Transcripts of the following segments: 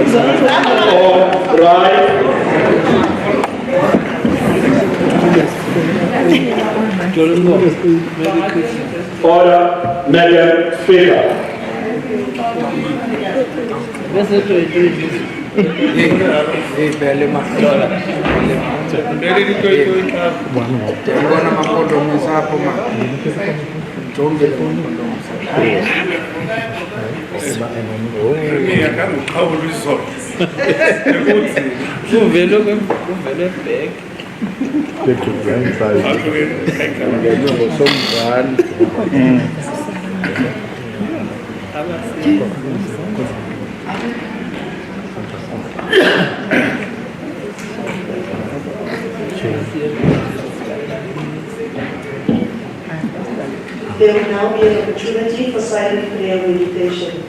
All right. Order, Madam Speaker. There will now be an opportunity for silent prayer meditation.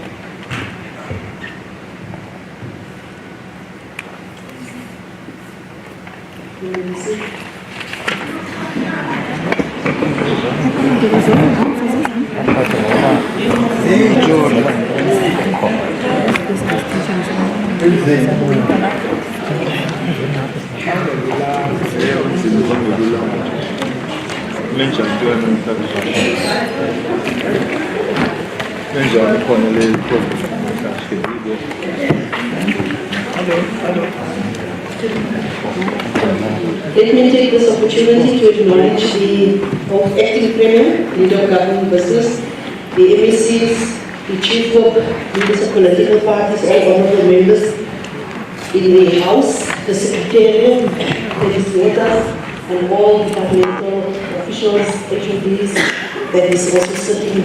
Let me take this opportunity to acknowledge the acting premier, leader of government business, the MECs, the chief of leaders of political parties, all honorable members in the House, the Secretariat, the legislators, and all departmental officials, HODs that is also sitting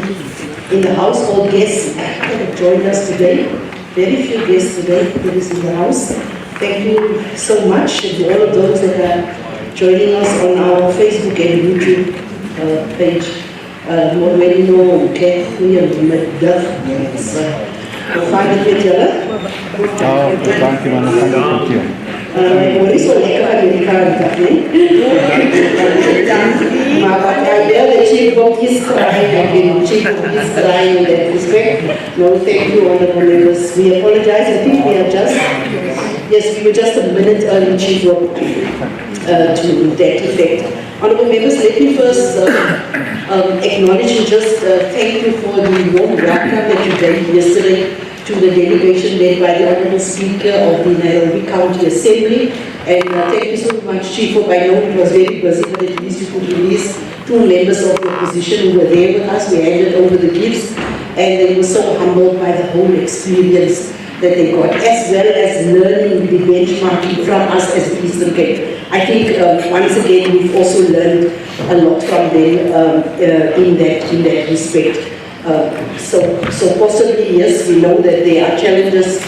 in the House, all guests that have joined us today. Very few guests today that is in the House. Thank you so much, and to all of those that are joining us on our Facebook and YouTube page. Moreno, Kathy, and Mhlaba. The chief of his crying, chief of his crying in that respect. No, thank you, honorable members. We apologize. I think we are just, yes, we were just a minute early, chief of to that effect. Honorable members, let me first acknowledge and just thank you for the warm welcome that you gave yesterday to the delegation led by the Honorable Speaker of the Nairobi County Assembly. And thank you so much, Chief. I know it was very busy, but at least you could release two members of the opposition who were there with us. We handed over the gifts, and they were so humbled by the whole experience that they got, as well as learning the benchmarking from us as the Eastern Cape. I think once again we've also learned a lot from them in that respect. So possibly, yes, we know that there are challenges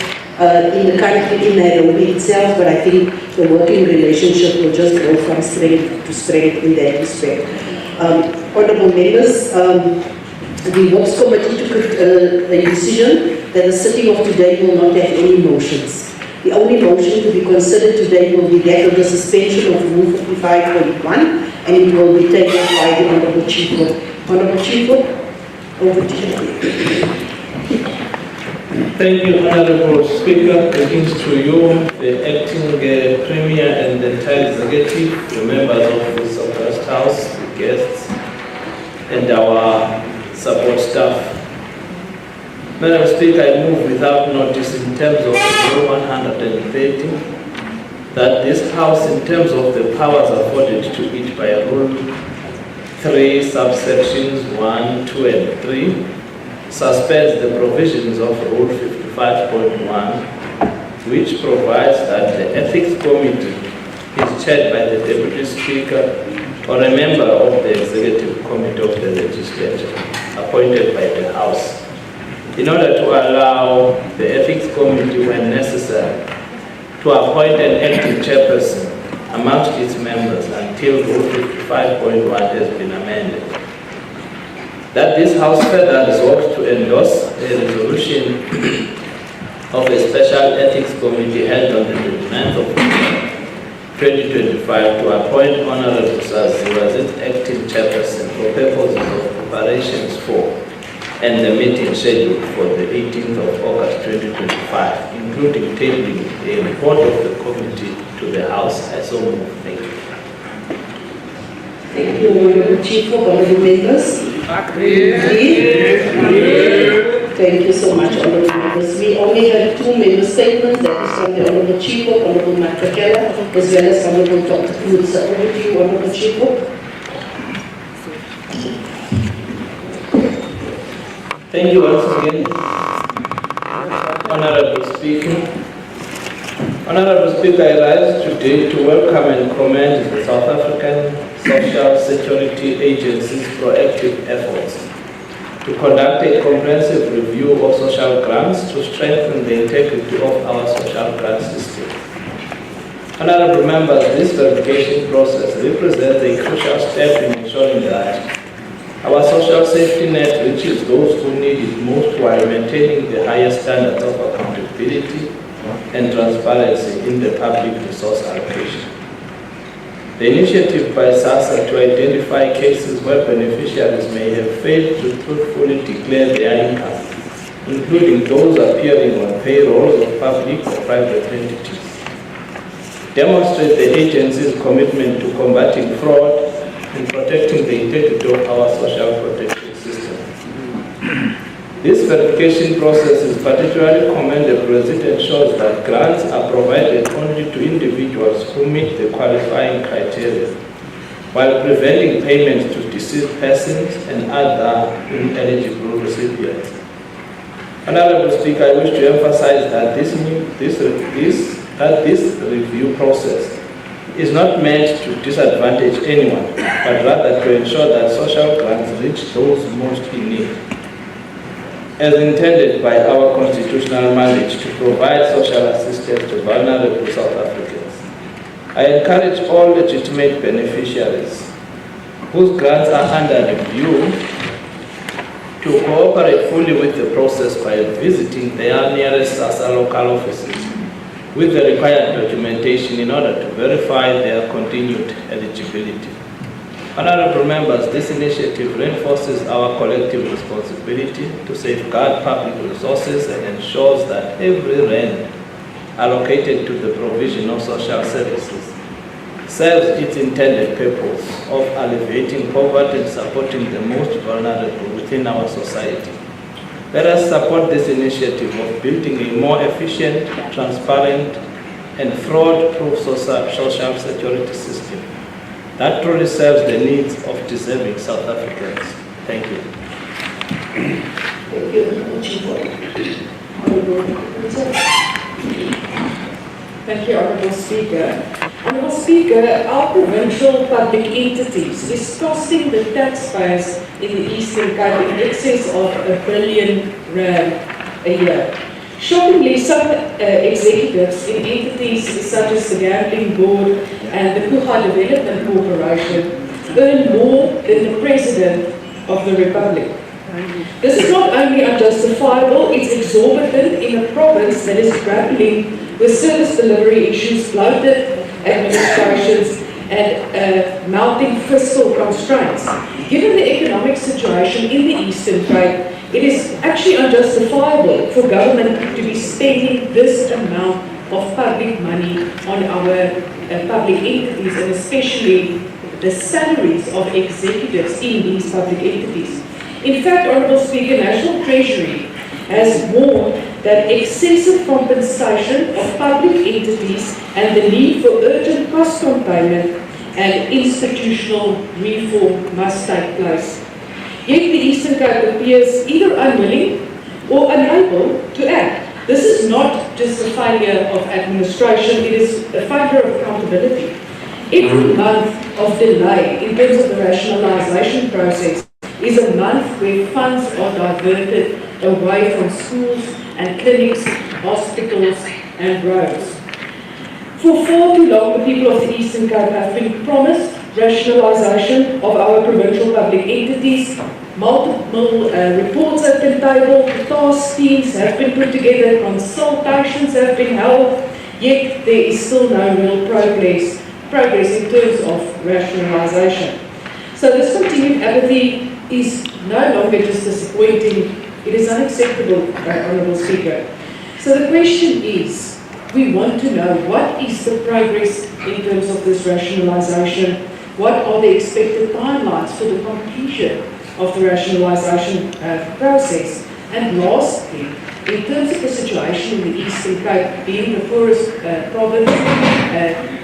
in the country, in Nairobi itself, but I think the working relationship will just go from strength to strength in that respect. Honorable members, the Works Committee took a decision that the sitting of today will not have any motions. The only motion to be considered today will be that of the suspension of Rule 55.1, and it will be taken by the Honorable Chief Whip. Honorable Chief Whip, over to you. Thank you, Honorable Speaker. Greetings to you, the acting Premier and the entire executive, the members of the Southwest House, the guests, and our support staff. Madam Speaker, I move without notice in terms of Rule 130 that this House, in terms of the powers afforded to it by Rule 3, subsections 1, 2, and 3, suspends the provisions of Rule 55.1, which provides that the Ethics Committee is chaired by the Deputy Speaker or a member of the Executive Committee of the Legislature, appointed by the House, in order to allow the Ethics Committee, when necessary, to appoint an acting chairperson amongst its members until Rule 55.1 has been amended. That this House further resolves to endorse a resolution of a special ethics committee held on the 29th of April 2025 to appoint Honorable Saziwa as its acting chairperson for purposes of preparations for and the meeting scheduled for the 18th of August 2025, including tabling a report of the committee to the House. I so move. Thank you. Thank you, Honorable Chief, honorable members. Agreed. Thank you so much, honorable members. We only have 2 member statements, that is from the Honorable Chief, Honorable Makakela, as well as Honorable Dr. Kudza. Over to you, Honorable Chief. Thank you once again, Honorable Speaker. Honorable Speaker, I rise today to welcome and commend the South African Social Security Agency's proactive efforts to conduct a comprehensive review of social grants to strengthen the integrity of our social grant system. Honorable members, this verification process represents a crucial step in ensuring that our social safety net reaches those who need it most while maintaining the highest standards of accountability and transparency in the public resource allocation. The initiative by SASSA to identify cases where beneficiaries may have failed to truthfully declare their income, including those appearing on payrolls of public or private entities, demonstrate the agency's commitment to combating fraud and protecting the integrity of our social protection system. This verification process is particularly commendable as it ensures that grants are provided only to individuals who meet the qualifying criteria, while preventing payments to deceased persons and other ineligible recipients. Honorable Speaker, I wish to emphasize that this review process is not meant to disadvantage anyone, but rather to ensure that social grants reach those most in need, as intended by our constitutional mandate to provide social assistance to vulnerable South Africans. I encourage all legitimate beneficiaries whose grants are under review to cooperate fully with the process by visiting their nearest SASSA local offices with the required documentation in order to verify their continued eligibility. Honorable members, this initiative reinforces our collective responsibility to safeguard public resources and ensures that every rand allocated to the provision of social services serves its intended purpose of alleviating poverty and supporting the most vulnerable within our society. Let us support this initiative of building a more efficient, transparent, and fraud-proof social security system that truly serves the needs of deserving South Africans. Thank you. Thank you, Honorable Chief. Thank you, Honourable Speaker. Honourable Speaker, our provincial public entities is costing the taxpayers in the Eastern Cape in excess of R1 billion a year. Shockingly, some executives in entities such as the Gambling Board and the Kuha Development Corporation earn more than the President of the Republic. This is not only unjustifiable, it's exorbitant in a province that is grappling with service delivery issues, bloated administrations, and mounting fiscal constraints. Given the economic situation in the Eastern Cape, it is actually unjustifiable for government to be spending this amount of public money on our public entities, and especially the salaries of executives in these public entities. In fact, Honourable Speaker, National Treasury has warned that excessive compensation of public entities and the need for urgent cost containment and institutional reform must take place. Yet the Eastern Cape appears either unwilling or unable to act. This is not just a failure of administration, it is a failure of accountability. Every month of delay in terms of the rationalisation process is a month where funds are diverted away from schools and clinics, hospitals and roads. For far too long, the people of the Eastern Cape have been promised rationalisation of our provincial public entities. Multiple reports have been tabled, task teams have been put together, consultations have been held, yet there is still no real progress in terms of rationalisation. So this continued apathy is no longer just disappointing, it is unacceptable, Honourable Speaker. So the question is, we want to know what is the progress in terms of this rationalisation, what are the expected timelines for the completion of the rationalisation process, and lastly, in terms of the situation in the Eastern Cape, being the poorest province,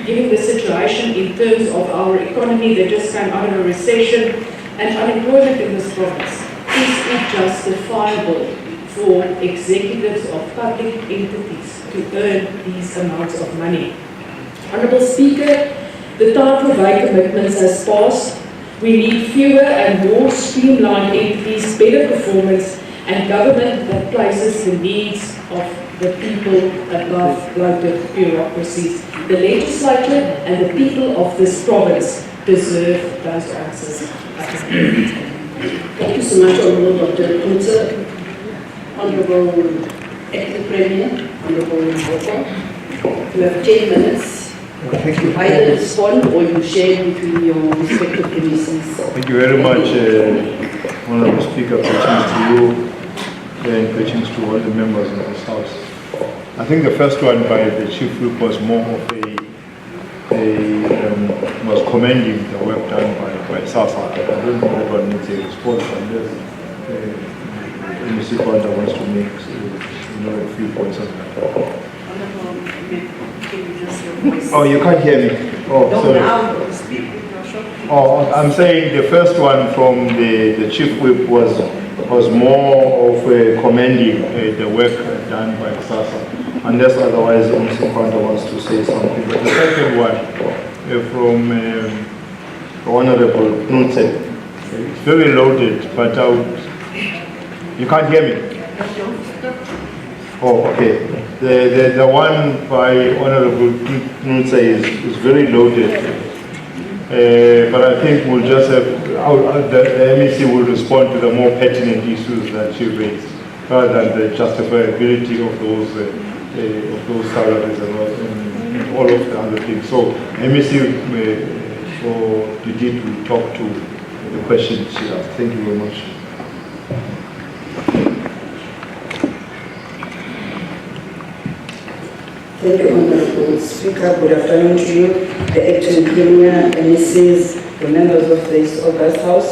given the situation in terms of our economy that just came out of a recession and unemployment in this province, is it justifiable for executives of public entities to earn these amounts of money? Honourable Speaker, the time for vague commitments has passed. We need fewer and more streamlined entities, better performance, and government that places the needs of the people above bloated bureaucracies. The legislature and the people of this province deserve those answers. Thank you so much, Honourable Dr. Kunze, Honourable Acting Premier, Honourable Mhlaba. You have 10 minutes. Thank you. Either respond or you share between your respective committees. Thank you very much, Honourable Speaker, questions to you and questions to all the members of this House. I think the first one by the Chief Whip was more of was commending the work done by SASA. I don't know if one needs a response unless Mr. Kwanda wants to make a few points on that. Oh, you can't hear me? Oh, sorry. Oh, I'm saying the first one from the Chief Whip was more of commending the work done by SASA, unless otherwise Mr. Kwanda wants to say something. But the second one from Honourable Knudsen, it's very loaded, but you can't hear me? Oh, okay. The one by Honourable Knudsen is very loaded. But I think we'll just have, the MEC will respond to the more pertinent issues that she raised, rather than the justifiability of those salaries and all of the other things. So MEC for the deed will talk to the questions she asked. Thank you very much. Thank you, Honourable Speaker. Good afternoon to you, the Acting Premier, MECs, the members of this August House,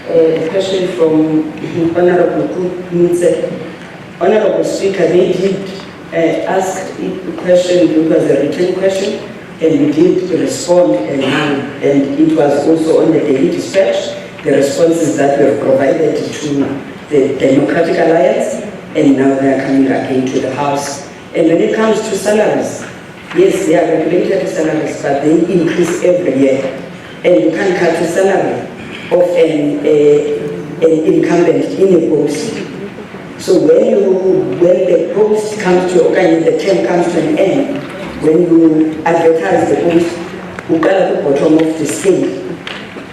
especially from Honourable Knudsen. Honourable Speaker, they did ask a question, it was a written question, and we did respond, and it was also on the daily dispatch, the responses that were provided to the Democratic Alliance, and now they are coming again to the House. And when it comes to salaries, yes, they are regulatory salaries, but they increase every year. And you can't cut the salary of an incumbent in a post. So when the post comes to, okay, the term comes to an end, when you advertise the post, you got at the bottom of the scale.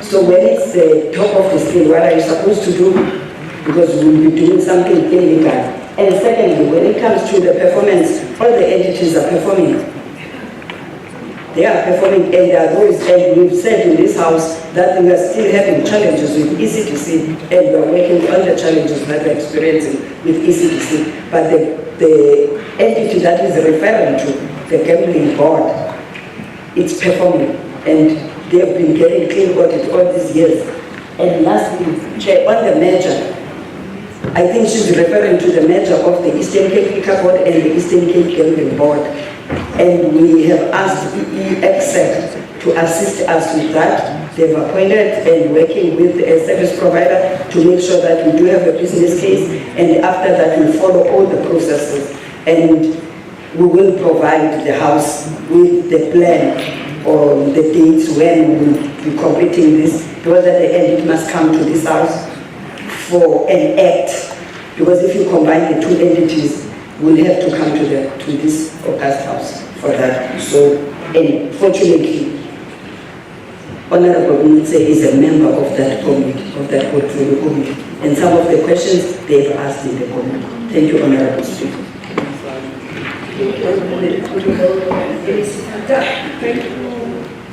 So when it's the top of the scale, what are you supposed to do? Because we'll be doing something illegal. And secondly, when it comes to the performance, all the entities are performing. They are performing, and there are those, and we've said in this House that we are still having challenges with ECDC, and we are working on the challenges that we're experiencing with ECDC. But the entity that is referring to, the gambling board, it's performing, and they have been getting clean audit all these years. And lastly, Chair, on the merger, I think she's referring to the merger of the Eastern Cape Liquor Board and the Eastern Cape Gambling Board. And we have asked EEXEC to assist us with that. They've appointed and working with a service provider to make sure that we do have a business case, and after that we follow all the processes. And we will provide the House with the plan or the dates when we will be completing this, because at the end it must come to this House for an act, because if you combine the two entities, we'll have to come to this August House for that. So, and fortunately, Honourable Knudsen is a member of that committee, of that portfolio committee, and some of the questions they've asked in the committee. Thank you, Honourable Speaker. Thank you,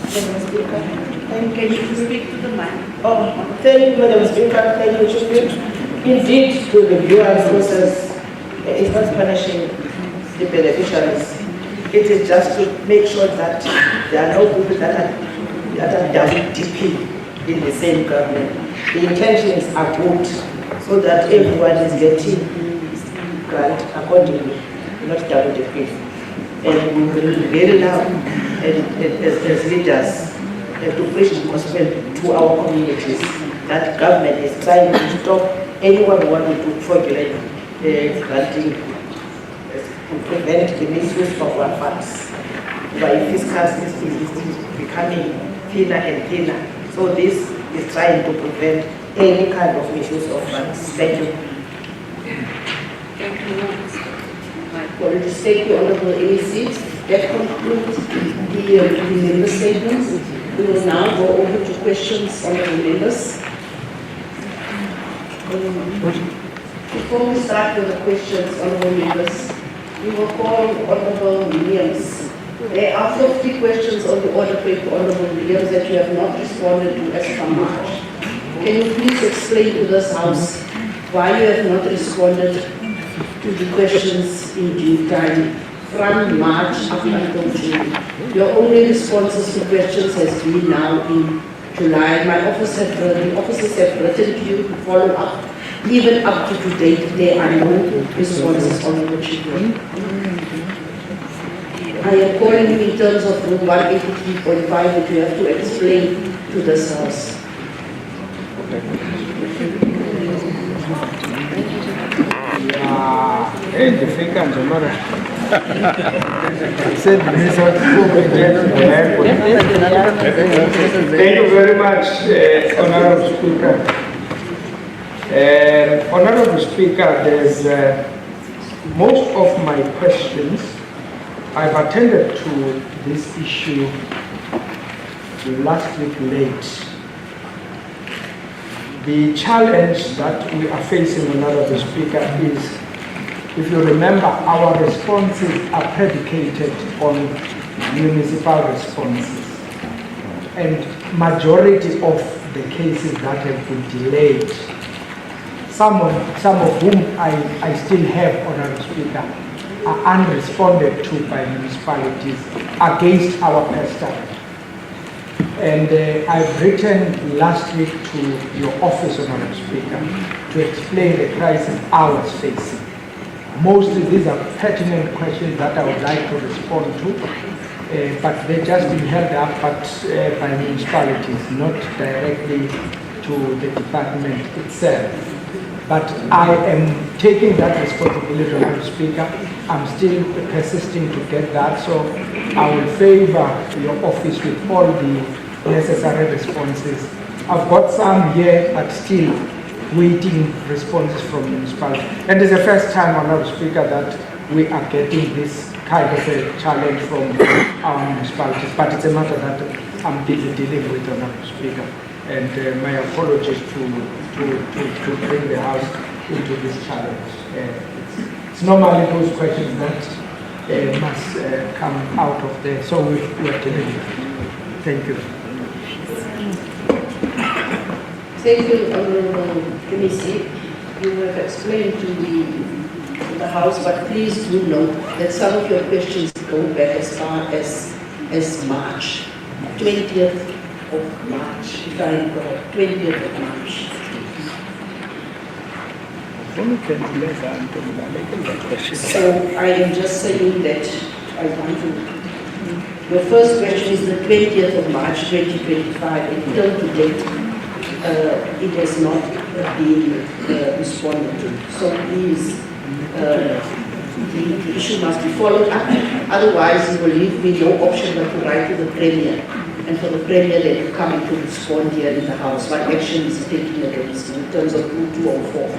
Honourable Speaker. Thank Can you speak to the mic? Oh, thank you, Madam Speaker. Thank you, Chief. Indeed, to the viewers process, it's not punishing the beneficiaries. It is just to make sure that there are no people that are double dipping in the same government. The intentions are good, so that everyone is getting grant accordingly, not double dipping. And we will be very loud as leaders to preach the gospel to our communities that government is trying to stop anyone who wants to fraudulent granting, to prevent the misuse of our funds. By fiscal system is becoming thinner and thinner. So this is trying to prevent any kind of misuse of funds. Thank you. Thank you. For the state, the Honorable AEC, that concludes the member statements. We will now go over to questions, Honorable members. Before we start with the questions, Honorable members, we will call Honorable Williams. There are 50 questions on the order paper, Honorable Williams, that you have not responded to as per March. Can you please explain to this House why you have not responded to the questions in due time from March up until June? Your only responses to questions has been now in July. My office the officers have written to you to follow up. Even up to date, there are no responses on the children. I am calling you in terms of Rule 183.5 that you have to explain to this House. Thank you very much, Honorable Speaker. Honorable Speaker, there's most of my questions. I've attended to this issue last week late. The challenge that we are facing, Honorable Speaker, is, if you remember, our responses are predicated on municipal responses. And majority of the cases that have been delayed, some of whom I still have, Honorable Speaker, are unresponded to by municipalities against our past. And I've written last week to your office, Honorable Speaker, to explain the crisis I was facing. Mostly these are pertinent questions that I would like to respond to, but they're just been held up by municipalities, not directly to the department itself. But I am taking that responsibility, Honorable Speaker. I'm still persisting to get that, so I will favor your office with all the necessary responses. I've got some here, but still waiting responses from municipalities. And it's the first time, Honorable Speaker, that we are getting this kind of a challenge from our municipalities. But it's a matter that I'm busy dealing with, Honorable Speaker. And my apologies to bring the House into this challenge. It's normally those questions that must come out of there. So we're dealing with it. Thank you. Thank you, Honorable Committee. You have explained to the House, but please do note that some of your questions go back as far as March, 20th of March, if I recall, 20th of March. So I am just saying that I want to. Your first question is the 20th of March 2025, and till to date, it has not been responded to. So please, the issue must be followed up. Otherwise, you will leave me no option but to write to the Premier, and for the Premier then to come and to respond here in the House. What action is taking against you in terms of Rule 204?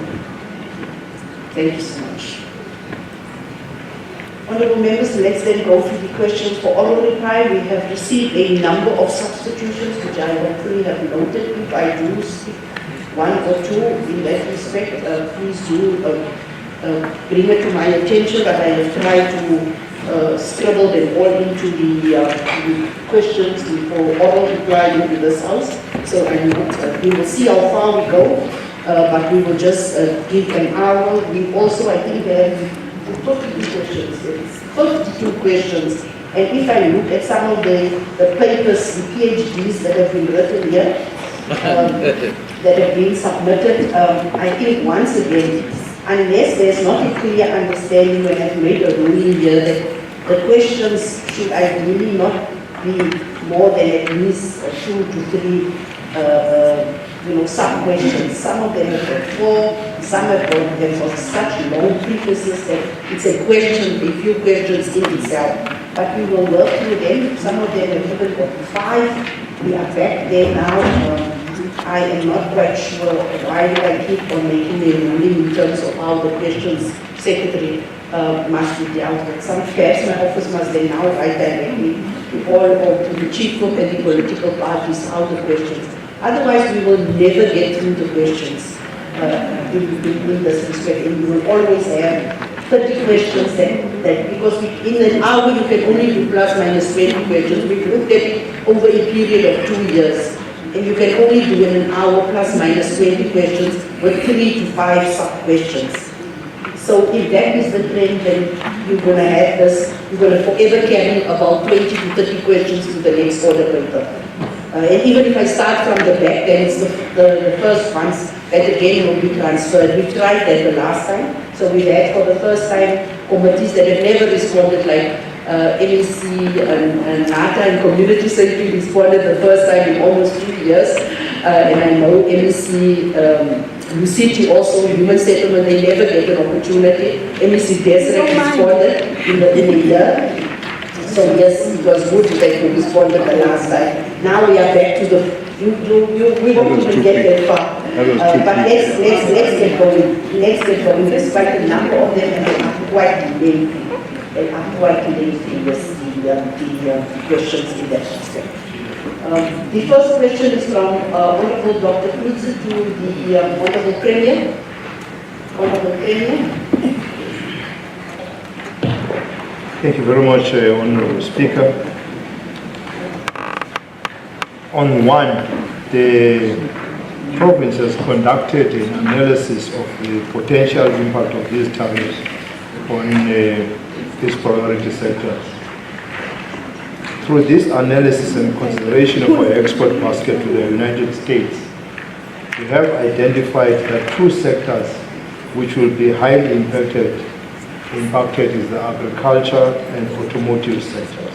Thank you so much. Honourable members, let's then go through the questions for oral reply. We have received a number of substitutions, which I hopefully have noted. If I do speak one or two in that respect, please do bring it to my attention, but I have tried to scribbled them all into the questions for oral reply into this house. So I'm not, we will see how far we go, but we will just give an hour. We also, I think, have 52 questions. It's 52 questions. And if I look at some of the papers, the PhDs that have been written here, that have been submitted, I think once again, unless there's not a clear understanding when I've made a ruling here that the questions should ideally not be more than at least 2 to 3 sub-questions. Some of them have got 4, some have got such long prefixes that it's a question, a few questions in itself. But we will work through them. Some of them have even got 5. We are back there now. I am not quite sure why do I keep on making a ruling in terms of how the questions secretary must be dealt with. Some perhaps my office must then now write directly to all or to the chief of any political parties how the questions. Otherwise, we will never get through the questions in this respect, and we will always have 30 questions that because in an hour you can only do plus minus 20 questions. We've looked at it over a period of 2 years, and you can only do in an hour plus minus 20 questions with 3 to 5 sub-questions. So if that is the trend, then you're going to have this, you're going to forever carry about 20 to 30 questions to the next order paper. And even if I start from the back, then it's the first ones that again will be transferred. We tried that the last time. So we had for the first time committees that have never responded, like MEC and NATA and community safety responded the first time in almost 2 years. And I know MEC UCT also, human settlement, they never get an opportunity. MEC Deseret responded in a year. So yes, it was good that you responded the last time. Now we are back to the, we won't even get that far. But let's get going. Let's get going. There's quite a number of them and they are quite lengthy. They are quite lengthy, yes, the questions in that respect. The first question is from Honorable Dr. Krutze to the Honorable Premier. Honorable Premier. Thank you very much, Honorable Speaker. On one, the province has conducted an analysis of the potential impact of these tariffs on these priority sectors. Through this analysis and consideration of our export basket to the United States, we have identified that 2 sectors which will be highly impacted is the agriculture and automotive sectors.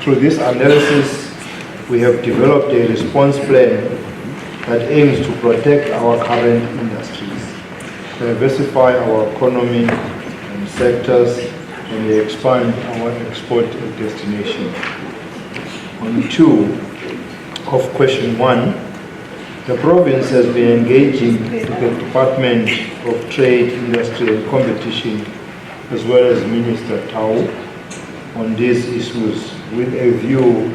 Through this analysis, we have developed a response plan that aims to protect our current industries, diversify our economy and sectors, and expand our export destination. On 2 of question 1, the province has been engaging with the Department of Trade, Industry and Competition, as well as Minister Tau, on these issues with a view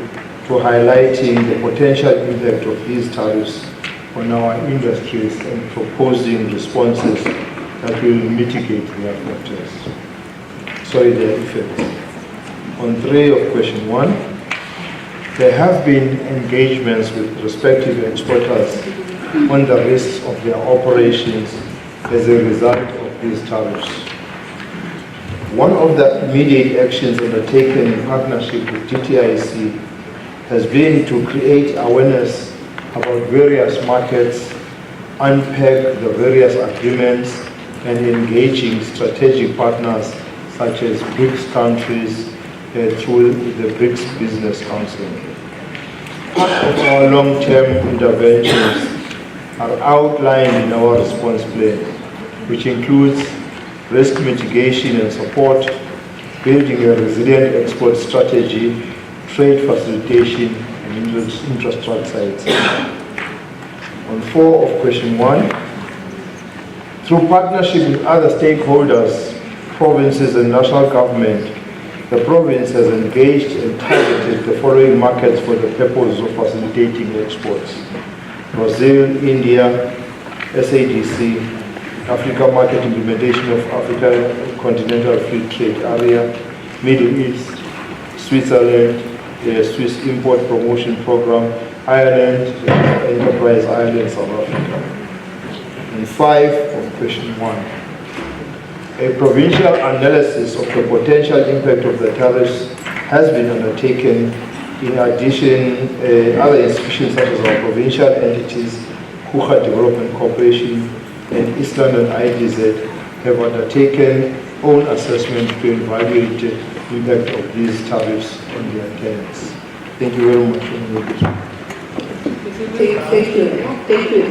to highlighting the potential impact of these tariffs on our industries and proposing responses that will mitigate their effects. On 3 of question 1, there have been engagements with respective exporters on the risks of their operations as a result of these tariffs. One of the immediate actions undertaken in partnership with DTIC has been to create awareness about various markets, unpack the various agreements, and engaging strategic partners such as BRICS countries through the BRICS Business Council. Part of our long-term interventions are outlined in our response plan, which includes risk mitigation and support, building a resilient export strategy, trade facilitation, and infrastructure. On 4 of question 1, through partnership with other stakeholders, provinces and national government, the province has engaged and targeted the following markets for the purpose of facilitating exports: Brazil, India, SADC, Africa Market Implementation of Africa Continental Free Trade Area, Middle East, Switzerland, the Swiss Import Promotion Program, Ireland, Enterprise Ireland, South Africa. And 5 of question 1. A provincial analysis of the potential impact of the tariffs has been undertaken. In addition, other institutions such as our provincial entities, Kucha Development Corporation and East London IDZ have undertaken own assessment to evaluate the impact of these tariffs on their tenants. Thank you very much. Thank you. Thank you,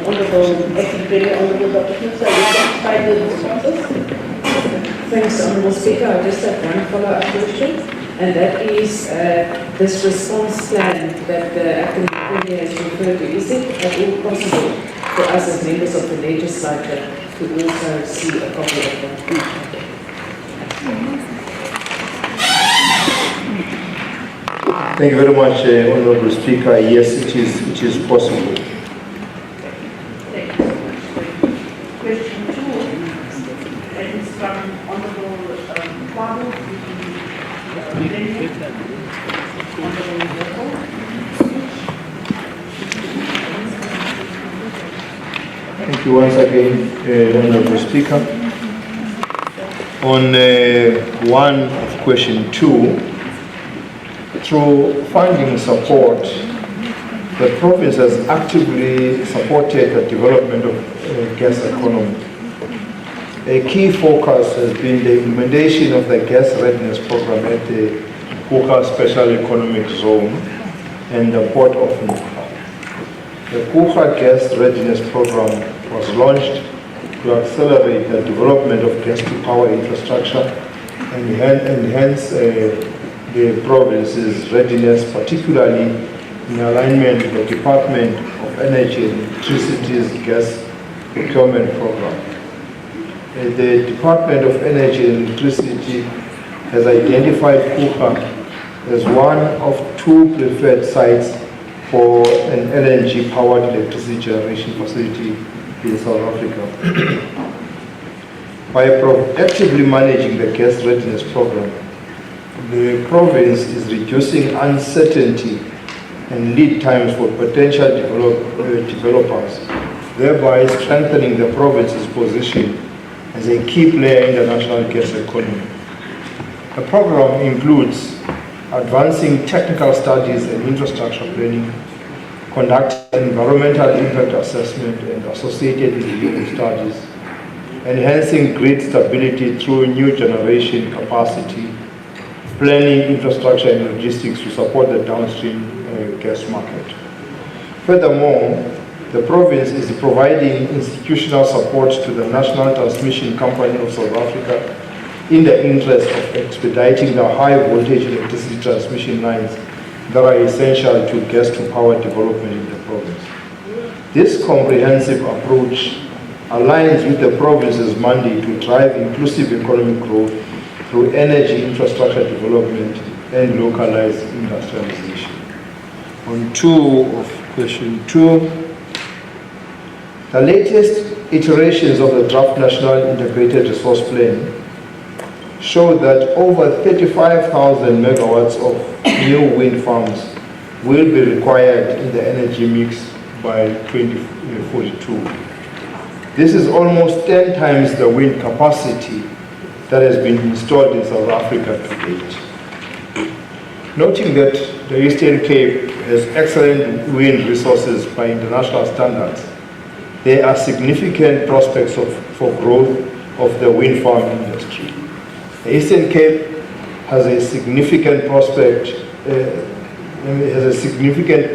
Honorable Acting Premier, Honorable Dr. Knudsen. Are you satisfied with the responses? Thanks, Honourable Speaker. I just have one follow-up question, and that is this response plan that the Acting Premier has referred to. Is it at all possible for us as members of the Legislature to also see a copy of that? Thank you very much, Honorable Speaker. Yes, it is possible. Question 2, that is from Honorable Mhlaba, Thank you once again, Honorable Speaker. On one of question 2, through funding support, the province has actively supported the development of gas economy. A key focus has been the implementation of the gas readiness program at the Kucha Special Economic Zone and the Port of Mhlaba. The Kucha Gas Readiness Program was launched to accelerate the development of gas-to-power infrastructure and enhance the province's readiness, particularly in alignment with the Department of Energy and Electricity's gas procurement program. The Department of Energy and Electricity has identified Kucha as one of 2 preferred sites for an LNG-powered electricity generation facility in South Africa. By proactively managing the gas readiness program, the province is reducing uncertainty and lead times for potential developers, thereby strengthening the province's position as a key player in the national gas economy. The program includes advancing technical studies and infrastructure planning, conducting environmental impact assessment and associated engineering studies, enhancing grid stability through new generation capacity, planning infrastructure and logistics to support the downstream gas market. Furthermore, the province is providing institutional support to the National Transmission Company of South Africa in the interest of expediting the high voltage electricity transmission lines that are essential to gas-to-power development in the province. This comprehensive approach aligns with the province's mandate to drive inclusive economic growth through energy infrastructure development and localized industrialization. On question 2, the latest iterations of the draft National Integrated Resource Plan show that over 35,000 megawatts of new wind farms will be required in the energy mix by 2042. This is almost 10 times the wind capacity that has been installed in South Africa to date. Noting that the Eastern Cape has excellent wind resources by international standards, there are significant prospects for growth of the wind farm industry. The Eastern Cape has a significant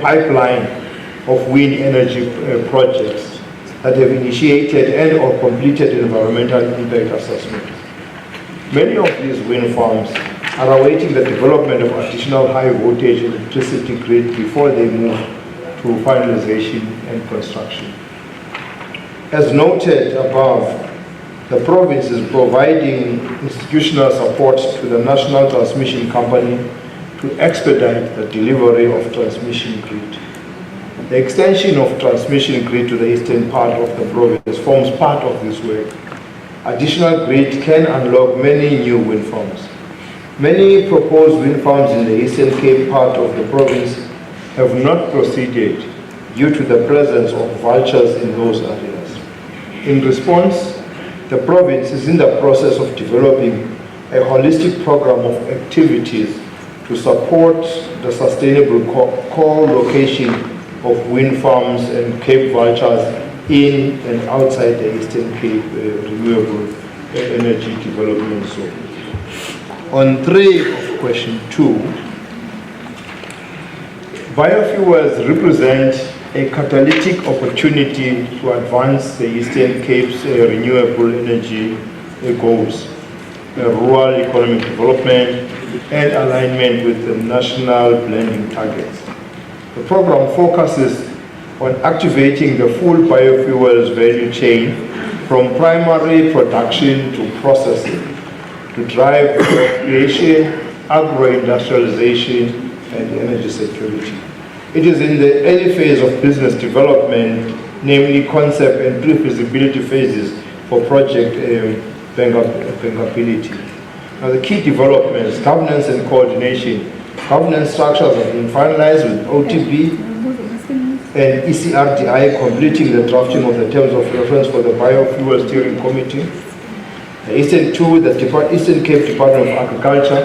pipeline of wind energy projects that have initiated and or completed environmental impact assessments. Many of these wind farms are awaiting the development of additional high voltage electricity grid before they move to finalization and construction. As noted above, the province is providing institutional support to the National Transmission Company to expedite the delivery of transmission grid. The extension of transmission grid to the eastern part of the province forms part of this work. Additional grid can unlock many new wind farms. Many proposed wind farms in the Eastern Cape part of the province have not proceeded due to the presence of vultures in those areas. In response, the province is in the process of developing a holistic program of activities to support the sustainable co-location of wind farms and Cape vultures in and outside the Eastern Cape renewable energy development zone. On 3 of question 2, biofuels represent a catalytic opportunity to advance the Eastern Cape's renewable energy goals, rural economic development, and alignment with the national blending targets. The program focuses on activating the full biofuels value chain from primary production to processing to drive job creation, agro-industrialization, and energy security. It is in the early phase of business development, namely concept and pre-feasibility phases for project bankability. Now the key developments, governance and coordination. Governance structures have been finalized with OTB and ECRDI completing the drafting of the terms of reference for the Biofuel Steering Committee. The Eastern Cape Department of Agriculture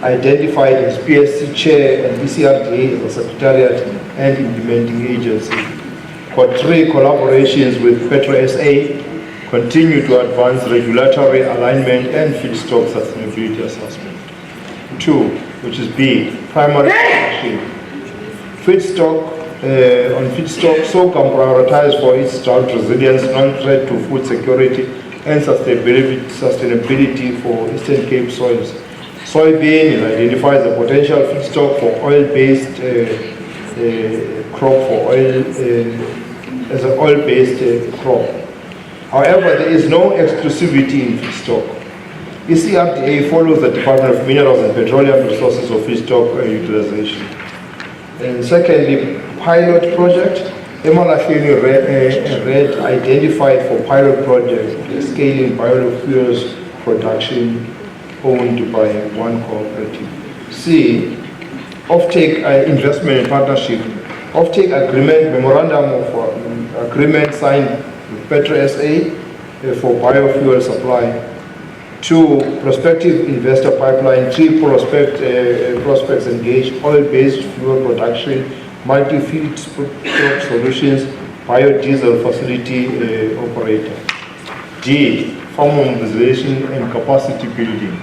identified as PSC Chair and ECRDA as a Secretariat and Implementing Agency. Core 3 collaborations with Petro SA continue to advance regulatory alignment and feedstock sustainability assessment. 2, which is B, primary production. On feedstock, SOCAM prioritized for its drought resilience, non-threat to food security, and sustainability for Eastern Cape soils. Soybean is identified as a potential feedstock for oil-based crop for oil, as an oil-based crop. However, there is no exclusivity in feedstock. ECRDA follows the Department of Minerals and Petroleum Resources of feedstock utilization. And secondly, pilot project. Mhlaba Red identified for pilot project scaling biofuels production owned by one cooperative. C, offtake investment and partnership. Offtake agreement, memorandum of agreement signed with Petro SA for biofuel supply. 2, prospective investor pipeline. 3, prospects engaged, oil-based fuel production, multi-feed solutions, biodiesel facility operator. D, farm mobilization and capacity building.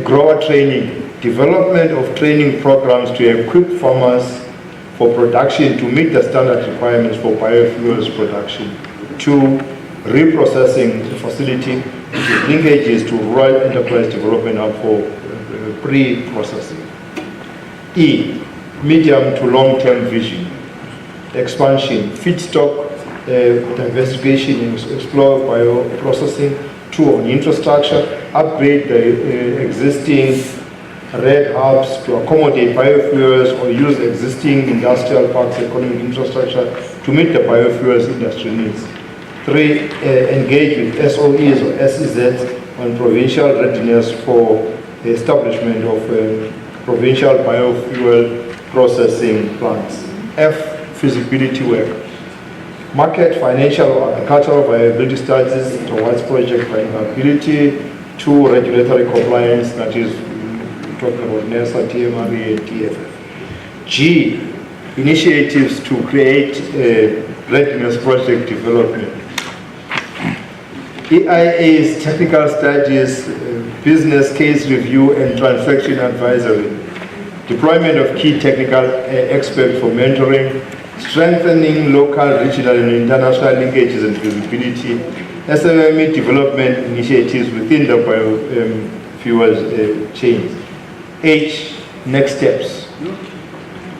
Grower training, development of training programs to equip farmers for production to meet the standard requirements for biofuels production. 2, reprocessing facility, with linkages to rural enterprise development hub for pre-processing. E, medium to long-term vision, expansion, feedstock diversification and explore bioprocessing. 2, on infrastructure, upgrade the existing red hubs to accommodate biofuels or use existing industrial parks economic infrastructure to meet the biofuels industry needs. 3, engage with SOEs or SEZs on provincial readiness for the establishment of provincial biofuel processing plants. F, feasibility work. Market, financial or agricultural viability studies towards project viability. 2, regulatory compliance, that is, talking about NESA, TMRE, and TFF. G, initiatives to create readiness project development. EIA's technical studies, business case review, and transaction advisory. Deployment of key technical experts for mentoring, strengthening local, regional, and international linkages and visibility, SMME development initiatives within the biofuels chains. H, next steps.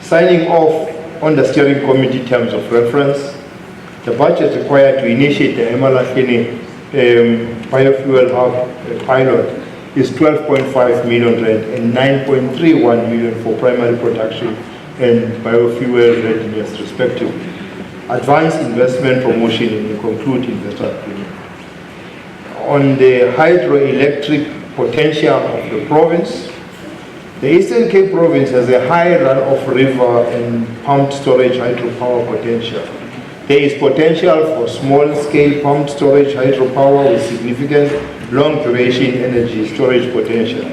Signing off on the steering committee terms of reference. The budget required to initiate the Mhlaba biofuel hub pilot is 12.5 million rand and 9.31 million for primary production and biofuel readiness respectively. Advance investment promotion and conclude investor agreement. On the hydroelectric potential of the province. The Eastern Cape province has a high run-off river and pumped storage hydropower potential. There is potential for small-scale pumped storage hydropower with significant long-duration energy storage potential.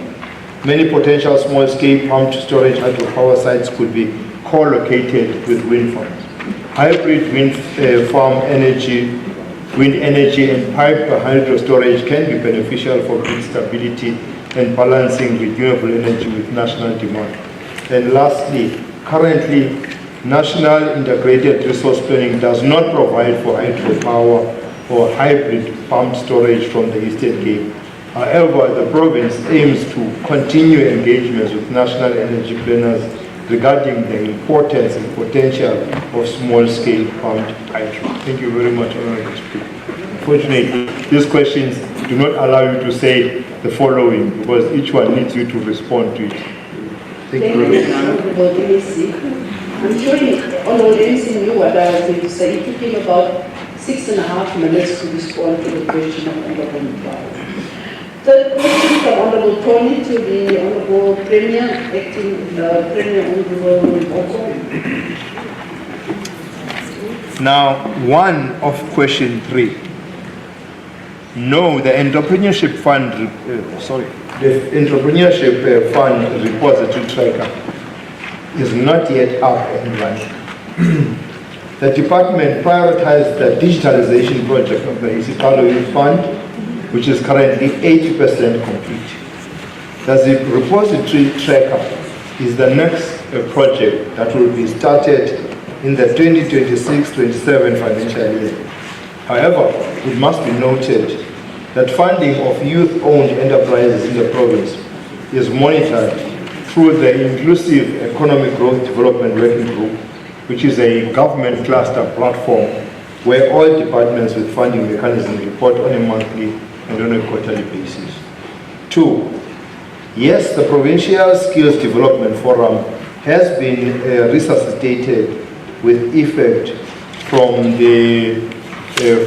Many potential small-scale pumped storage hydropower sites could be co-located with wind farms. Hybrid wind farm energy, wind energy and piped hydro storage can be beneficial for grid stability and balancing renewable energy with national demand. And lastly, currently, National Integrated Resource Planning does not provide for hydropower or hybrid pumped storage from the Eastern Cape. However, the province aims to continue engagements with national energy planners regarding the importance and potential of small-scale pumped hydro. Thank you very much, Honorable Speaker. Unfortunately, these questions do not allow you to say the following because each one needs you to respond to it. Thank you very much. Honorable MC. I'm sure Honorable MC knew what I was going to say. It took him about 6.5 minutes to respond to the question of Honorable Mhlaba. Third question from Honorable Tony to the Honorable Premier, Acting Premier Honorable Mhlaba. Now, one of question 3. No, the entrepreneurship fund, the entrepreneurship fund repository tracker is not yet up and running. The department prioritized the digitalization project of the Isipalo Youth Fund, which is currently 80% complete. The repository tracker is the next project that will be started in the 2026-27 financial year. However, it must be noted that funding of youth-owned enterprises in the province is monitored through the Inclusive Economic Growth Development Working Group, which is a government cluster platform where all departments with funding mechanisms report on a monthly and on a quarterly basis. 2, yes, the Provincial Skills Development Forum has been resuscitated with effect from the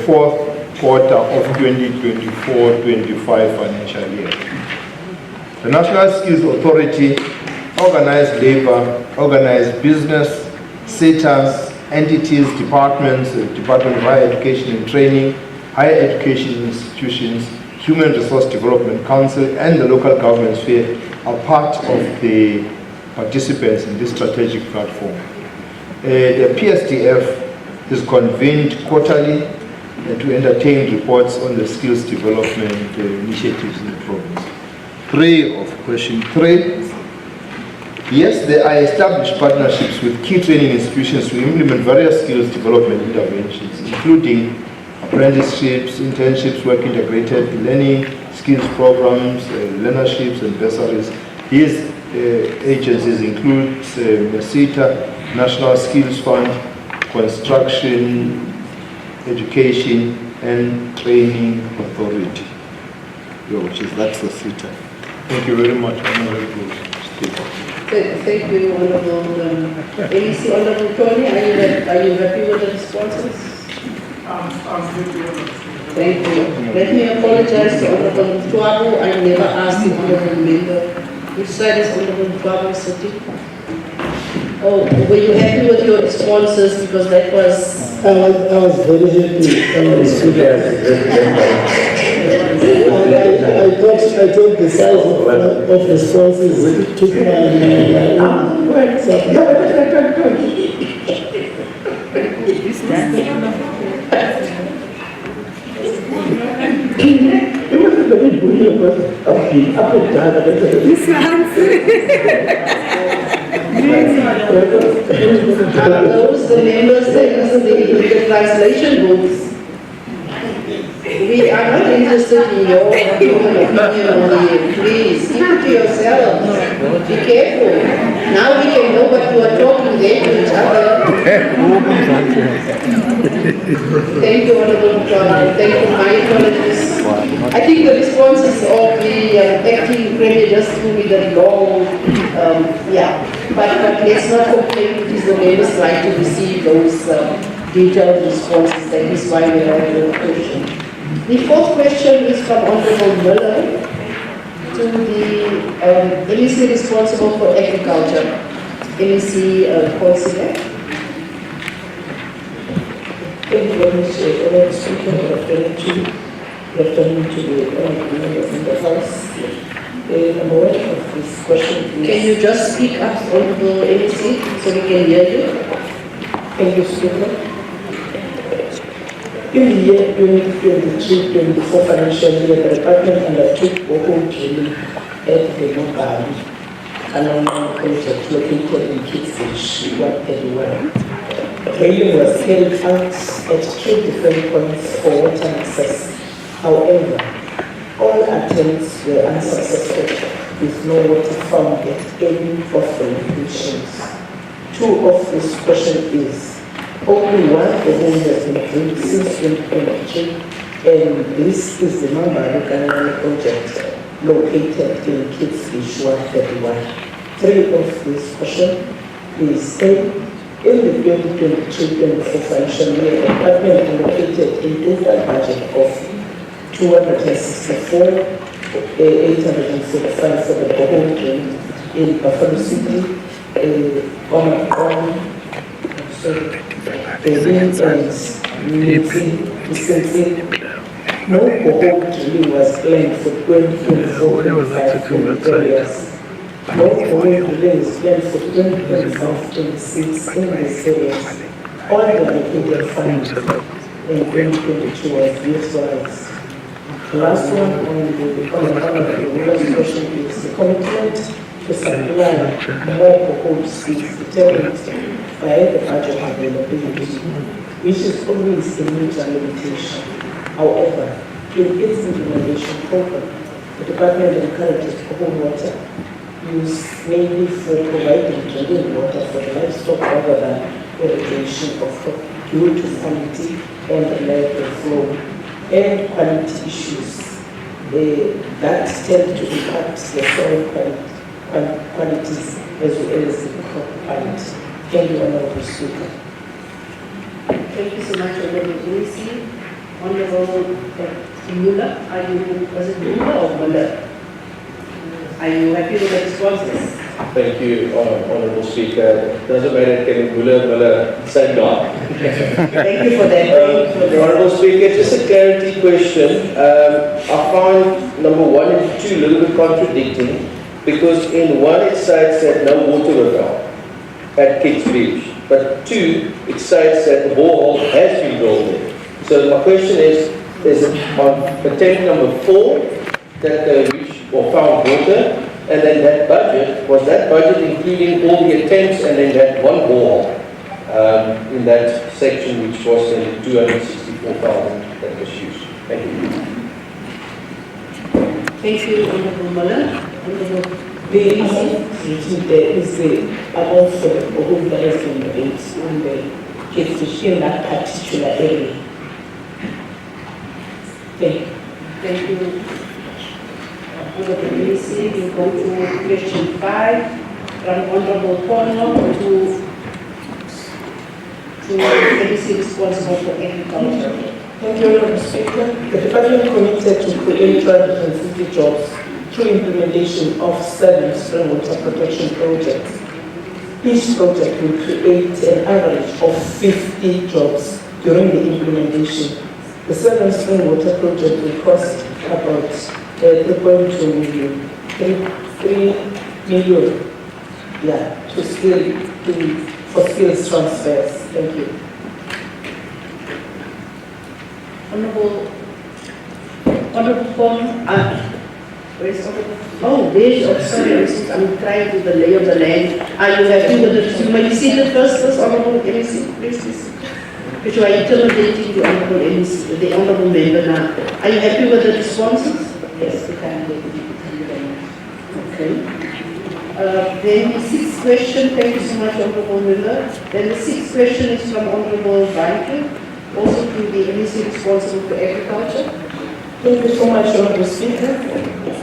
fourth quarter of 2024-25 financial year. The National Skills Authority, organized labor, organized business, sectors, entities, departments, Department of Higher Education and Training, higher education institutions, Human Resource Development Council, and the local government sphere are part of the participants in this strategic platform. The PSDF is convened quarterly to entertain reports on the skills development initiatives in the province. 3 of question 3. Yes, there are established partnerships with key training institutions to implement various skills development interventions, including apprenticeships, internships, work integrated learning, skills programs, learnerships, and bursaries. These agencies include MESITA, National Skills Fund, Construction, Education, and Training Authority, that's the SITA. Thank you very much, Honorable Speaker. Thank you, Honorable MC. Honorable Tony, are you happy with the responses? Thank you. Let me apologize to Honorable Mhlaba. I never asked the Honorable Member which side is Honorable Mhlaba sitting. Oh, were you happy with your responses? Because that was... I was very happy. I thought the size of responses took Are those the members that use the translation books? We are not interested in your opinion only. Please, keep it to yourself. Be careful. Now we can know what you are talking there to each other. Thank you, Honorable Mhlaba. Thank you, my apologies. I think the responses of the acting premier just threw me the long, but let's not complain. It is the members' right to receive those detailed responses. That is why we have the question. The fourth question is from Honorable Mhlaba. to the MEC responsible for agriculture, MEC Consider. Thank you very much, Honourable Speaker. Good afternoon to the members in the House. Number one of this question is... Can you just speak up, Honourable MEC, so we can hear you? Thank you, Speaker. In the year 2023-24 financial year, the department undertook borehole drilling at the Mhlaba canal project located in Kitfish, 131. Drilling was carried out at 3 different points for water access. However, all attempts were unsuccessful, with no water found at any of the locations. Two of this question is, only one borehole has been drilled since 2023, and this is the Mhlaba canal project located in Kitfish, 131. Three of this question is, in the 2023-24 financial year, the department allocated a total budget of 264,845 for the borehole drilling in Buffalo City, no borehole drilling was planned for 2024-25 areas. No borehole drilling is planned for 2025-26 in these areas. All the allocated funds in 2022 was utilized. The last one on the question is the commitment to supply more boreholes is determined by the budget availability, which is always a major limitation. However, in its implementation program, the department encourages borehole water use mainly for providing drinking water for the livestock rather than irrigation of crop due to quality and reliable flow and quality issues that tend to impact the soil qualities as well as the crop quality. Thank you, Honourable Speaker. Thank you so much, Honourable MEC. Honourable Mhlaba, are you, was it Mhlaba or Mhlaba? Are you happy with the responses? Thank you, Honourable Speaker. Doesn't matter, can Mhlaba say no. Thank you for that. Honourable Speaker, just a clarity question. I find number 1 and 2 a little bit contradicting, because in 1 it cites that no water was found at Kings Beach, but 2 it cites that the borehole has been drilled there. So my question is on attempt number 4 that they reached or found water, and then that budget, was that budget including all the attempts and then that one borehole in that section which was in 264,000 that was used? Thank you. Thank you, Honourable Mhlaba. Honourable The amount there is the amount for the borehole that has been built on the Kitfish in that particular area. Thank you. Thank you. Honourable MEC, we go to question 5 from Honourable Cornwall to MEC responsible for agriculture. Thank you, Honourable Speaker. The department committed to create 250 jobs through implementation of 7 spring water protection projects. Each project will create an average of 50 jobs during the implementation. The 7 spring water project will cost about 3.2 million, 3 million, for skills transfers. Thank you. Honourable Cornwall, where is Honourable? Oh, sorry, I'm trying to the lay of the land. Are you happy with the, may you see the first, Honourable MEC, please? Which you are intimidating the Honourable MEC, the Honourable Member now. Are you happy with the responses? Yes, we can. Okay. Then the 6th question, thank you so much, Honourable Member. Then the 6th question is from Honourable Viking, also to the MEC responsible for agriculture. Thank you so much, Honourable Speaker.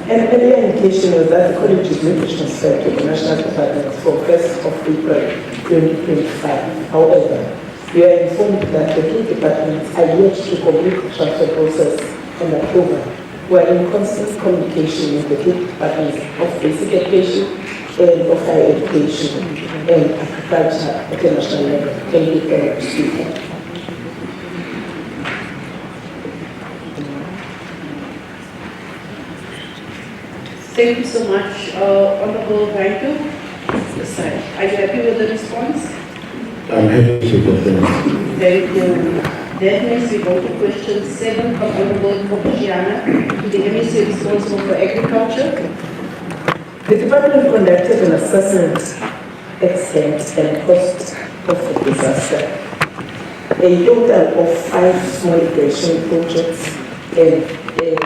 An earlier indication was that the college is going to transfer to the National Department for 1st of April 2025. However, we are informed that the two departments are yet to complete the transfer process and approval. We are in constant communication with the two departments of basic education and of higher education and agriculture at the national level. Thank you, Mr. Speaker. Thank you so much, Honorable Raymond. Are you happy with the response? I'm happy to confirm. Thank you. That means we go to question 7 from Honorable Provincial to the MEC responsible for agriculture. The department conducted an assessment, extent and cost of the disaster. A total of 5 small irrigation projects and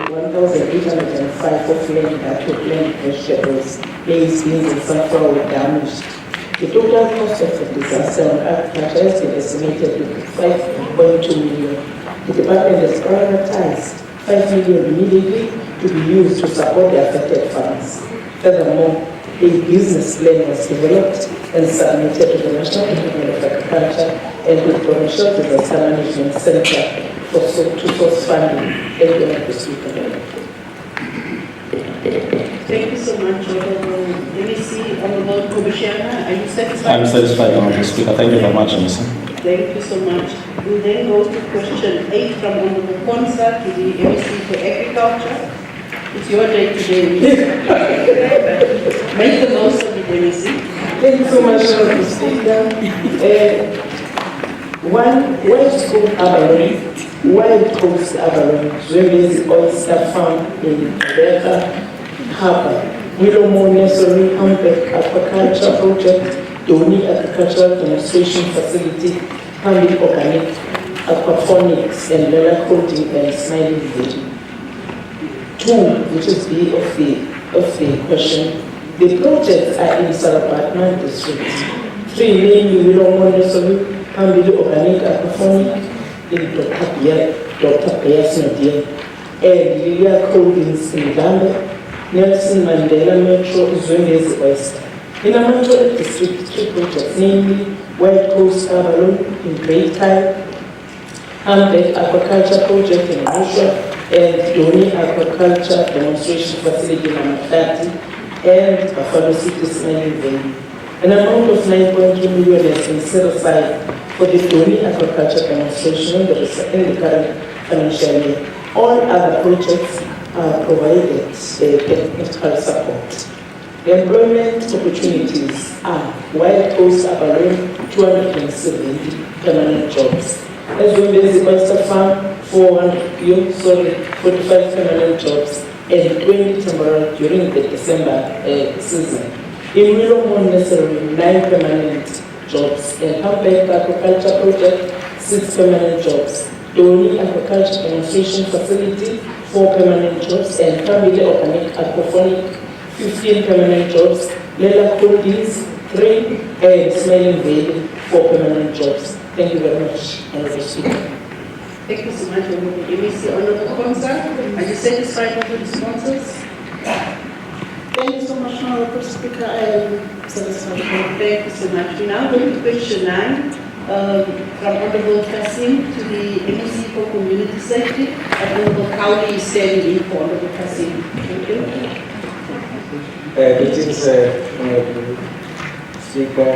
1,805 of land that were planted vegetables, maize, beans and sunflower were damaged. The total cost of the disaster on agriculture has been estimated to be 5.2 million. The department has prioritized 5 million immediately to be used to support the affected farmers. Furthermore, a business plan was developed and submitted to the National Department of Agriculture and the Provincial Disaster Management Center to source funding. Thank you, Mr. Speaker. Thank you so much, Honorable MEC. Honorable Provincial, are you satisfied? I'm satisfied, Honorable Speaker. Thank you very much, Mr. Thank you so much. We then go to question 8 from Honorable Konsa to the MEC for Agriculture. It's your day today. Make the most of it, MEC. Thank you so much, Mr. Speaker. Wild Coast Abalone, Zwelezi Oyster Farm in Mhlaba Harbour, Mhlaba Nursery Humpback Aquaculture Project, Doni Agricultural Demonstration Facility, Pambi Organic, Aquaponics, and Lela Coating and Smiling Village. 2, which is B of the question, the projects are in Sarapatman district. 3, namely Mhlaba Nursery, Pambi Organic Aquaponic, in Dr. Piers Nadia, and Lilia Holdings in Uganda, Nelson Mandela Metro, Zwelezi Oyster. In a Metro district, 3 projects, namely Wild Coast Abalone in Great Kyle, Humpback Aquaculture Project in Arusha, and Doni Aquaculture Demonstration Facility in Amatati, and Buffalo City Smiling Valley. An amount of 9.2 million has been set aside for the Doni Aquaculture Demonstration in the current financial year. All other projects are provided technical support. The employment opportunities are Wild Coast Abalone, 270 permanent jobs. As well as the Oyster Farm, 45 permanent jobs and 20 temporary during the December season. In Mhlaba Nursery, 9 permanent jobs, and Humpback Aquaculture Project, 6 permanent jobs. Doni Aquaculture Demonstration Facility, 4 permanent jobs, and Family Organic Aquaphonic, 15 permanent jobs. Lela Holdings, 3, and Smiling Valley, 4 permanent jobs. Thank you very much, Honorable Speaker. Thank you so much, Honorable MEC. Honorable Konsa, are you satisfied with the responses? Thank you so much, Honorable Speaker. I am satisfied. Thank you so much. We now go to question 9 from Honorable Kasim to the MEC for Community Safety. And Honorable Kauli is standing in for Honorable Kasim. Thank you. Greetings, Honorable Speaker,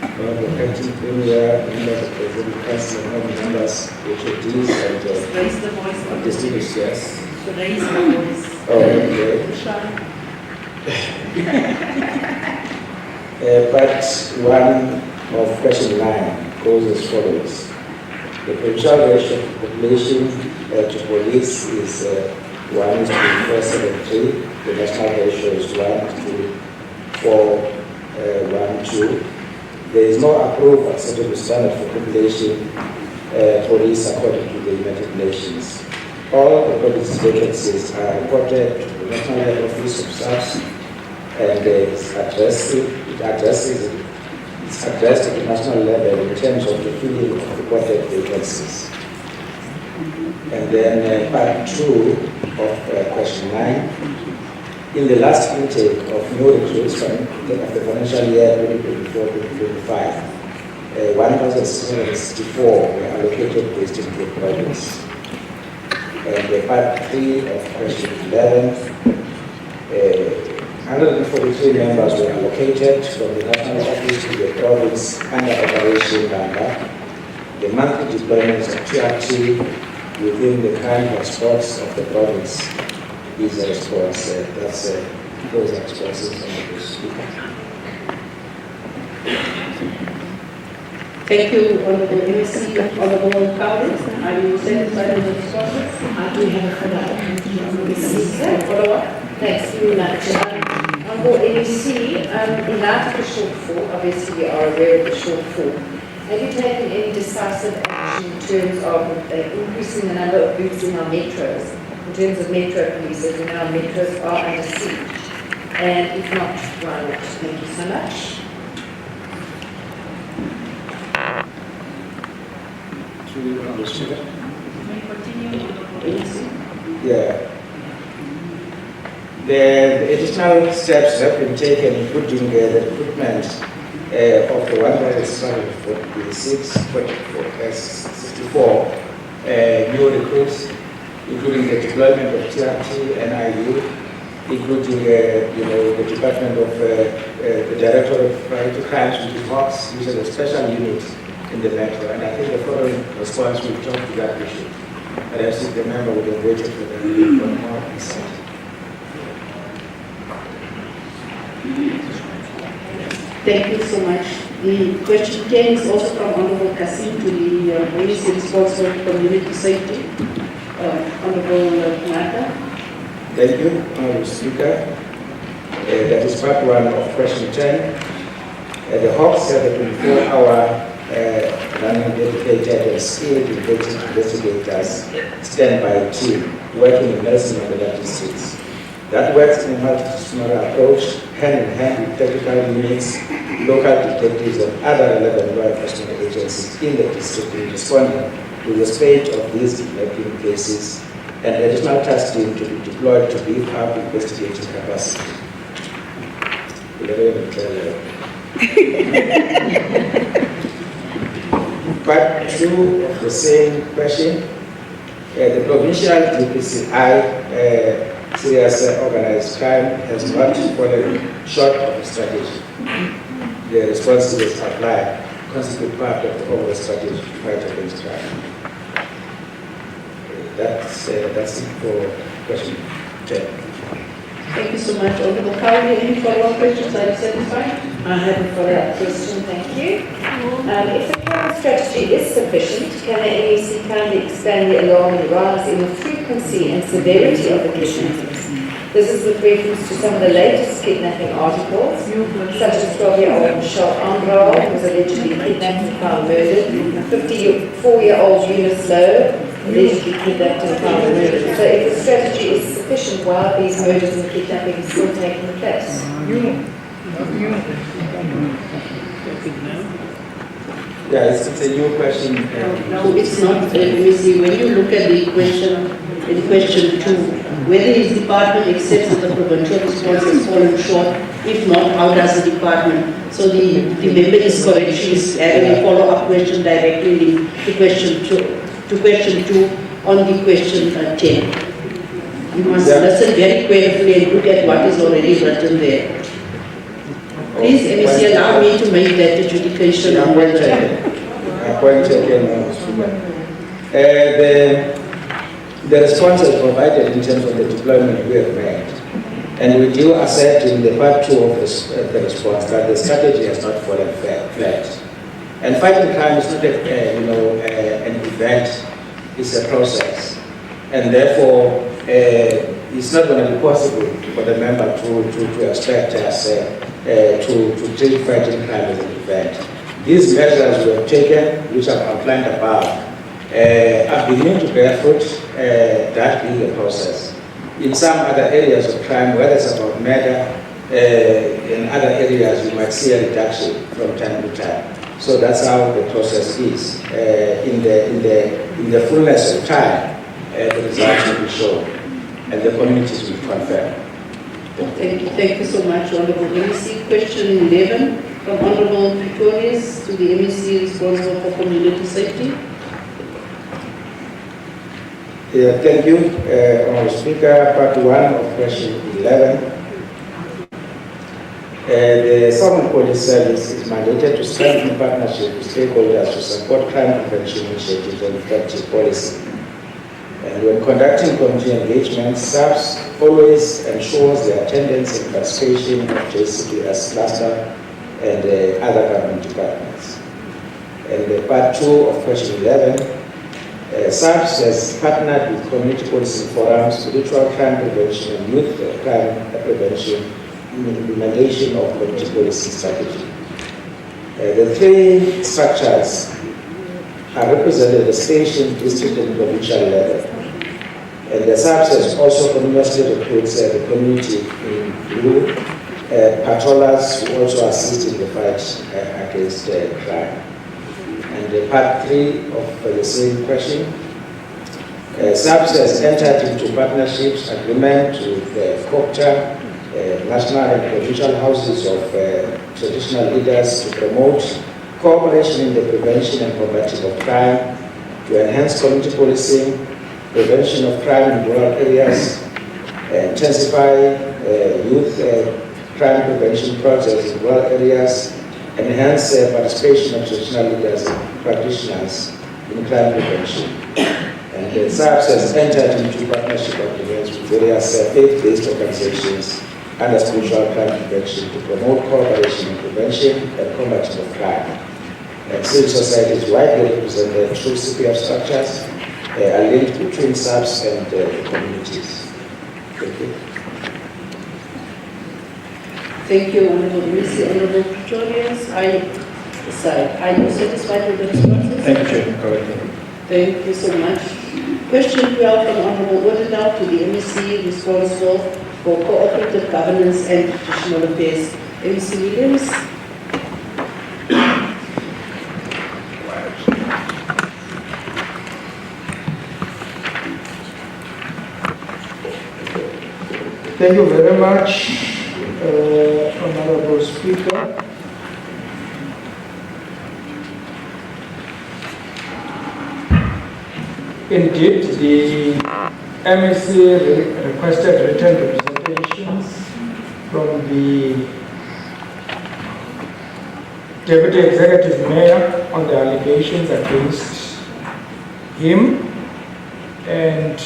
Honorable Acting Premier, members of the Executive Council, and all members, HODs, and Raise the voice. distinguished guests. So raise the voice. Oh, okay. Part 1 of question 9 goes as follows. The provincial ratio of population to police is 1:473. The national ratio is 1:412. There is no approved acceptable standard for population police according to the United Nations. All the police vacancies are reported to the National Head Office of SAPS, and it's addressed at the national level in terms of the filling of reported vacancies. And then part 2 of question 9. In the last intake of new recruits of the financial year 2024-2025, 1,664 were allocated to district projects. And part 3 of question 11, 143 members were allocated from the national office to the province under Operation Mhlaba. The monthly deployments of TRT within the current hotspots of the province is a response. Those are responses from the speaker. Thank you, Honorable MC. Honorable Cowley, are you satisfied with the responses? I do have a follow-up. Follow-up? Thanks very much. Honourable MEC, in light of the shortfall, obviously we are aware of the shortfall, have you taken any decisive action in terms of increasing the number of booths in our metros, in terms of metro police, as we know our metros are under siege? And if not, why not? Thank you so much. Yeah. The additional steps have been taken, including the recruitment of the 164 new recruits, including the deployment of TRT and IU, including the Department of the Director of Priority Crimes, which is a special unit in the metro. And I think the following response will talk to that issue. Perhaps if the member would have waited for the more insight. Thank you so much. The question 10 is also from Honorable Kasim to the Minister responsible for community safety. Honorable Mhlaba. Thank you, Honorable Speaker. That is part 1 of question 10. The Hawks have a 24-hour running dedicated and skilled investigators standby team working in Nelson Mandela districts. That works in a multidisciplinary approach, hand in hand with technical units, local detectives, and other relevant law enforcement agencies in the district in responding to the spate of these developing cases, and additional task team to be deployed to beef up investigating capacity. Part 2 of the same question, the provincial DPCI serious organized crime has not fallen short of a strategy. The responses applied constitute part of the overall strategy to fight against crime. That's it for question 10. Thank you so much, Honorable Cowley. Any follow-up questions? Are you satisfied? I have a follow-up question, thank you. If the current strategy is sufficient, can the NEC kindly expand the alarming rise in the frequency and severity of the kidnappings? This is with reference to some of the latest kidnapping articles, such as 12-year-old Michelle Andral, who was allegedly kidnapped and found murdered, 54-year-old Eunice Lowe, allegedly kidnapped and found murdered. So if the strategy is sufficient, why are these murders and kidnappings still taking place? Yeah, it's a new question. No, it's not. When you look at the question, in question 2, whether his department accepts that the provincial response has fallen short, if not, how does the department? So the member is correct. She is having a follow-up question directly linked to question 2 on the question 10. You must listen very carefully and look at what is already written there. Please, MEC, allow me to make that adjudication on whether. The responses provided in terms of the deployment we have made, and we do assert in the part 2 of the response that the strategy has not fallen flat. And fighting crime is not an event, it's a process. And therefore, it's not going to be possible for the member to expect us to treat fighting crime as an event. These measures we have taken, which I've outlined above, are beginning to bear fruit, that being a process. In some other areas of crime, whether it's about murder, in other areas you might see a reduction from time to time. So that's how the process is. In the fullness of time, the results will be shown, and the communities will confirm. Thank you so much, Honorable MEC. Question 11 from Honorable Pretorius to the MEC responsible for community safety. Thank you, Honourable Speaker. Part 1 of question 11. The Southern Police Service is mandated to strengthen partnership with stakeholders to support crime prevention initiatives and effective policy. And when conducting community engagements, SAPS always ensures the attendance and participation of JCPS cluster and other government departments. And part 2 of question 11, SAPS has partnered with community policing forums, spiritual crime prevention and youth crime prevention in the implementation of community policing strategy. The three structures are represented at the station, district and provincial level. And the SAPS has also continuously recruits the community in blue patrollers who also assist in the fight against crime. And part 3 of the same question, SAPS has entered into partnerships agreement with COPTA, national and provincial houses of traditional leaders to promote cooperation in the prevention and combating of crime, to enhance community policing, prevention of crime in rural areas, intensify youth crime prevention projects in rural areas, enhance participation of traditional leaders and practitioners in crime prevention. And the SAPS has entered into partnership agreements with various faith-based organizations under spiritual crime prevention to promote cooperation in prevention and combating of crime. And civil society is widely represented through CPF structures, a link between SAPS and the communities. Thank you. Thank you, Honourable Missy. Honourable Pretorians, are you satisfied with the responses? Thank you, Chair. Correct. Thank you so much. Question 12 from Honourable Ordinal to the MEC responsible for cooperative governance and traditional affairs. MEC Williams. Thank you very much, Honorable Speaker. Indeed, the MEC requested written representations from the Deputy Executive Mayor on the allegations against him, and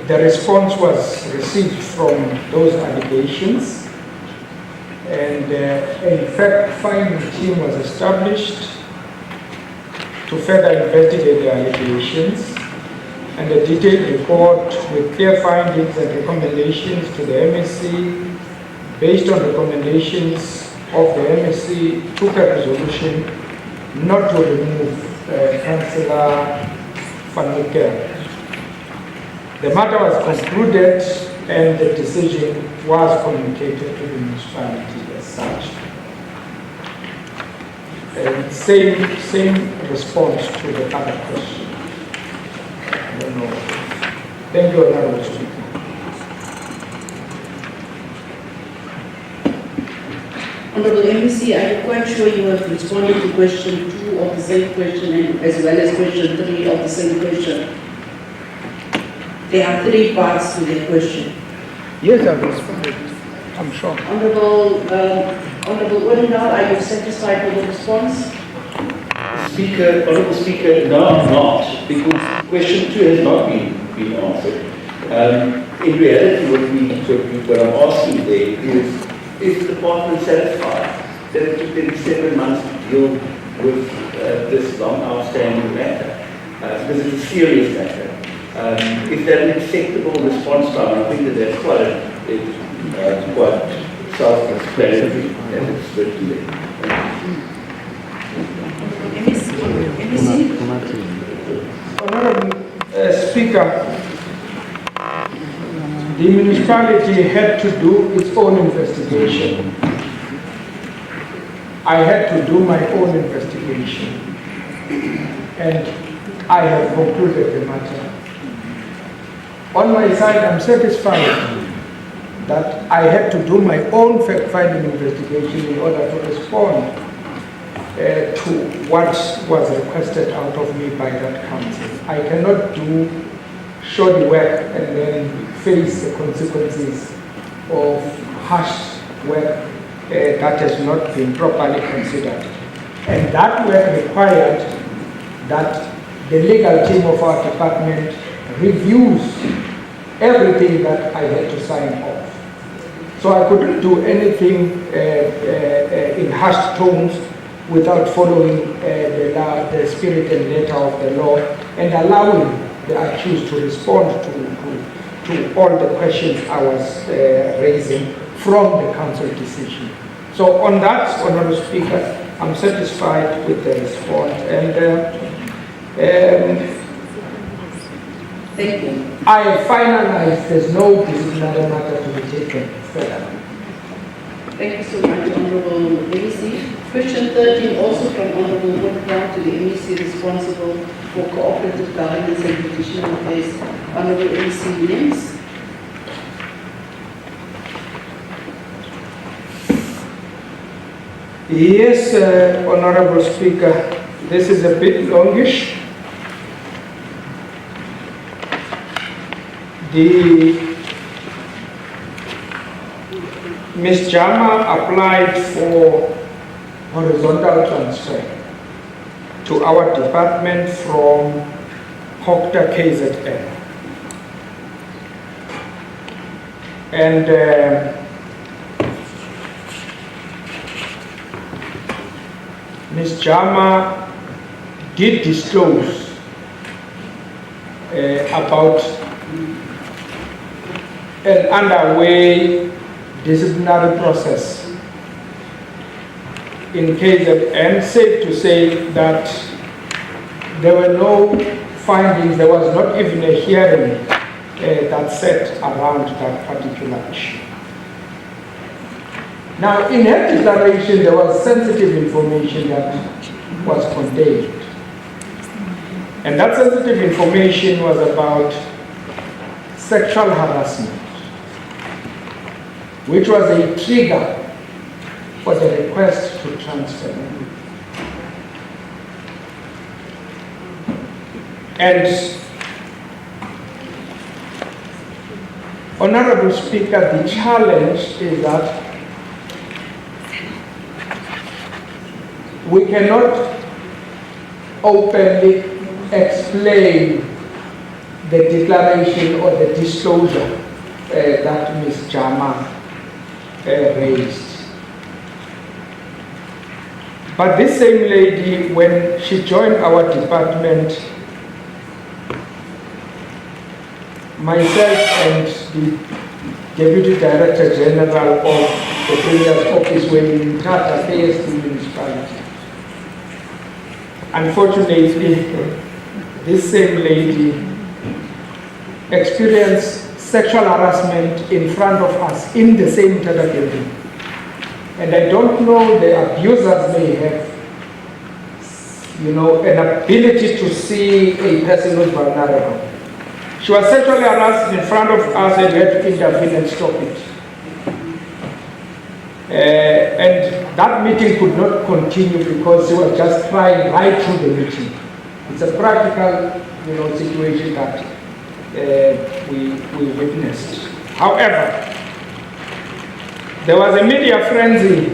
the response was received from those allegations, and in fact, finding team was established to further investigate the allegations, and a detailed report with clear findings and recommendations to the MSC. Based on recommendations of the MSC, took a resolution not to remove Councillor Van Niekerk. The matter was concluded and the decision was communicated to the municipality as such. And same response to the other question. I don't know. Thank you, Honourable Speaker. Honourable MEC, are you quite sure you have responded to question 2 of the same question and as well as question 3 of the same question? There are 3 parts to the question. Yes, I've responded. I'm sure. Honourable Ordinal, are you satisfied with the response? Honourable Speaker, no, I'm not, because question 2 has not been answered. In reality, what I'm asking there is the department satisfied that it took them 7 months to deal with this long outstanding matter? Because it's a serious matter. If that's an acceptable response time, I think that's quite self-explanatory as it's written there. Honourable Speaker, the municipality had to do its own investigation. I had to do my own investigation, and I have concluded the matter. On my side, I'm satisfied that I had to do my own fact-finding investigation in order to respond to what was requested out of me by that council. I cannot do shoddy work and then face the consequences of harsh work that has not been properly considered. And that work required that the legal team of our department reviews everything that I had to sign off. So I couldn't do anything in harsh tones without following the spirit and letter of the law and allowing the accused to respond to all the questions I was raising from the council decision. So on that, Honourable Speaker, I'm satisfied with the response, and Thank you. I finalize, there's no disciplinary matter to be taken further. Thank you so much, Honorable MEC. Question 13, also from Honorable Mhlaba to the MEC responsible for cooperative governance and judicial affairs, Honorable MEC Williams. Yes, Honorable Speaker, this is a bit longish. Ms. Jama applied for horizontal transfer to our department from Hokta KZN. And Ms. Jama did disclose about an underway disciplinary process in KZN. Safe to say that there were no findings, there was not even a hearing that set around that particular issue. Now, in her declaration, there was sensitive information that was contained. And that sensitive information was about sexual harassment, which was a trigger for the request to transfer. And Honorable Speaker, the challenge is that we cannot openly explain the declaration or the disclosure that Ms. Jama raised. But this same lady, when she joined our department, myself and the Deputy Director General of the Premier's office were in Tata KST municipality. Unfortunately, this same lady experienced sexual harassment in front of us in the same Tata building. And I don't know, the abusers may have, an ability to see a person who's vulnerable. She was sexually harassed in front of us and we had to intervene and stop it. And that meeting could not continue because she was just crying right through the meeting. It's a practical, situation that we witnessed. However, there was a media frenzy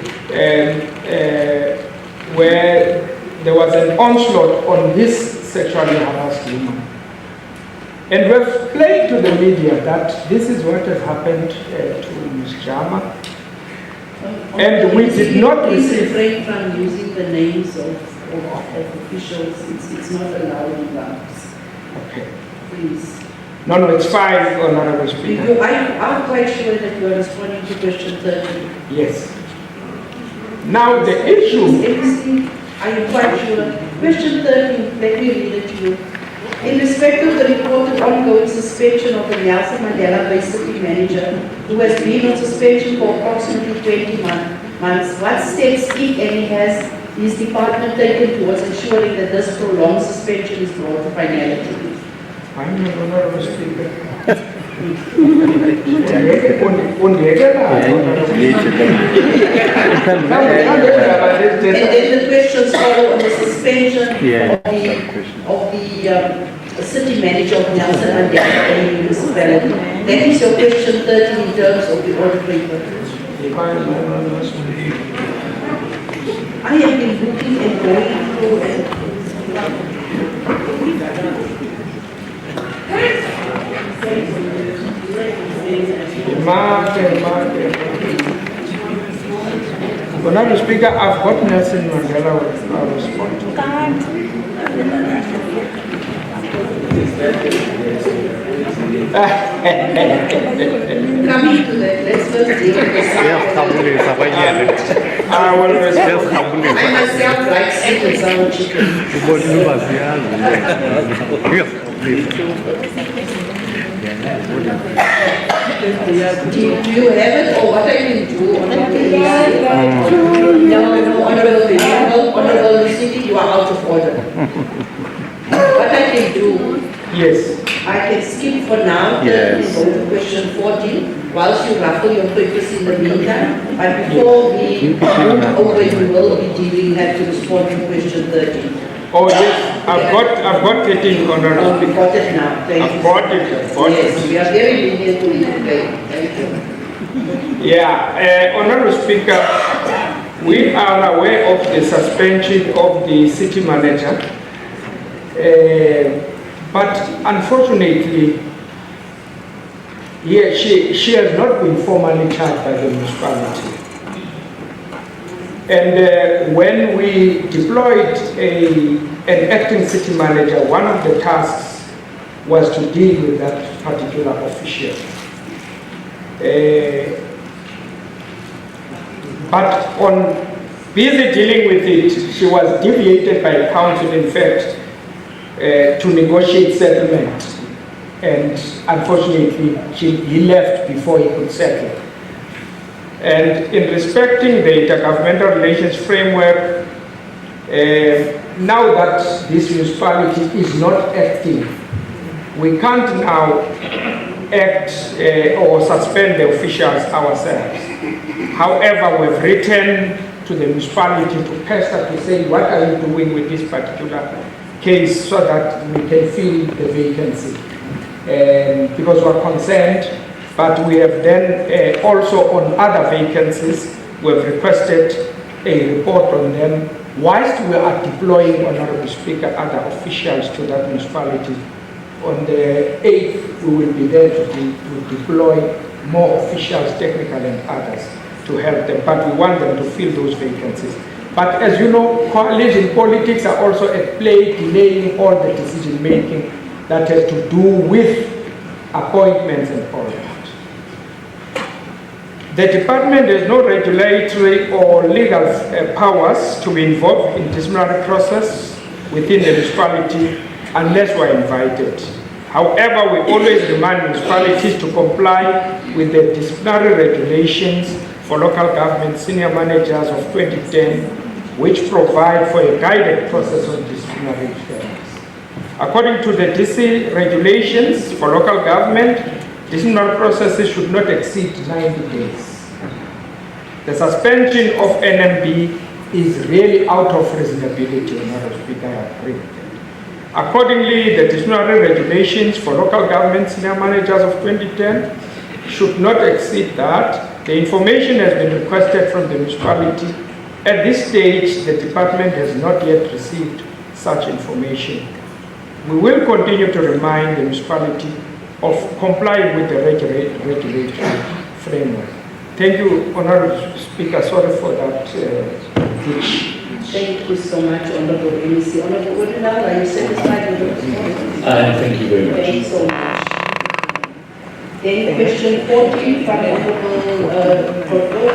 where there was an onslaught on this sexually harassed woman. And we explained to the media that this is what has happened to Ms. Jama. And we did not receive... refrain from using the names of officials. It's not allowed in labs. Okay. Please. No, it's fine, Honorable Speaker. I'm quite sure that you are responding to question 13. Yes. Now the issue... Are you quite sure? Question 13, let me read it to you. In respect of the reported ongoing suspension of the Nelson Mandela-based city manager, who has been on suspension for approximately 20 months, what steps, if any, has his department taken towards ensuring that this prolonged suspension is brought to finality? I'm not Honorable Speaker. And then the questions follow on the suspension of the city manager of Nelson Mandela municipality. That is your question 30 in terms of the order paper. I have been looking and going through and Honourable Speaker, I've got Nelson Mandela with our response. coming to that, let's first deal with the I will respond. I myself like sweet and sour do you have it, or what I can do on the No, Honourable City, you are out of order. What I can do, yes, I can skip for now, and go to question 14, whilst you ruffle your papers in the meantime, but before we move over, you will be have to respond to question 13. Oh yes, I've got 13 Honourable Speaker. We got it now, thank you. I've got it. Yes, we are very lenient to you today, thank you. Yeah, Honourable Speaker, we are aware of the suspension of the city manager, but unfortunately, she has not been formally charged by the municipality. And when we deployed an acting city manager, one of the tasks was to deal with that particular official. But on busy dealing with it, she was deviated by council, in fact, to negotiate settlement. And unfortunately, he left before he could settle. And in respecting the intergovernmental relations framework, now that this municipality is not acting, we can't now act or suspend the officials ourselves. However, we've written to the municipality to pester to say, what are you doing with this particular case, so that we can fill the vacancy. Because we're concerned. But we have then also on other vacancies, we have requested a report on them. Whilst we are deploying, Honourable Speaker, other officials to that municipality, on the 8th we will be there to deploy more officials, technical and others, to help them. But we want them to fill those vacancies. But as you know, coalition politics are also at play, delaying all the decision making that has to do with appointments and all that. The department has no regulatory or legal powers to be involved in disciplinary process within the municipality unless we're invited. However, we always remind municipalities to comply with the disciplinary regulations for local government senior managers of 2010, which provide for a guided process on disciplinary affairs. According to the DC regulations for local government, disciplinary processes should not exceed 90 days. The suspension of NMB is really out of reasonability, Honourable Speaker, I agree. Accordingly, the disciplinary regulations for local government senior managers of 2010 should not exceed that. The information has been requested from the municipality. At this stage, the department has not yet received such information. We will continue to remind the municipality of complying with the regulatory framework. Thank you, Honourable Speaker. Sorry for that glitch. Thank you so much, Honourable MEC. Honourable Ordinal, are you satisfied with the response? Thank you very much. Thank you so much. Then question 14 from Honourable Provincial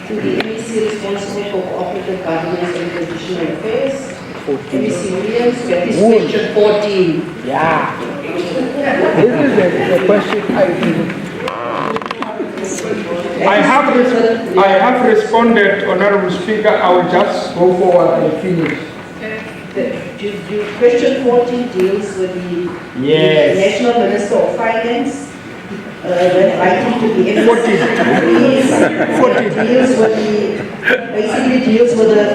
to the MEC responsible for cooperative governance and traditional affairs. MEC Williams, that is question 14. Yeah. This is a question I have responded, Honourable Speaker. I will just go forward and finish. Question 14 deals with the National Minister of Finance that item to the end. 40 deals with basically deals with the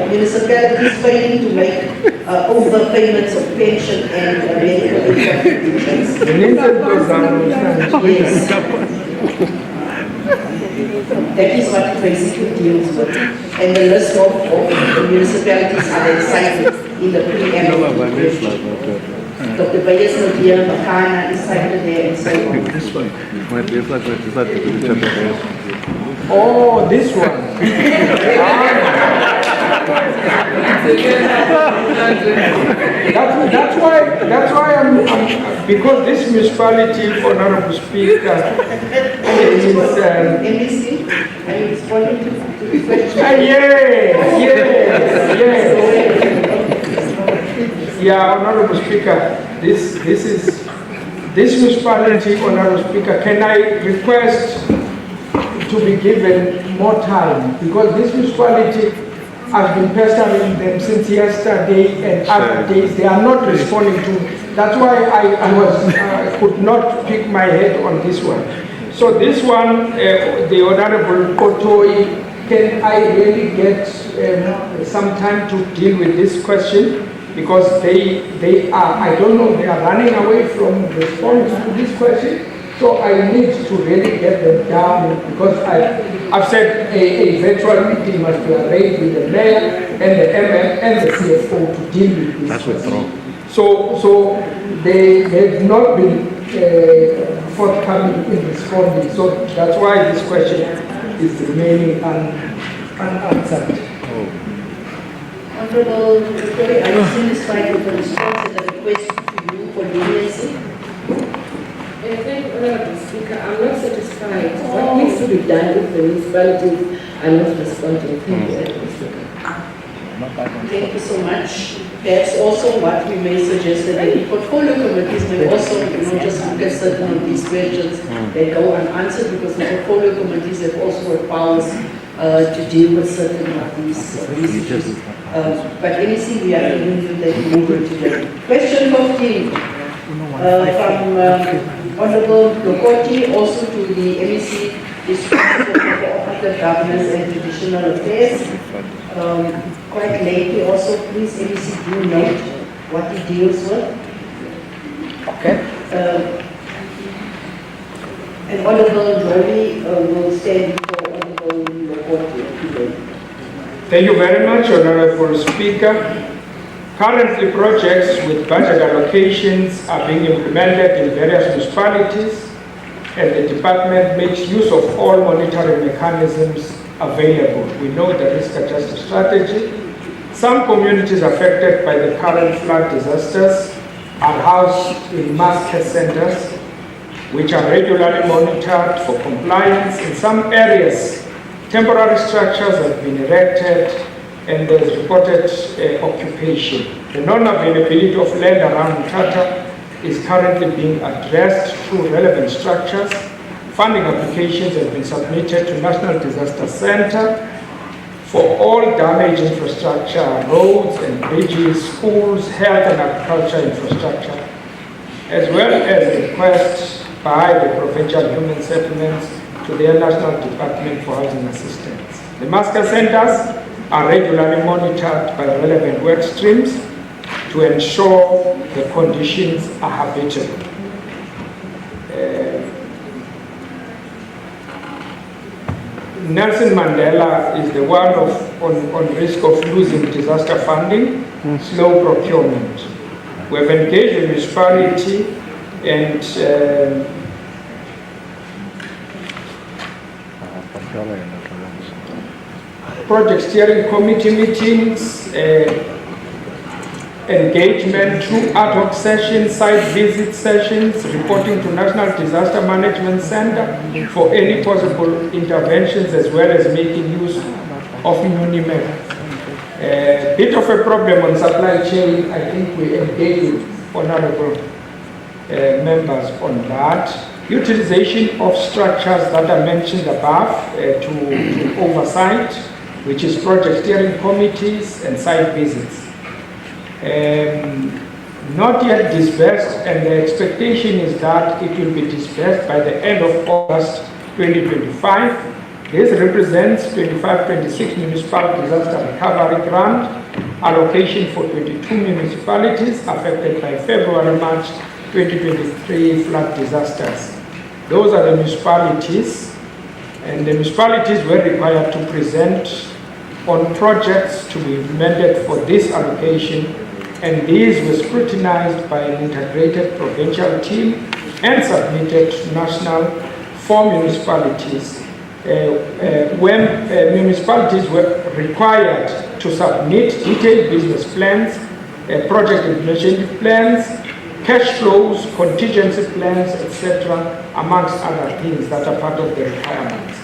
municipalities failing to make overpayments of pension and medical aid contributions. Yes. That is what it basically deals with. And the list of the municipalities are then cited in the preamble. Dr. Bayes Nodia, Makana is cited there and so on. Oh, this one. That's why I'm because this municipality, Honorable Speaker, is NBC, are you responding to the question? Yeah, Honorable Speaker, this municipality, Honorable Speaker, can I request to be given more time, because this municipality, I've been pestering them since yesterday and other days. They are not responding to me. That's why I could not pick my head on this one. So this one, the Honorable Kotoi, can I really get some time to deal with this question? Because they are, I don't know, they are running away from response to this question. So I need to really get them down, because I've said a virtual meeting must be arranged with the mayor and the MM and the CFO to deal with this. That's what's wrong. So they have not been forthcoming in responding. So that's why this question is remaining unanswered. Honorable Victoria, are you satisfied with the response and the request to you for leniency? Thank you, Honorable Speaker. I'm not satisfied. What needs to be done if the municipalities are not responding? Thank you, Honorable Speaker. Thank you so much. Perhaps also what we may suggest that the portfolio committees may also, just look at certain of these questions that go unanswered, because the portfolio committees have also got powers to deal with certain of these issues. But anything we are giving you that we move it today. Question 15 from Honorable Lokoti, also to the MEC, District for Governance and Traditional Affairs. Quite lately also, please MEC do note what it deals with. Okay. And Honorable Jolie will stand before Honorable Lokoti today. Thank you very much, Honorable Speaker. Currently, projects with budget allocations are being implemented in various municipalities, and the department makes use of all monitoring mechanisms available. We know the risk-adjusted strategy. Some communities affected by the current flood disasters are housed in mass care centers, which are regularly monitored for compliance. In some areas, temporary structures have been erected and there is reported occupation. The non-availability of land around Mhlaba is currently being addressed through relevant structures. Funding applications have been submitted to National Disaster Center for all damaged infrastructure, roads and bridges, schools, health and agriculture infrastructure, as well as requests by the Provincial Human Settlements to their National Department for Housing Assistance. The master centers are regularly monitored by relevant work streams to ensure the conditions are habitable. Nelson Mandela is the one on risk of losing disaster funding, slow procurement. We have engaged the municipality and project steering committee meetings, engagement through ad hoc sessions, site visit sessions, reporting to National Disaster Management Center for any possible interventions, as well as making use of MUNIMEP. A bit of a problem on supply chain. I think we engage with honorable members on that. Utilization of structures that are mentioned above to oversight, which is project steering committees and site visits. not yet disbursed, and the expectation is that it will be disbursed by the end of August 2025. This represents 25-26 municipal disaster recovery grant allocation for 22 municipalities affected by February-March 2023 flood disasters. Those are the municipalities, and the municipalities were required to present on projects to be implemented for this allocation, and these were scrutinized by an integrated provincial team and submitted to national for municipalities. When municipalities were required to submit detailed business plans, project implementation plans, cash flows, contingency plans, etc., amongst other things that are part of the requirements.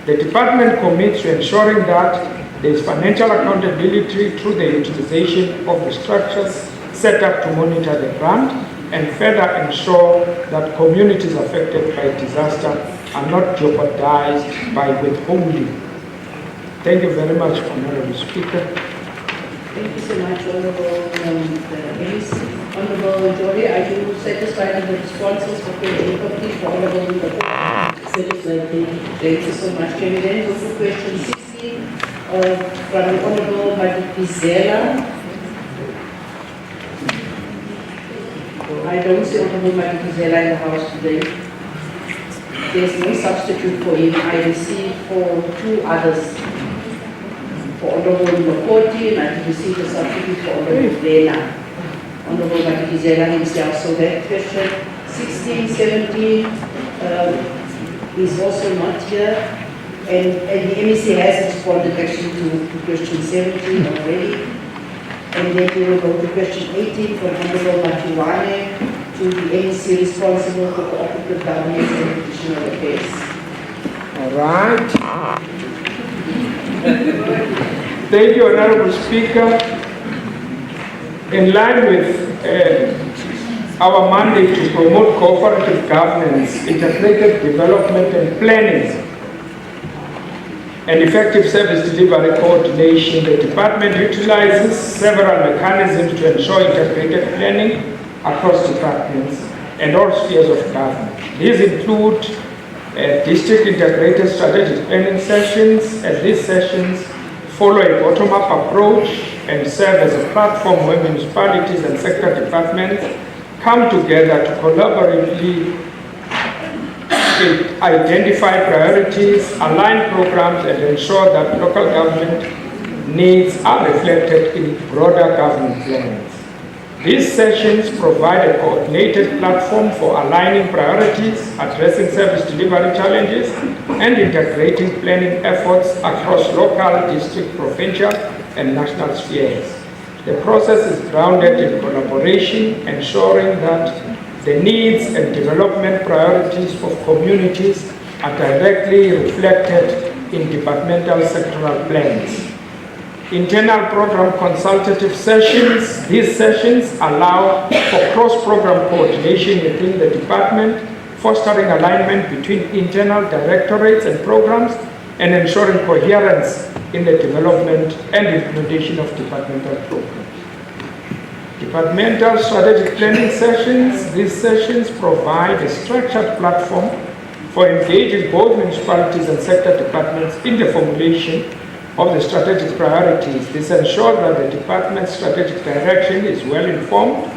The department commits to ensuring that there is financial accountability through the utilization of the structures set up to monitor the grant and further ensure that communities affected by disaster are not jeopardized by withholding. Thank you very much, Honorable Speaker. Thank you so much, Honorable Honorable Jory. Are you satisfied with the responses for question 15 for Honorable Mhlaba? Satisfied. Thank you so much. Can we then go to question 16 from Honorable Madikizela? I don't see Honorable Madikizela in the house today. There's no substitute for him. I received for two others. For Honorable Makoti, and I received a substitute for Honorable Vela. Honorable Madikizela himself. So that question 16, 17 is also not here. And the MEC has responded actually to question 17 already. And then we will go to question 18 from Honorable Matiwane to the MEC responsible for cooperative governance and additional affairs. All right. Thank you, Honorable Speaker. In line with our mandate to promote cooperative governance, integrated development and planning, and effective service delivery coordination, the department utilizes several mechanisms to ensure integrated planning across departments and all spheres of government. These include district integrated strategic planning sessions, and these sessions follow a bottom-up approach and serve as a platform where municipalities and sector departments come together to collaboratively identify priorities, align programs, and ensure that local government needs are reflected in broader government plans. These sessions provide a coordinated platform for aligning priorities, addressing service delivery challenges, and integrating planning efforts across local, district, provincial, and national spheres. The process is grounded in collaboration, ensuring that the needs and development priorities of communities are directly reflected in departmental sectoral plans. Internal program consultative sessions. These sessions allow for cross-program coordination within the department, fostering alignment between internal directorates and programs, and ensuring coherence in the development and implementation of departmental programs. Departmental strategic planning sessions. These sessions provide a structured platform for engaging both municipalities and sector departments in the formulation of the strategic priorities. This ensures that the department's strategic direction is well informed,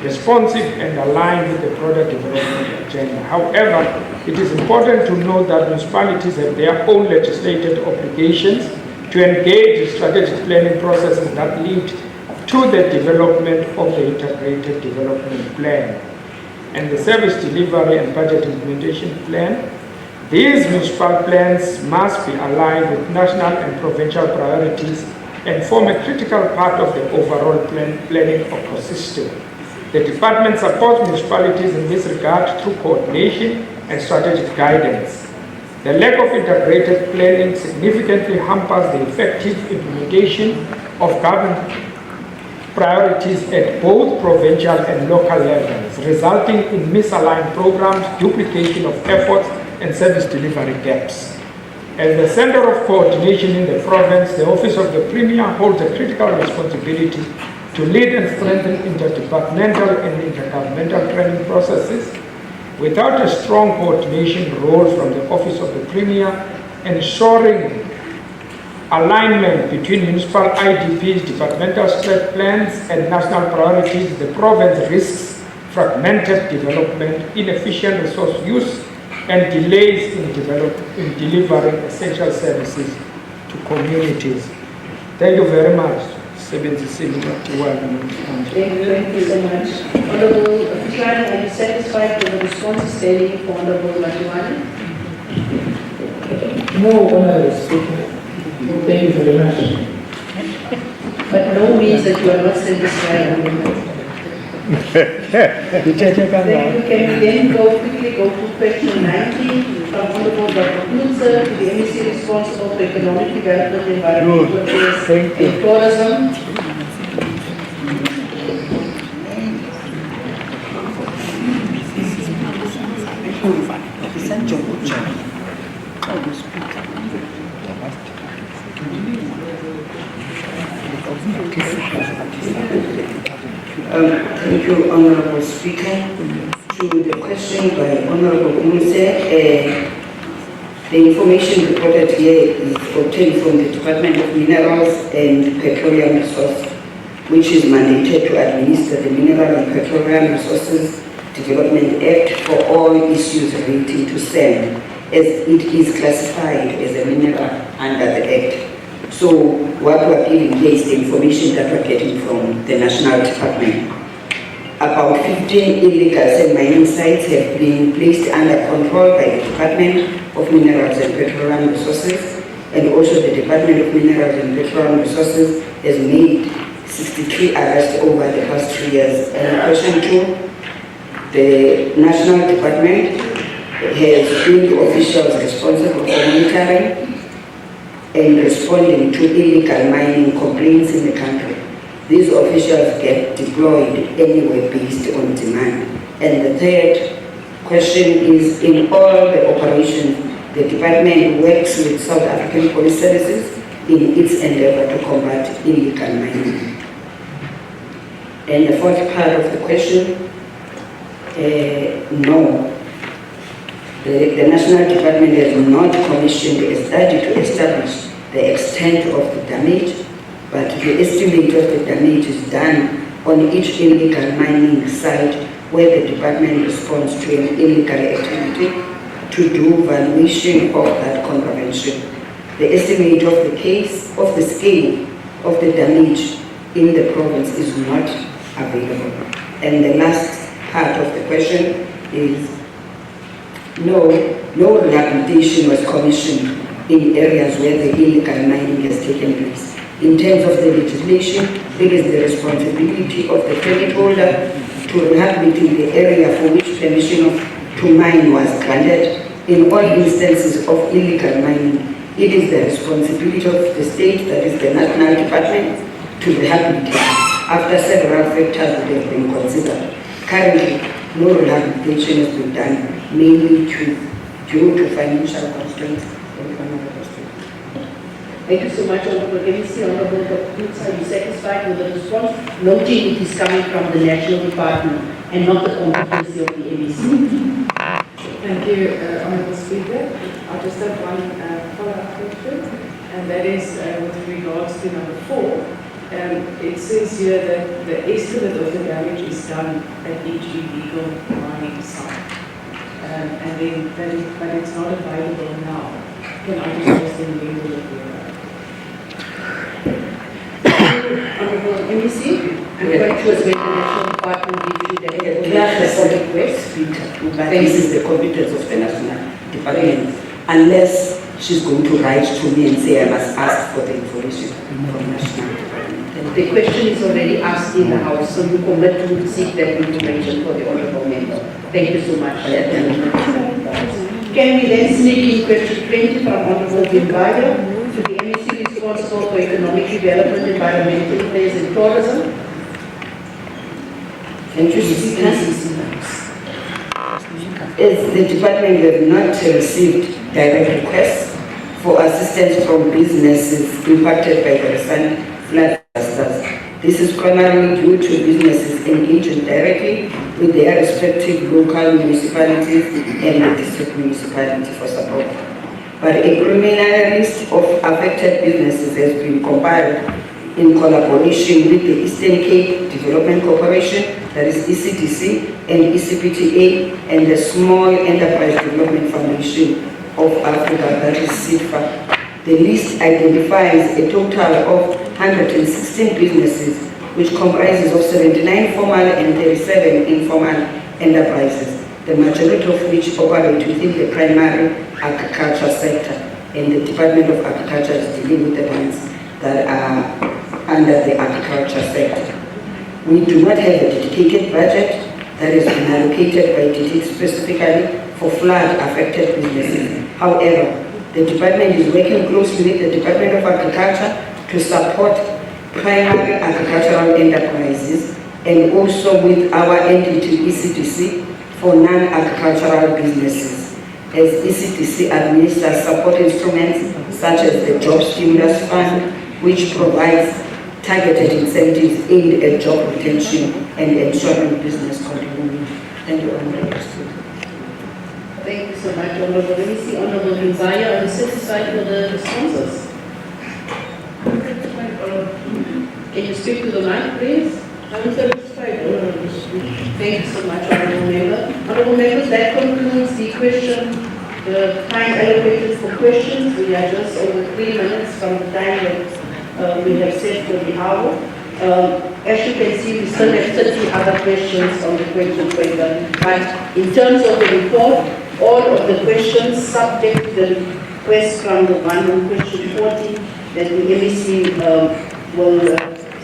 responsive, and aligned with the broader development agenda. However, it is important to note that municipalities have their own legislated obligations to engage in strategic planning processes that lead to the development of the integrated development plan and the service delivery and budget implementation plan. These municipal plans must be aligned with national and provincial priorities and form a critical part of the overall planning ecosystem. The department supports municipalities in this regard through coordination and strategic guidance. The lack of integrated planning significantly hampers the effective implementation of government priorities at both provincial and local levels, resulting in misaligned programs, duplication of efforts, and service delivery gaps. As the center of coordination in the province, the Office of the Premier holds a critical responsibility to lead and strengthen interdepartmental and intergovernmental training processes without a strong coordination role from the Office of the Premier, ensuring alignment between municipal IDPs, departmental strength plans, and national priorities. The province risks fragmented development, inefficient resource use, and delays in delivering essential services to communities. Thank you very much. Thank you so much. Honorable Mhlaba, are you satisfied with the responses stated for Honorable Matiwani? No, Honorable Speaker. Thank you very much. But no means that you are not satisfied. Thank you. Can we then quickly go to question 19 from Honorable Dr. Knudsen to the MEC responsible for economic development, environmental affairs, and tourism. Thank you, Honorable Speaker. To the question by Honorable Knudsen, the information reported here is obtained from the Department of Minerals and Petroleum Resources, which is mandated to administer the Mineral and Petroleum Resources Development Act for all issues relating to sand, as it is classified as a mineral under the Act. So what we're giving here is the information that we're getting from the National Department. About 15 illegal sand mining sites have been placed under control by the Department of Minerals and Petroleum Resources, and also the Department of Minerals and Petroleum Resources has made 63 arrests over the past 3 years. And question 2, the National Department has field officials responsible for monitoring and responding to illegal mining complaints in the country. These officials get deployed anywhere based on demand. And the third question is, in all the operations, the department works with South African Police Services in its endeavor to combat illegal mining. And the fourth part of the question, no. The National Department has not commissioned a study to establish the extent of the damage, but the estimate of the damage is done on each illegal mining site where the department responds to an illegal activity to do valuation of that contravention. The estimate of the scale of the damage in the province is not available. And the last part of the question is, no rehabilitation was commissioned in areas where the illegal mining has taken place. In terms of the legislation, it is the responsibility of the permit holder to rehabilitate the area for which permission to mine was granted. In all instances of illegal mining, it is the responsibility of the state, that is the National Department, to rehabilitate after several factors that have been considered. Currently, no rehabilitation has been done, mainly due to financial constraints. Thank you so much, Honorable MEC. Honorable Dr. Knudsen, are you satisfied with the response? Noting it is coming from the National Department and not the competency of the MEC. Thank you, Honorable Speaker. I just have one follow-up question, and that is with regards to number 4. It says here that the estimate of the damage is done at each illegal mining site, but it's not available now. Can I just ask the legal of the Honorable MEC, I'm quite sure when the National Department gives you the request, but this is the competence of the National Department, unless she's going to write to me and say I must ask for the information from National Department. The question is already asked in the House, so you commit to seek that information for the Honorable Member. Thank you so much. Can we then sneak in question 20 from Honorable Mhlaba to the MEC responsible for economic development, environmental affairs and tourism? Thank you, Speaker. As the department have not received direct requests for assistance from businesses impacted by the recent flood disasters, This is primarily due to businesses engaging directly with their respective local municipalities and the district municipality for support. But a preliminary list of affected businesses has been compiled in collaboration with the Eastern Cape Development Corporation, that is ECDC, and ECPTA, and the Small Enterprise Development Foundation of Africa, that is SIDFA. The list identifies a total of 116 businesses, which comprises of 79 formal and 37 informal enterprises, the majority of which operate within the primary agriculture sector, and the Department of Agriculture is dealing with the ones that are under the agriculture sector. We do not have a dedicated budget that has been allocated by DT specifically for flood-affected businesses. However, the department is working closely with the Department of Agriculture to support primary agricultural enterprises and also with our entity ECDC for non-agricultural businesses, as ECDC administers support instruments such as the Job Stimulus Fund, which provides targeted incentives aimed at job retention and ensuring business continuity. Thank you, Honorable Speaker. Thank you so much, Honorable. Let me see, Honorable Mhlaba, are you satisfied with the responses? Can you speak to the mic, please? I'm satisfied, Honorable Speaker. Thank you so much, Honorable Member. Honorable Members, that concludes the time allocated for questions. We are just over 3 minutes from the time that we have set for the hour. As you can see, we still have 30 other questions on the question paper. But in terms of the report, all of the questions subject to the request from the one on question 40 that the MEC will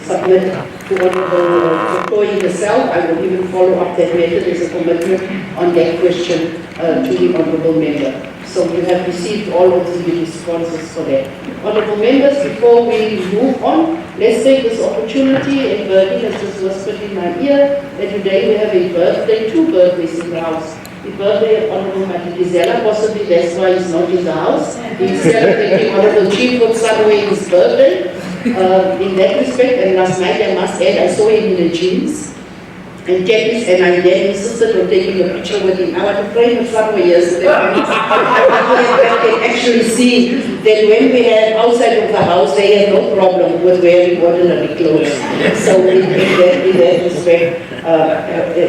submit to Honorable Toyi herself. I will even follow up that matter. There's a commitment on that question to the Honorable Member. So you have received all of the responses for that. Honorable Members, before we move on, let's take this opportunity, and Bertie has just whispered in my ear, that today we have a birthday, 2 birthdays in the house. The birthday of Honorable Matikizela, possibly that's why he's not in the house. He's celebrating Honorable Chief of Subway's birthday. In that respect, and last night I must add, I saw him in the jeans and Jackie, and I then insisted on taking a picture with him. I want to frame the subway yesterday. I can actually see that when we have outside of the house, they have no problem with wearing ordinary clothes. So in that respect,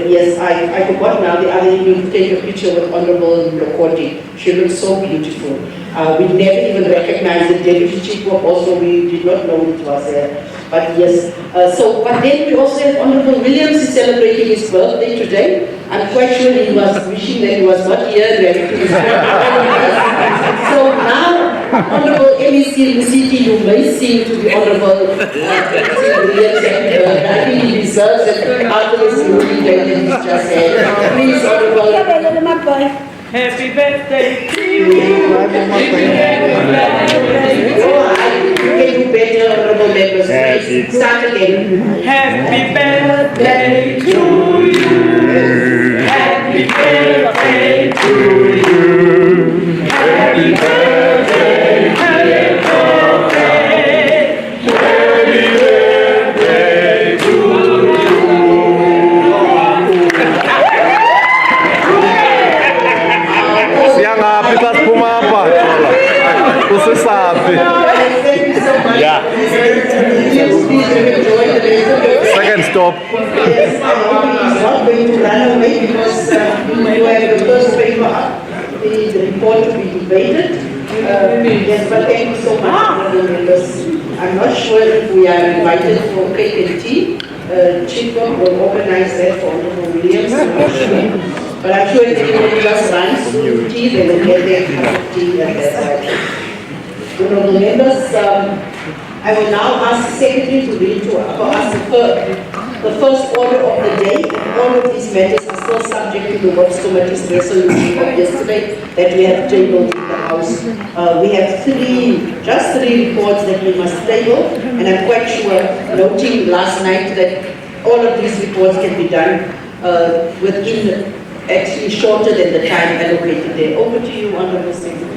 yes, I forgot now the other evening to take a picture with Honorable Lokoti. She looks so beautiful. We never even recognized the Deputy Chief of also, we did not know it was there. But yes, but then we also have Honorable Williams is celebrating his birthday today. I'm quite sure he was wishing that he was not here. So now, Honorable MEC Musiti, you may seem to be Honorable Williams, and I think he deserves it after this movie that he's just had. Please, Honorable. Happy birthday to you. Happy birthday, Honorable Members. Please start again. Happy birthday to you. Happy birthday to you. Happy birthday, happy birthday. Happy birthday to Siangaphi xa siphuma apha usisapi. Yeah. Second stop. Yes, I hope he's not going to run away because you have the first paper up, the report to be debated. Yes, but thank you so much, Honorable Members. I'm not sure if we are invited for cake and tea. Chief will organize that for Honorable Williams. I'm not sure. But I'm sure if anyone just runs through tea, they will get their cup of tea at that time. Honorable Members, I will now ask the Secretary to read for us the first order of the day. All of these matters are still subject to the Works Committee's resolution of yesterday that we have tabled in the House. We have just three reports that we must table, and I'm quite sure, noting last night, that all of these reports can be done within actually shorter than the time allocated there. Over to you, Honorable Secretary.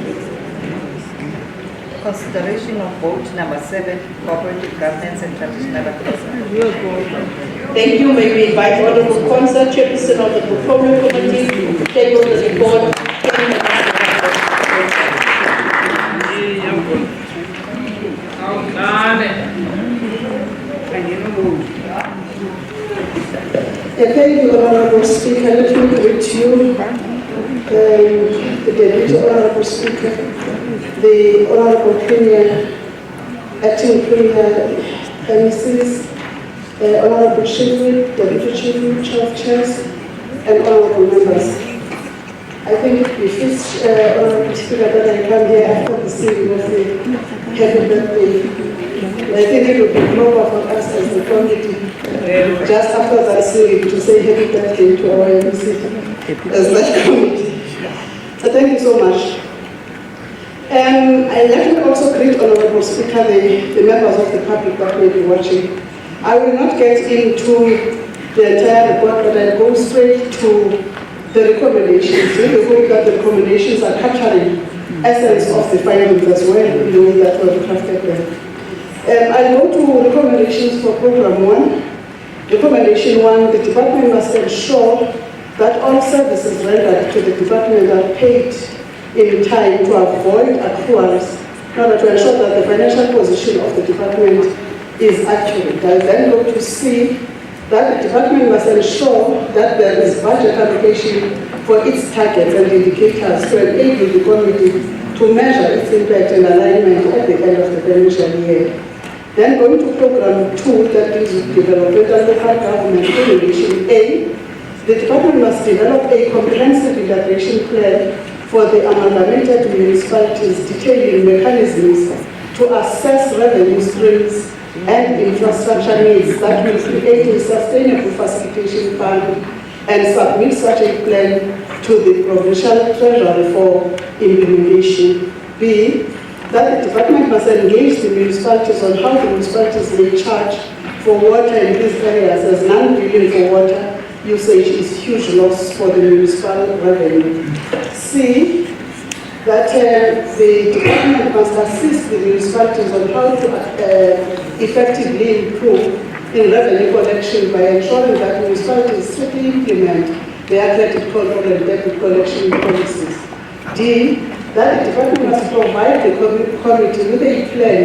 consideration of vote number 7, cooperative governance and traditional affairs. Thank you. May we invite Honorable Concert, Chairperson of the Portfolio Committee, to take on the report. Thank you, Honorable Speaker. Let me greet you, the Deputy Honorable Speaker, the Honorable Premier, Acting Premier, MCs, Honorable Chief Whip, Deputy Chief Whip, Chair of Chairs, and Honorable members. I think it befits, Honorable Speaker, that I come here after the singing of the happy birthday. I think it would be proper for us as the committee, just after that singing, to say happy birthday to our MC as that committee. So thank you so much. I'd like to also greet Honorable Speaker, the members of the public that may be watching. I will not get into the entire report, but I'll go straight to the recommendations. We hope that the recommendations are capturing essence of the findings as well, in the way that we've crafted them. I'll go to recommendations for Program 1. Recommendation 1, the department must ensure that all services rendered to the department are paid in time to avoid accruals, in order to ensure that the financial position of the department is accurate. I'll then go to C, that the department must ensure that there is budget allocation for its targets and indicators to enable the committee to measure its impact and alignment at the end of the financial year. Then going to Program 2, that deals with developmental local government regulation A, the department must develop a comprehensive integration plan for the amalgamated municipalities, detailing mechanisms to assess revenue streams and infrastructure needs that will create a sustainable facilitation fund, and submit such a plan to the Provincial Treasury for implementation. B, that the department must engage the municipalities on how the municipalities may charge for water in these areas, as non-billing for water usage is huge loss for the municipal revenue. C, that the department must assist the municipalities on how to effectively improve in revenue collection by ensuring that municipalities strictly implement their credit control and debit collection policies. D, that the department must provide the committee with a plan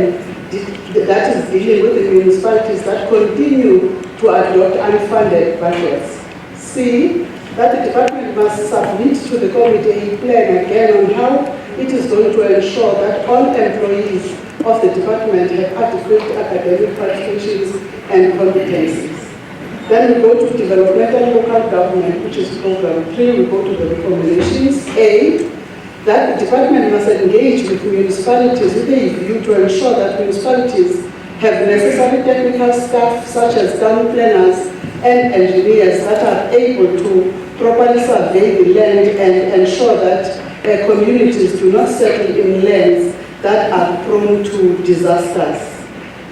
that is dealing with the municipalities that continue to adopt unfunded budgets. C, that the department must submit to the committee a plan again on how it is going to ensure that all employees of the department have adequate academic qualifications and competencies. Then we go to developmental local government, which is Program 3. We go to the recommendations. A, that the department must engage with municipalities with a view to ensure that municipalities have necessary technical staff such as town planners and engineers that are able to properly survey the land and ensure that communities do not settle in lands that are prone to disasters.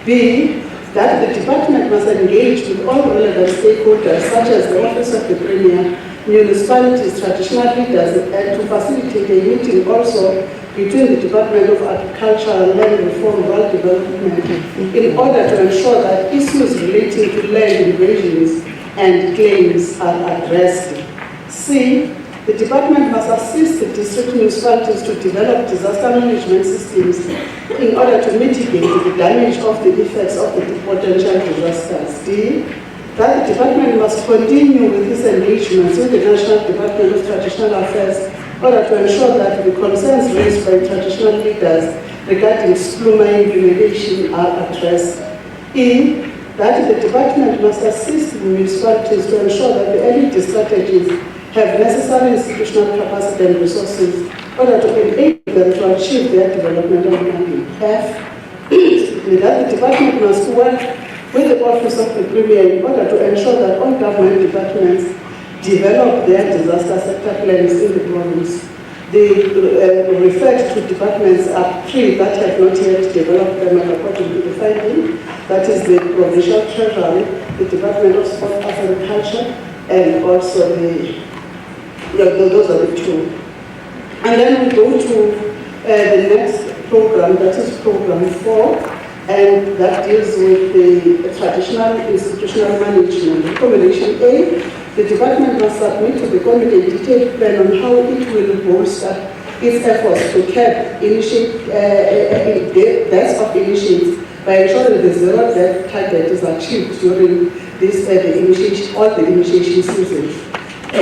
B, that the department must engage with all relevant stakeholders such as the Office of the Premier, municipalities, traditional leaders, and to facilitate a meeting also between the Department of Agriculture and Land Reform and Rural Development in order to ensure that issues relating to land invasions and claims are addressed. C, the department must assist the district municipalities to develop disaster management systems in order to mitigate the damage of the effects of the potential disasters. D, that the department must continue with its engagements with the National Department of Traditional Affairs in order to ensure that the concerns raised by traditional leaders regarding SPLUMA implementation are addressed. E, that the department must assist the municipalities to ensure that the LED strategies have necessary institutional capacity and resources in order to enable them to achieve their developmental planning. F, that the department must work with the Office of the Premier in order to ensure that all government departments develop their disaster sector plans in the province. The referred to departments are 3 that have not yet developed them according to the finding. That is the Provincial Treasury, the Department of Sport, Agriculture, and also those are the 2. And then we go to the next program, that is program 4, and that deals with the traditional institutional management. Recommendation A, the department must submit to the committee a detailed plan on how it will bolster its efforts to curb deaths of initiates by ensuring the zero death target is achieved during this all the initiation seasons. B,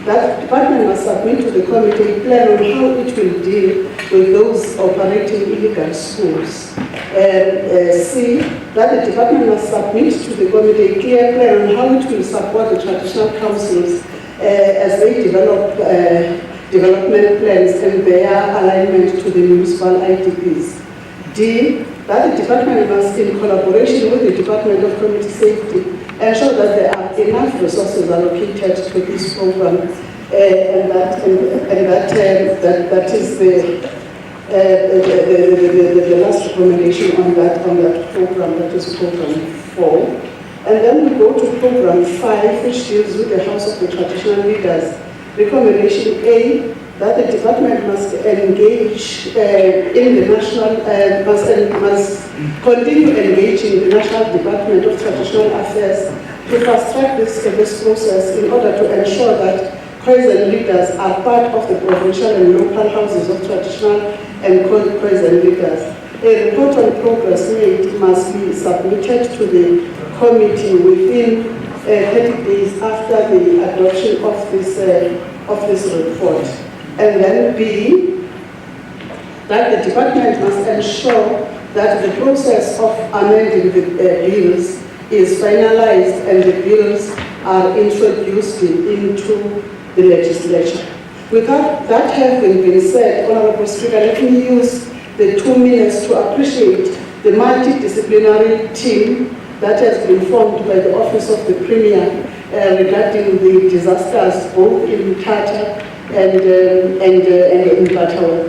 that department must submit to the committee a plan on how it will deal with those operating illegal schools. C, that the department must submit to the committee a clear plan on how it will support the traditional councils as they develop development plans and their alignment to the municipal IDPs. D, that the department must, in collaboration with the Department of Community Safety, ensure that there are enough resources allocated to this program, and that is the last recommendation on that program, that is program 4. And then we go to program 5, which deals with the House of the Traditional Leaders. Recommendation A, that the department must engage in the national, must continue engaging the National Department of Traditional Affairs to fast-track this process in order to ensure that Khoisan leaders are part of the provincial and local houses of traditional and Khoisan leaders. A report on progress made must be submitted to the committee within 30 days after the adoption of this report. And then B, that the department must ensure that the process of amending the bills is finalized and the bills are introduced into the legislature. Without that having been said, Honorable Speaker, let me use the 2 minutes to appreciate the multidisciplinary team that has been formed by the Office of the Premier regarding the disasters both in Tata and in Batawa.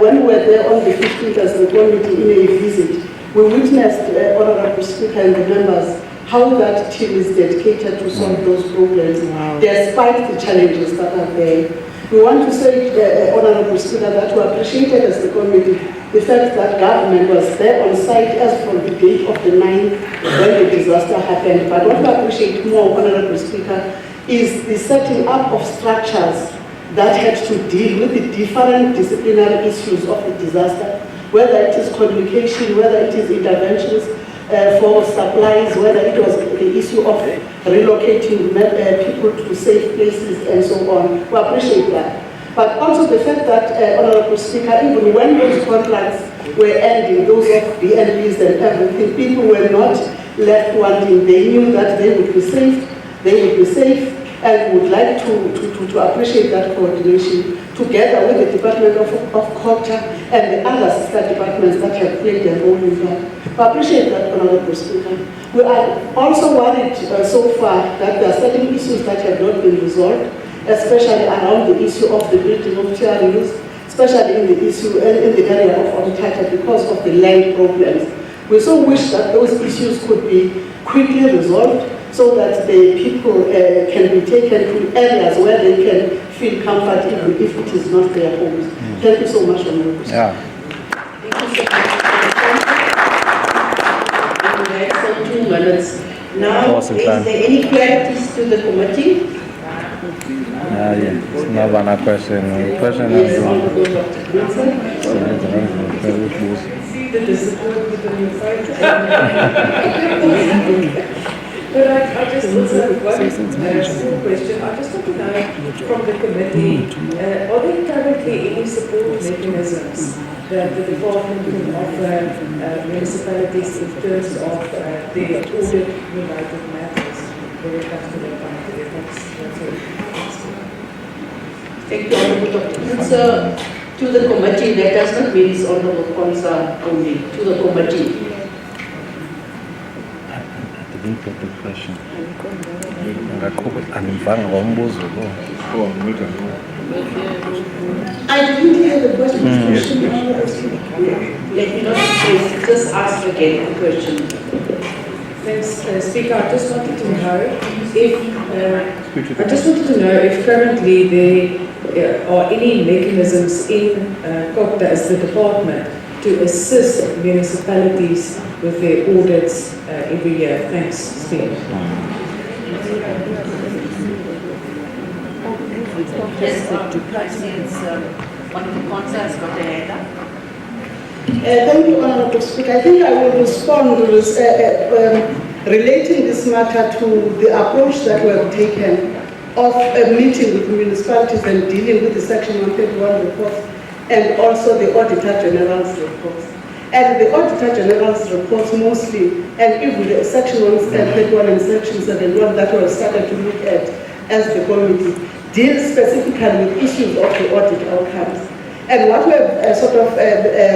When we were there on the 15th as the committee in a visit, we witnessed, Honorable Speaker and the members, how that team is dedicated to solve those problems, despite the challenges that are there. We want to say, Honorable Speaker, that we appreciated as the committee the fact that government was there on site as from the date of the 9th when the disaster happened. But what we appreciate more, Honorable Speaker, is the setting up of structures that had to deal with the different disciplinary issues of the disaster, whether it is communication, whether it is interventions for supplies, whether it was the issue of relocating people to safe places and so on. We appreciate that. But also the fact that, Honorable Speaker, even when those contracts were ending, those of BNBs and everything, people were not left wanting. They knew that they would be safe, and would like to appreciate that coordination together with the Department of Culture and the other sister departments that have played their role in that. We appreciate that, Honorable Speaker. We are also worried so far that there are certain issues that have not been resolved, especially around the issue of the building of TRUs, especially in the issue in the area of Ontata because of the land problems. We so wish that those issues could be quickly resolved so that the people can be taken to areas where they can feel comfort even if it is not their homes. Thank you so much, Honorable Speaker. Thank you so much. We have some 2 minutes. Now, is there any clarities to the committee? It's not one question. Question Yes, is Honorable Dr. Provincial. See the disappointment on your face. But I just also have one small question. I just want to know from the committee, are there currently any support mechanisms that the department can offer municipalities in terms of the audit-related matters when it comes to the funding? That's all. Thank you, Honorable Dr. Provincial. To the committee, that does not mean it's Honorable Consa only, to the committee. I didn't get the question. I didn't hear the question. Let me not just ask again the question. Thanks, Speaker. I just wanted to know if currently there are any mechanisms in COPTA as the department to assist municipalities with their audits every year. Thanks, Speaker. Yes, one of the concerns got their hand up. Thank you, Honorable Speaker. I think I will respond relating this matter to the approach that we have taken of a meeting with municipalities and dealing with the Section 131 reports and also the Auditor General's reports. And the Auditor General's reports mostly, and even the Section 131 and Section 71 that we have started to look at as the committee, deal specifically with issues of the audit outcomes. And what we have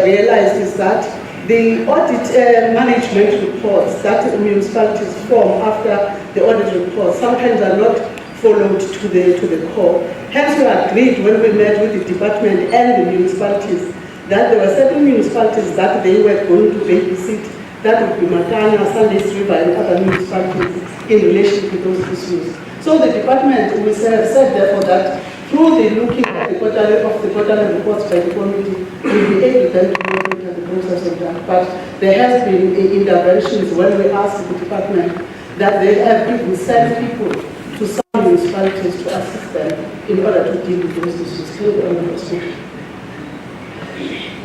realized is that the audit management reports that the municipalities form after the audit reports sometimes are not followed to the core. Hence we agreed when we met with the department and the municipalities that there were certain municipalities that they were going to babysit, that would be Matana, Sundays River and other municipalities in relation to those issues. So the department, we have said therefore that through the looking at the quarterly reports by the committee, we'll be able then to monitor the process of that. But there has been interventions when we asked the department that they have even sent people to some municipalities to assist them in order to deal with those issues.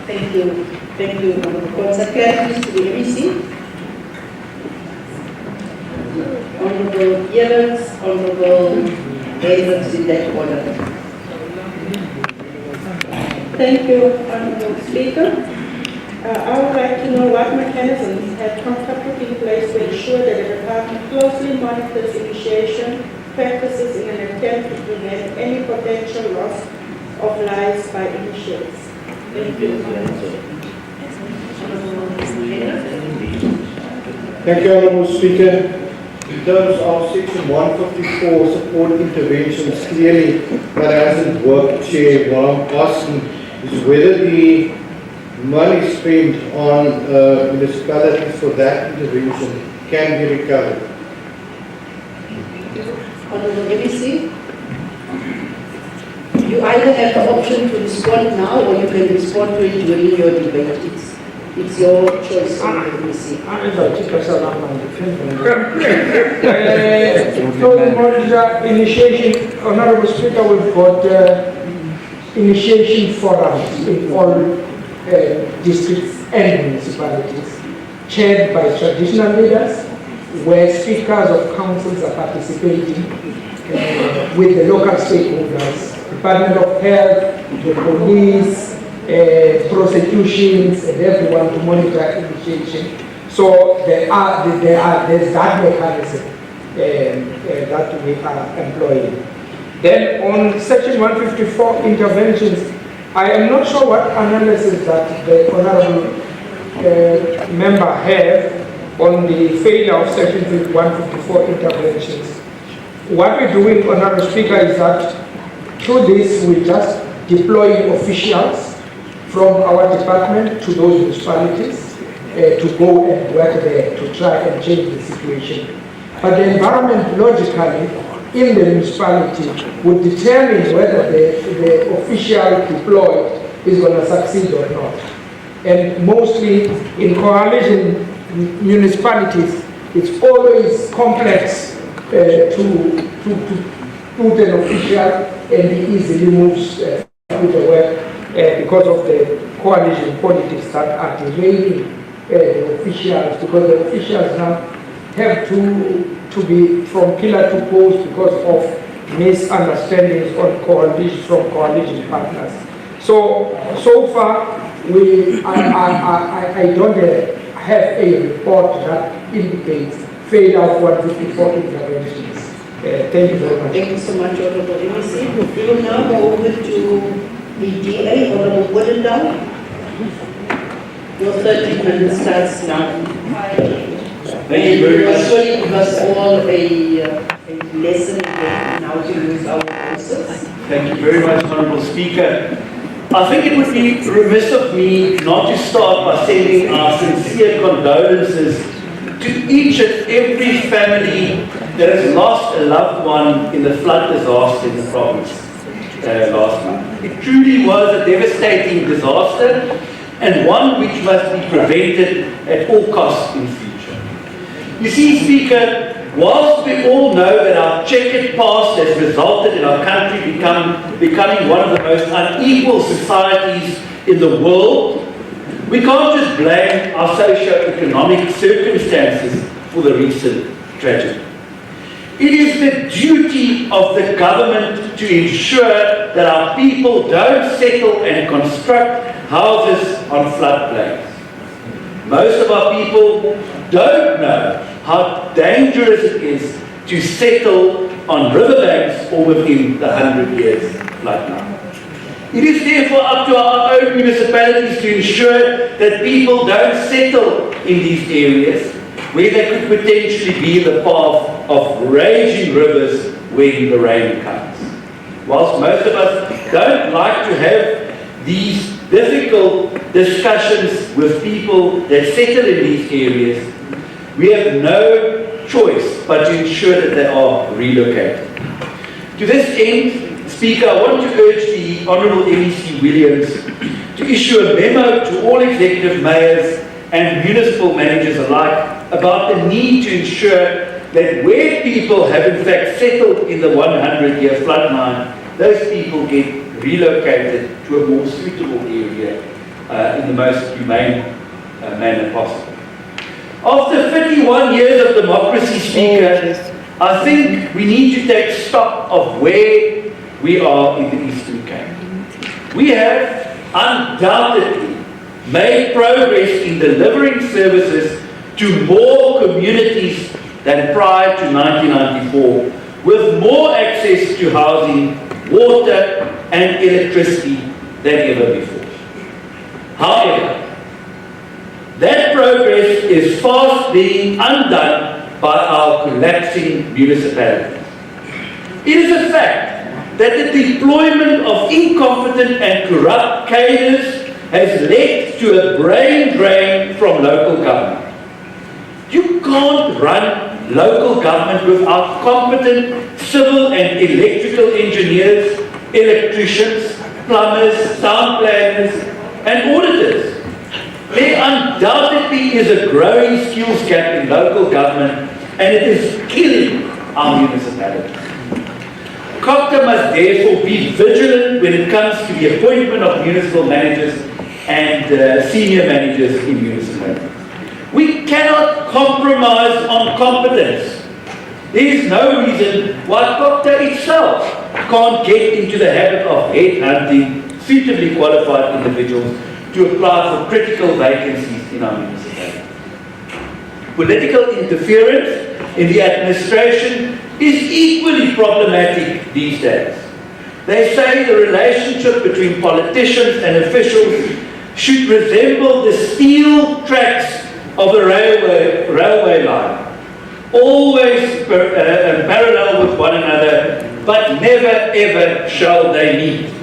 Thank you. Thank you, Honorable Consa. Please to the MEC. Honorable Evans, Honorable Raymond in that order. Thank you, Honorable Speaker. I would like to know what mechanisms have COPTA put in place to ensure that the department closely monitors initiation practices in an attempt to prevent any potential loss of lives by initiates. Thank you. Thank you, Honorable Speaker. In terms of Section 154 support interventions, clearly that hasn't worked, Chair. What I'm asking is whether the money spent on municipalities for that intervention can be recovered. Honorable MEC, you either have the option to respond now or you can respond to it during your debate. It's your choice, Honorable MEC. Initiation, Honorable Speaker, we've got initiation forums in all districts and municipalities, chaired by traditional leaders, where speakers of councils are participating with the local stakeholders, Department of Health, the police, prosecutions, and everyone to monitor initiation. So there's that mechanism that we are employing. Then on Section 154 interventions, I am not sure what analysis that the honorable member have on the failure of Section 154 interventions. What we're doing, Honorable Speaker, is that through this we're just deploying officials from our department to those municipalities to go and work there to try and change the situation. But the environment logically in the municipality would determine whether the official deployed is going to succeed or not. And mostly in coalition municipalities, it's always complex to put an official and he easily moves with the work because of the coalition politics that are derailing the officials, because the officials now have to be from pillar to post because of misunderstandings on coalition from coalition partners. So far, I don't have a report that indicates failure of 154 interventions. Thank you very much. Thank you so much, Honorable MEC. We will now go over to the DA, Honorable Woodendal. Your 30 minutes starts now. Thank you very much. Surely give us all a lesson in how to use our voices. Thank you very much, Honorable Speaker. I think it would be remiss of me not to start by sending our sincere condolences to each and every family that has lost a loved one in the flood disaster in the province last month. It truly was a devastating disaster and one which must be prevented at all costs in future. You see, Speaker, whilst we all know that our checkered past has resulted in our country becoming one of the most unequal societies in the world, we can't just blame our socio-economic circumstances for the recent tragedy. It is the duty of the government to ensure that our people don't settle and construct houses on floodplains. Most of our people don't know how dangerous it is to settle on riverbanks or within the 100 years flood line. It is therefore up to our own municipalities to ensure that people don't settle in these areas where they could potentially be in the path of raging rivers when the rain comes. Whilst most of us don't like to have these difficult discussions with people that settle in these areas, we have no choice but to ensure that they are relocated. To this end, Speaker, I want to urge the Honourable MEC Williams to issue a memo to all executive mayors and municipal managers alike about the need to ensure that where people have in fact settled in the 100-year floodline, those people get relocated to a more suitable area in the most humane manner possible. After 51 years of democracy, Speaker, I think we need to take stock of where we are in the Eastern Cape. We have undoubtedly made progress in delivering services to more communities than prior to 1994, with more access to housing, water and electricity than ever before. However, that progress is fast being undone by our collapsing municipalities. It is a fact that the deployment of incompetent and corrupt cadres has led to a brain drain from local government. You can't run local government without competent civil and electrical engineers, electricians, plumbers, town planners, and auditors. There undoubtedly is a growing skills gap in local government, and it is killing our municipalities. COGTA must therefore be vigilant when it comes to the appointment of municipal managers and senior managers in municipalities. We cannot compromise on competence. There is no reason why COGTA itself can't get into the habit of headhunting suitably qualified individuals to apply for critical vacancies in our municipalities. Political interference in the administration is equally problematic these days. They say the relationship between politicians and officials should resemble the steel tracks of a railway line, always parallel with one another, but never ever shall they meet.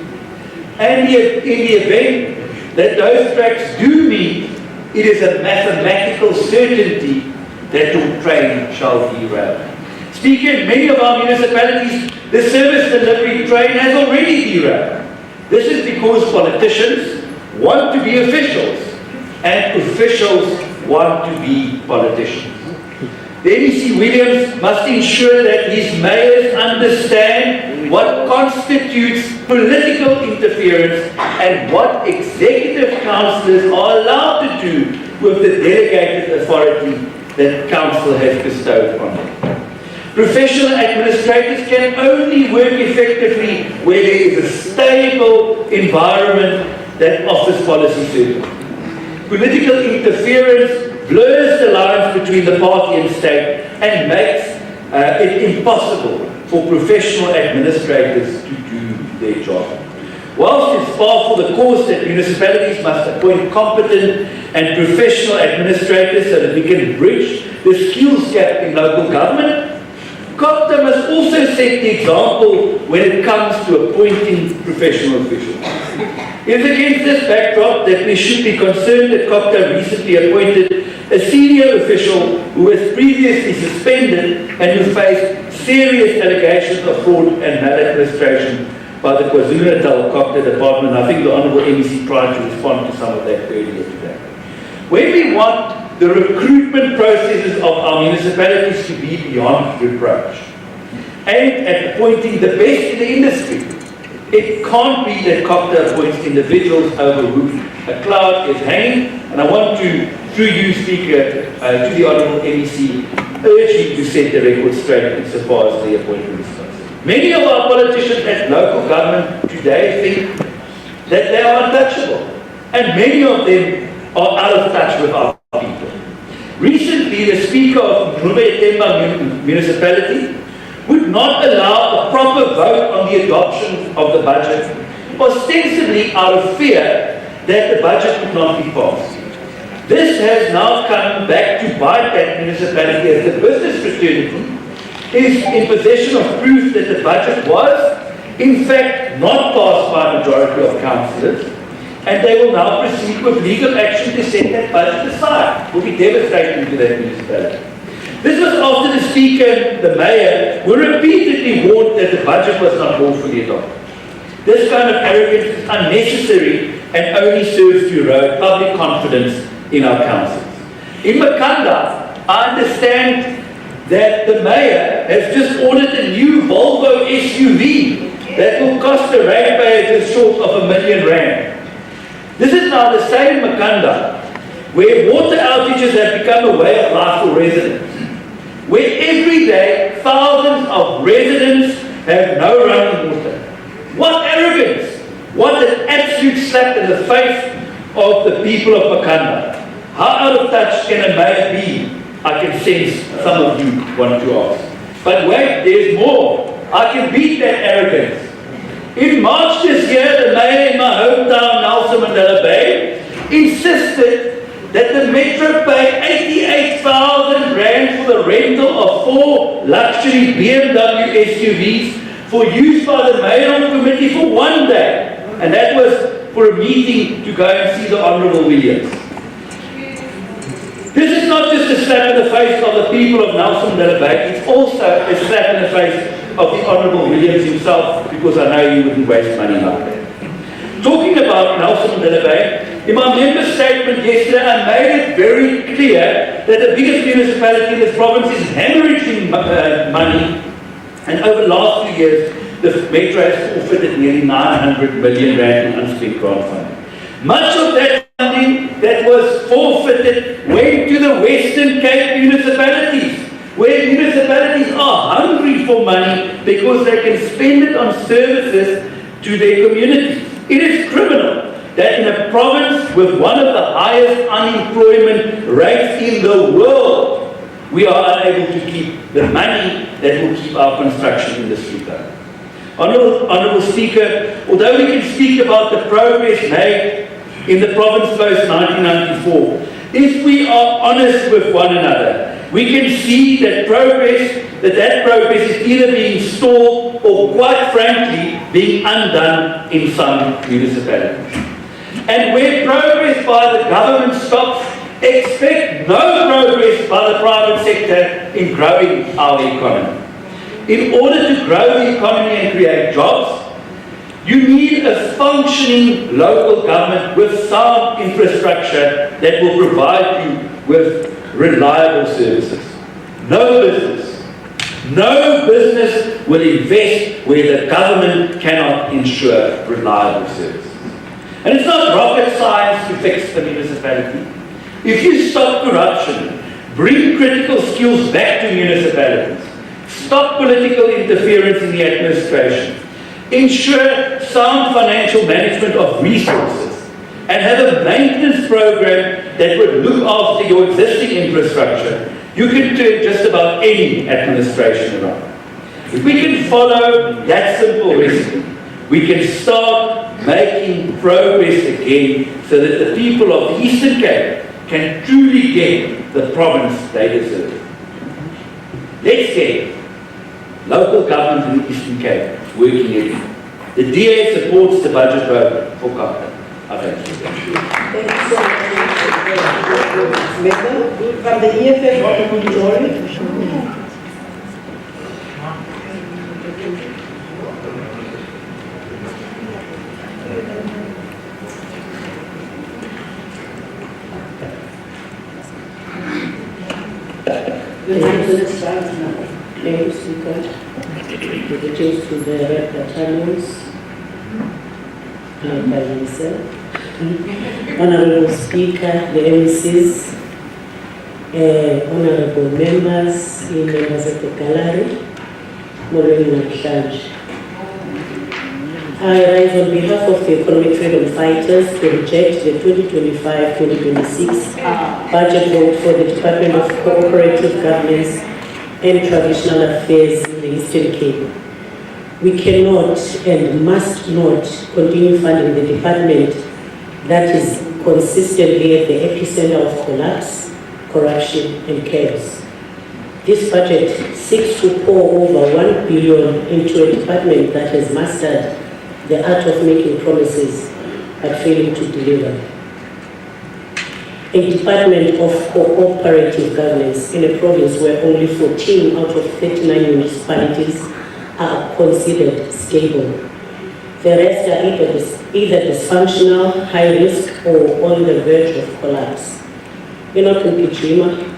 And in the event that those tracks do meet, it is a mathematical certainty that your train shall derail. Speaker, in many of our municipalities, the service delivery train has already derailed. This is because politicians want to be officials, and officials want to be politicians. The MEC Williams must ensure that his mayors understand what constitutes political interference and what executive councillors are allowed to do with the delegated authority that council has bestowed on them. Professional administrators can only work effectively where there is a stable environment that offers policy certainty. Political interference blurs the lines between the party and state and makes it impossible for professional administrators to do their job. Whilst it's par for the course that municipalities must appoint competent and professional administrators so that we can bridge the skills gap in local government, COGTA must also set the example when it comes to appointing professional officials. It is against this backdrop that we should be concerned that COGTA recently appointed a senior official who was previously suspended and who faced serious allegations of fraud and maladministration by the KwaZulu-Natal Copter Department. I think the Honourable MEC tried to respond to some of that earlier today. When we want the recruitment processes of our municipalities to be beyond reproach, aimed at appointing the best in the industry, it can't be that Copter appoints individuals over whom a cloud is hanging, and I want to, through you, Speaker, to the Honourable MEC, urge you to set the record straight insofar as the appointment is concerned. Many of our politicians at local government today think that they are untouchable, and many of them are out of touch with our people. Recently, the Speaker of Mhlaba municipality would not allow a proper vote on the adoption of the budget, ostensibly out of fear that the budget would not be passed. This has now come back to bite that municipality, as the business fraternity is in possession of proof that the budget was, in fact, not passed by a majority of councillors, and they will now proceed with legal action to set that budget aside. It will be devastating to that municipality. This was after the Speaker and the Mayor were repeatedly warned that the budget was not lawfully adopted. This kind of arrogance is unnecessary and only serves to erode public confidence in our councils. In Makanda, I understand that the Mayor has just ordered a new Volvo SUV that will cost the ratepayer just short of R1 million. This is now the same Makanda where water outages have become a way of life for residents, where every day thousands of residents have no running water. What arrogance! What an absolute slap in the face of the people of Makanda. How out of touch can a mayor be? I can sense some of you want to ask. But wait, there's more. I can beat that arrogance. In March this year, the mayor in my hometown, Nelson Mandela Bay, insisted that the Metro pay 88,000 rand for the rental of 4 luxury BMW SUVs for use by the mayoral committee for one day. And that was for a meeting to go and see the Honourable Williams. This is not just a slap in the face of the people of Nelson Mandela Bay, it's also a slap in the face of the Honourable Williams himself, because I know you wouldn't waste money like that. Talking about Nelson Mandela Bay, in my member statement yesterday, I made it very clear that the biggest municipality in this province is hemorrhaging money, and over the last 2 years, the Metro has forfeited nearly 900 million rand in unspent grant funding. Much of that funding that was forfeited went to the Western Cape municipalities, where municipalities are hungry for money because they can spend it on services to their communities. It is criminal that in a province with one of the highest unemployment rates in the world, we are unable to keep the money that will keep our construction industry going. Honourable Speaker, although we can speak about the progress made in the province post-1994, if we are honest with one another, we can see that that progress is either being stalled or, quite frankly, being undone in some municipalities. And where progress by the government stops, expect no progress by the private sector in growing our economy. In order to grow the economy and create jobs, you need a functioning local government with sound infrastructure that will provide you with reliable services. No business will invest where the government cannot ensure reliable services. And it's not rocket science to fix the municipality. If you stop corruption, bring critical skills back to municipalities, stop political interference in the administration, ensure sound financial management of resources, and have a maintenance program that would look after your existing infrastructure, you can turn just about any administration around. If we can follow that simple recipe, we can start making progress again so that the people of the Eastern Cape can truly get the province they deserve. Let's get local government in the Eastern Cape working again. The DA supports the budget vote for Copter. Thank you. Thank you so much. Member from the EFF, Honorable Jory. The President stands now. Thank you, Speaker. Greetings to the Red Battalions, led by myself. Honorable Speaker, the MCs, honorable members, members of the gallery, I rise on behalf of the economic freedom fighters to reject the 2025-2026 budget vote for the Department of Cooperative Governance and Traditional Affairs in the Eastern Cape. We cannot and must not continue funding the department that is consistently at the epicenter of collapse, corruption, and chaos. This budget seeks to pour over 1 billion into a department that has mastered the art of making promises but failing to deliver. A department of cooperative governance in a province where only 14 out of 39 municipalities are considered stable. The rest are either dysfunctional, high risk, or on the verge of collapse.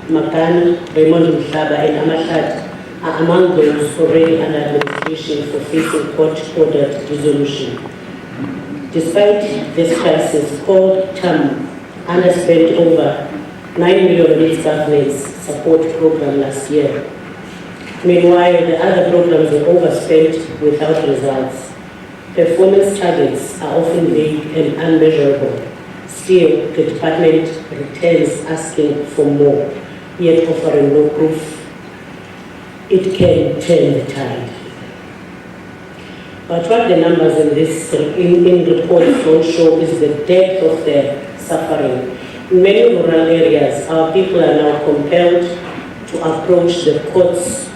Makana, Raymond, Mhlaba, and Mhlaba are among those already under administration for facing court-ordered resolution. Despite this crisis, called TAM underspent over 9 million in its governance support program last year. Meanwhile, the other programs were overspent without results. Performance targets are often vague and unmeasurable. Still, the department returns asking for more, yet offering no proof it can turn the tide. But what the numbers in this reports don't show is the depth of their suffering. In many rural areas, our people are now compelled to approach the courts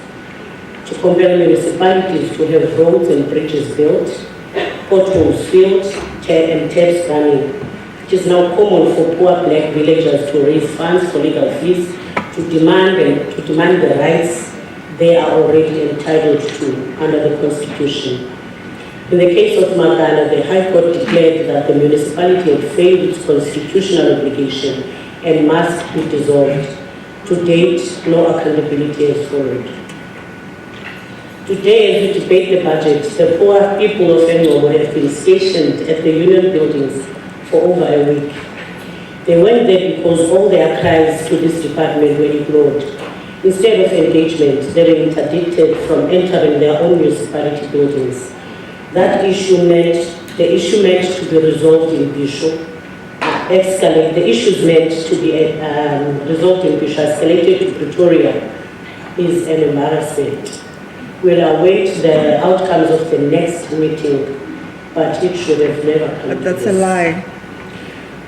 to compel municipalities to have roads and bridges built, potholes filled, and taps running. It is now common for poor black villagers to raise funds for legal fees to demand the rights they are already entitled to under the Constitution. In the case of Magana, the High Court declared that the municipality had failed its constitutional obligation and must be dissolved. To date, no accountability has followed. Today, as we debate the budget, the poor people of Mhlaba have been stationed at the union buildings for over a week. They went there because all their cries to this department were ignored. Instead of engagement, they were interdicted from entering their own municipality buildings. The issue meant to be resolved in Bisho. The issues meant to be resolved in Bisho escalated to Pretoria is an embarrassment. We'll await the outcomes of the next meeting, but it should have never come. But that's a lie.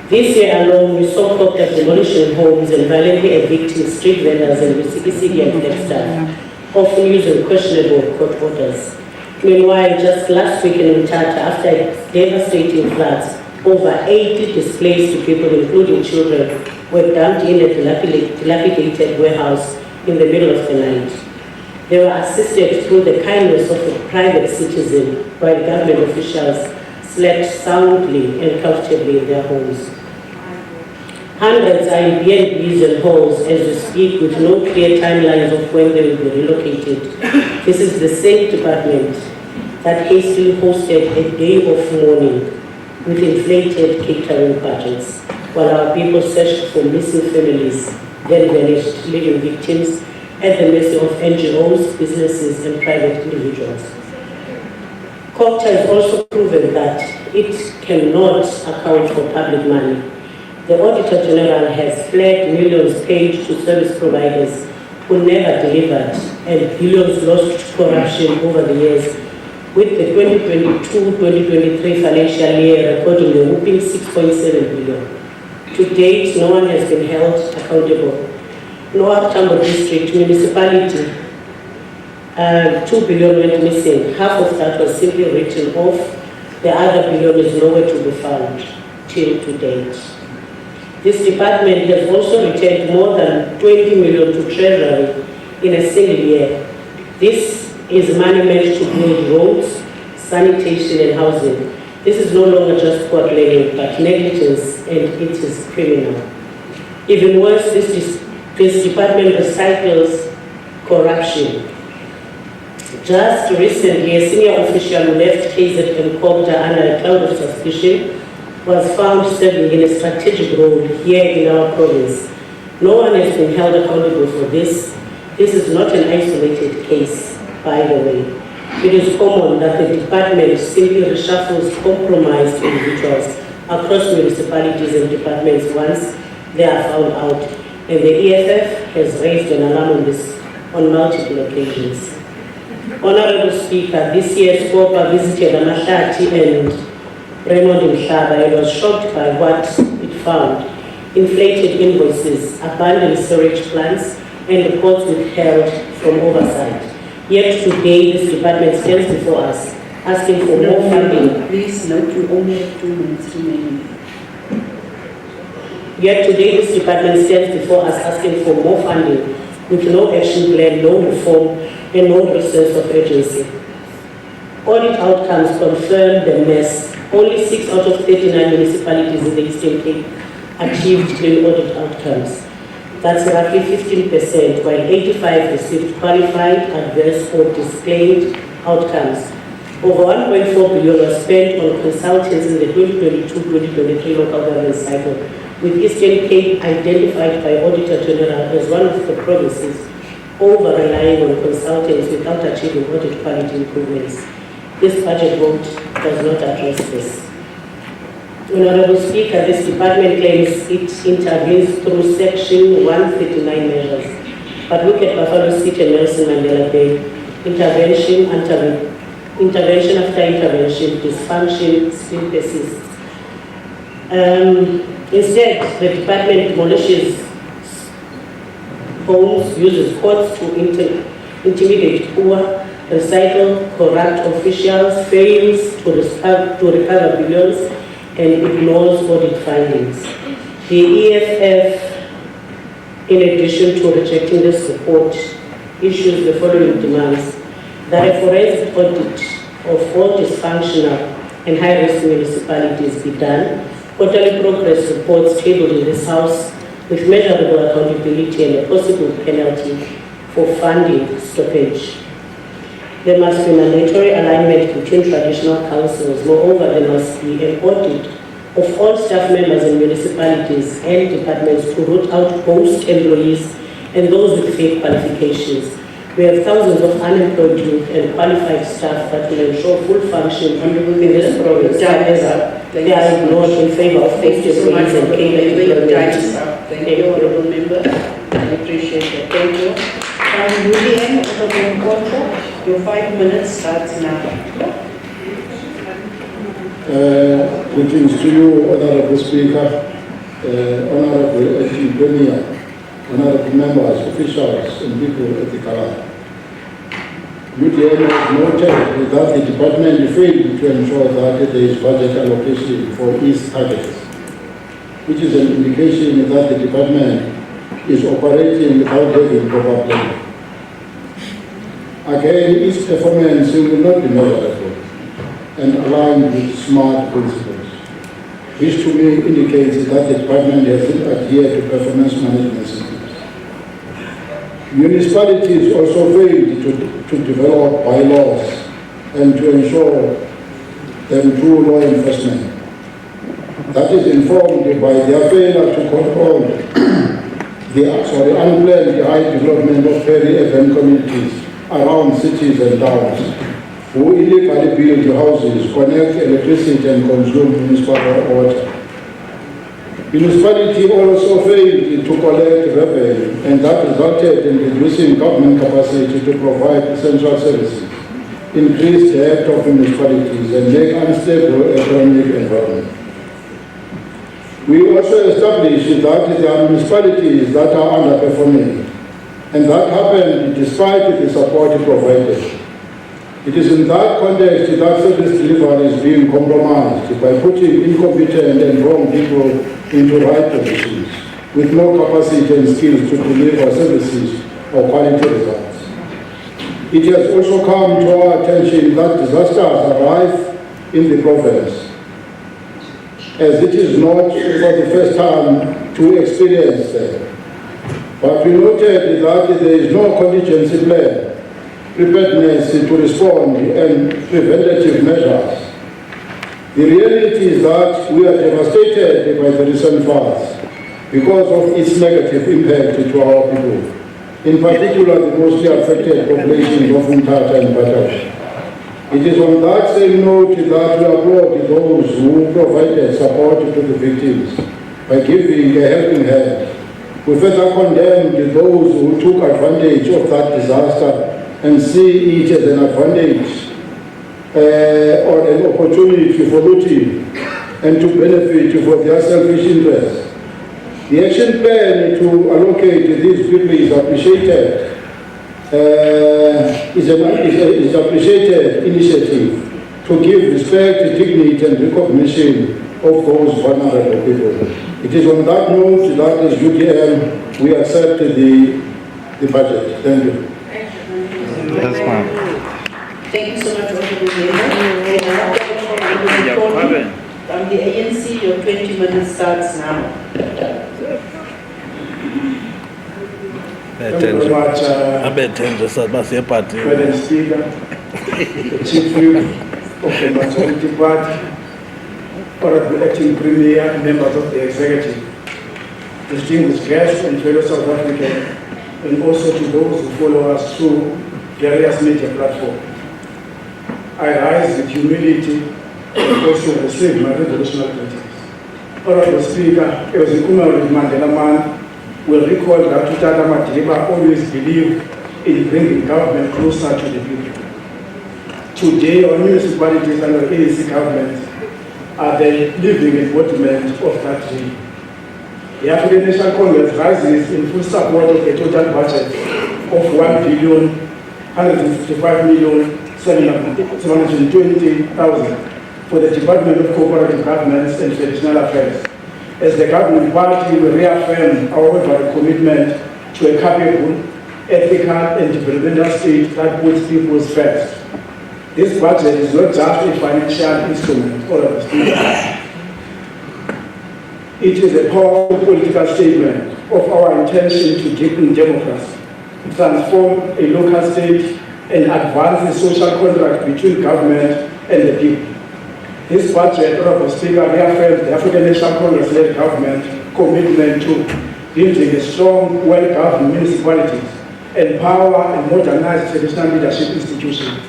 This year alone, we saw cops demolishing homes and violently evicting street vendors and city and tech staff, often using questionable court orders. Meanwhile, just last week in Mthatha, after devastating floods, over 80 displaced people, including children, were dumped in a dilapidated warehouse in the middle of the night. They were assisted through the kindness of a private citizen, while government officials slept soundly and comfortably in their homes. Hundreds are in B&Bs and halls as we speak, with no clear timelines of when they will be relocated. This is the same department that hastily hosted a day of mourning with inflated catering budgets, while our people searched for missing families, then vanished, leaving victims at the mercy of NGOs, businesses, and private individuals. COGTA has also proven that it cannot account for public money. The Auditor General has flagged millions paid to service providers who never delivered and billions lost to corruption over the years, with the 2022-2023 financial year recording a whopping 6.7 billion. To date, no one has been held accountable. Lower Tambo District Municipality, 2 billion went missing. Half of that was simply written off. The other billion is nowhere to be found. till to date. This department has also returned more than 20 million to Treasury in a single year. This is money meant to build roads, sanitation and housing. This is no longer just poor planning, but negligence, and it is criminal. Even worse, this department recycles corruption. Just recently, a senior official who left KZN Kogja under a cloud of suspicion was found serving in a strategic role here in our province. No one has been held accountable for this. This is not an isolated case, by the way. It is common that the department simply reshuffles compromised individuals across municipalities and departments once they are found out. And the EFF has raised an alarm on this on multiple occasions. Honorable Speaker, this year Scopa visited Amashati and Raymond in Mhlaba and was shocked by what it found. Inflated invoices, abandoned storage plants, and reports withheld from oversight. Yet today, this department stands before us, asking for more funding. Please note you only have 2 minutes remaining. Yet today, this department stands before us, asking for more funding, with no action plan, no reform, and no sense of urgency. Audit outcomes confirm the mess. Only 6 out of 39 municipalities in the Eastern Cape achieved clean audit outcomes. That's roughly 15%, while 85 received qualified, adverse, or disclaimed outcomes. Over 1.4 billion was spent on consultants in the 2022-2023 local government cycle, with Eastern Cape identified by Auditor General as one of the provinces over-relying on consultants without achieving audit quality improvements. This budget vote does not address this. Honorable Speaker, this department claims it intervenes through Section 139 measures. But look at Buffalo City and Nelson Mandela Bay. Intervention after intervention, dysfunction still persists. Instead, the department demolishes homes, uses courts to intimidate poor, recycle corrupt officials, fails to recover billions, and ignores audit findings. The EFF, in addition to rejecting this report, issues the following demands: that a forensic audit of all dysfunctional and high-risk municipalities be done, quarterly progress reports tabled in this House with measurable accountability and a possible penalty for funding stoppage. There must be mandatory alignment between traditional councils. Moreover, there must be an audit of all staff members in municipalities and departments to root out ghost employees and those with fake qualifications. We have thousands of unemployed youth and qualified staff that will ensure full function in this province. However, they are ignored in favor of fake employees and capable employment. Thank you, honorable member. I appreciate that. Thank you. Julian, your 5 minutes starts now. Greetings to you, Honorable Speaker, Honorable Acting Premier, Honorable members, officials, and people at the Kala. UDM has noted that the department failed to ensure that there is budget allocation for its targets, which is an indication that the department is operating without having proper planning. Again, its performance will not be measurable and aligned with SMART principles. This to me indicates that the department has adhered to performance management systems. Municipalities also failed to develop bylaws and to ensure them through law enforcement. That is informed by their failure to control the unplanned high development of peri-urban communities around cities and towns, who illegally build houses, connect electricity and consume municipal water. Municipality also failed to collect revenue, and that resulted in reducing government capacity to provide essential services, increase the debt of municipalities, and make unstable economic environment. We also established that there are municipalities that are underperforming, and that happened despite the support provided. It is in that context that service delivery is being compromised by putting incompetent and wrong people into right positions with no capacity and skills to deliver services or quality results. It has also come to our attention that disasters are rife in the province, as it is not for the first time to experience them. But we noted that there is no contingency plan, preparedness to respond, and preventative measures. The reality is that we are devastated by the recent floods because of its negative impact to our people, in particular the mostly affected populations of Mhlaba and Provincial. It is on that same note that we applaud those who provided support to the victims by giving a helping hand. We further condemned those who took advantage of that disaster and see it as an advantage or an opportunity for looting and to benefit for their selfish interests. The action plan to allocate these people is appreciated. Is appreciated initiative to give respect, dignity, and recognition of those vulnerable people. It is on that note that as UDM we accept the budget. Thank you. Yes, ma'am. Thank you so much, Honorable From the ANC, your 20 minutes starts now. Thank you very much, Madam Speaker, the Chief Whip of the Majority Party, Honorable Acting Premier, members of the Executive, distinguished guests and fellow South Africans, and also to those who follow us through various media platforms. I rise with humility and also receive my revolutionary greetings. Honorable Speaker, as the Kumar Mandela man will recall that Tata Madiba always believed in bringing government closer to the people. Today, our municipalities under ANC government are the living embodiment of that dream. The African National Congress rises in full support of a total budget of 1,155,720,000 for the Department of Cooperative Governance and Traditional Affairs. As the governing party, we reaffirm our overall commitment to a capable, ethical, and developmental state that puts people first. This budget is not just a financial instrument or a speaker. It is a powerful political statement of our intention to deepen democracy, transform a local state, and advance the social contract between government and the people. This budget, Honorable Speaker, reaffirms the African National Congress-led government commitment to building a strong, well-governed municipalities, empower and modernize traditional leadership institutions,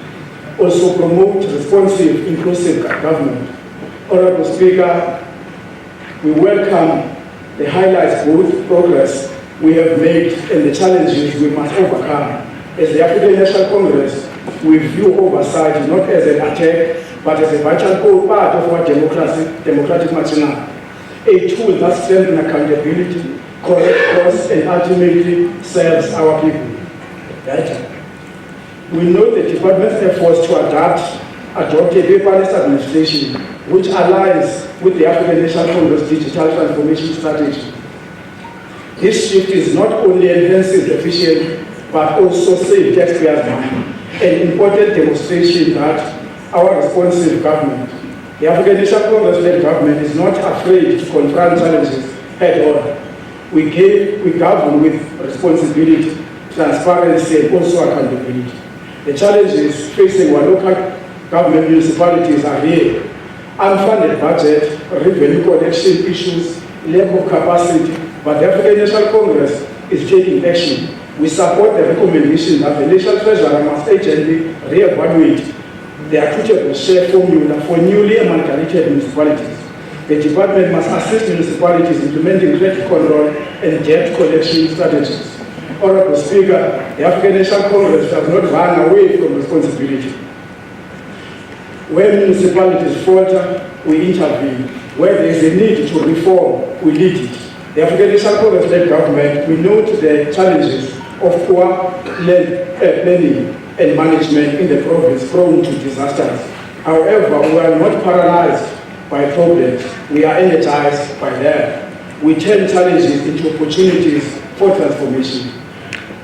also promote responsive, inclusive government. Honorable Speaker, we welcome the highlights, both progress we have made and the challenges we must overcome. As the African National Congress, we view oversight not as an attack, but as a vital part of our democratic machinery, a tool that strengthens accountability, corrects costs, and ultimately serves our people. Right? We know the department's efforts to adopt a paperless administration which aligns with the African National Congress digital transformation strategy. This shift is not only enhances efficiency, but also saves taxpayers' money, an important demonstration that our responsive government, the African National Congress-led government, is not afraid to confront challenges head-on. We govern with responsibility, transparency, and also accountability. The challenges facing our local government municipalities are real. Unfunded budget, revenue collection issues, lack of capacity, but the African National Congress is taking action. We support the recommendation that the National Treasurer must urgently re-evaluate the equitable share formula for newly amalgamated municipalities. The department must assist municipalities implementing credit control and debt collection strategies. Honorable Speaker, the African National Congress does not run away from responsibility. Where municipalities falter, we intervene. Where there is a need to reform, we lead it. The African National Congress-led government, we note the challenges of poor planning and management in the province prone to disasters. However, we are not paralyzed by problems, we are energized by them. We turn challenges into opportunities for transformation.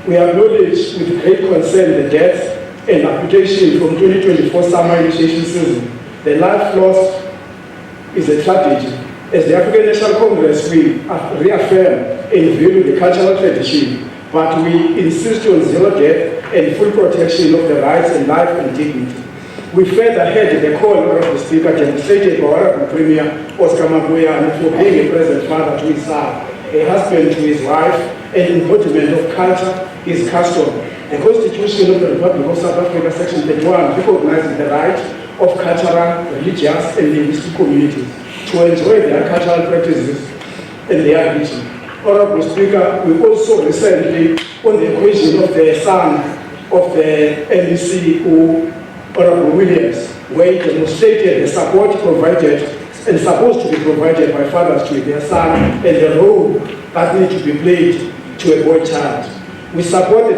We acknowledge with great concern the deaths and amputation from 2024 summer initiation season. The life lost is a tragedy. As the African National Congress, we reaffirm and value the cultural tradition, but we insist on zero death and full protection of the rights and life and dignity. We further heard the call of the Speaker demonstrated by Honorable Premier Oscar Magoya for being a present father to his son, a husband to his wife, an embodiment of culture, his custom. The Constitution of the Republic of South Africa, Section 31, recognizes the right of cultural, religious, and linguistic communities to enjoy their cultural practices and their religion. Honorable Speaker, we also recently, on the occasion of the son of the NEC, Honorable Williams, where he demonstrated the support provided and supposed to be provided by fathers to their son and the role that needs to be played to a boy child. We further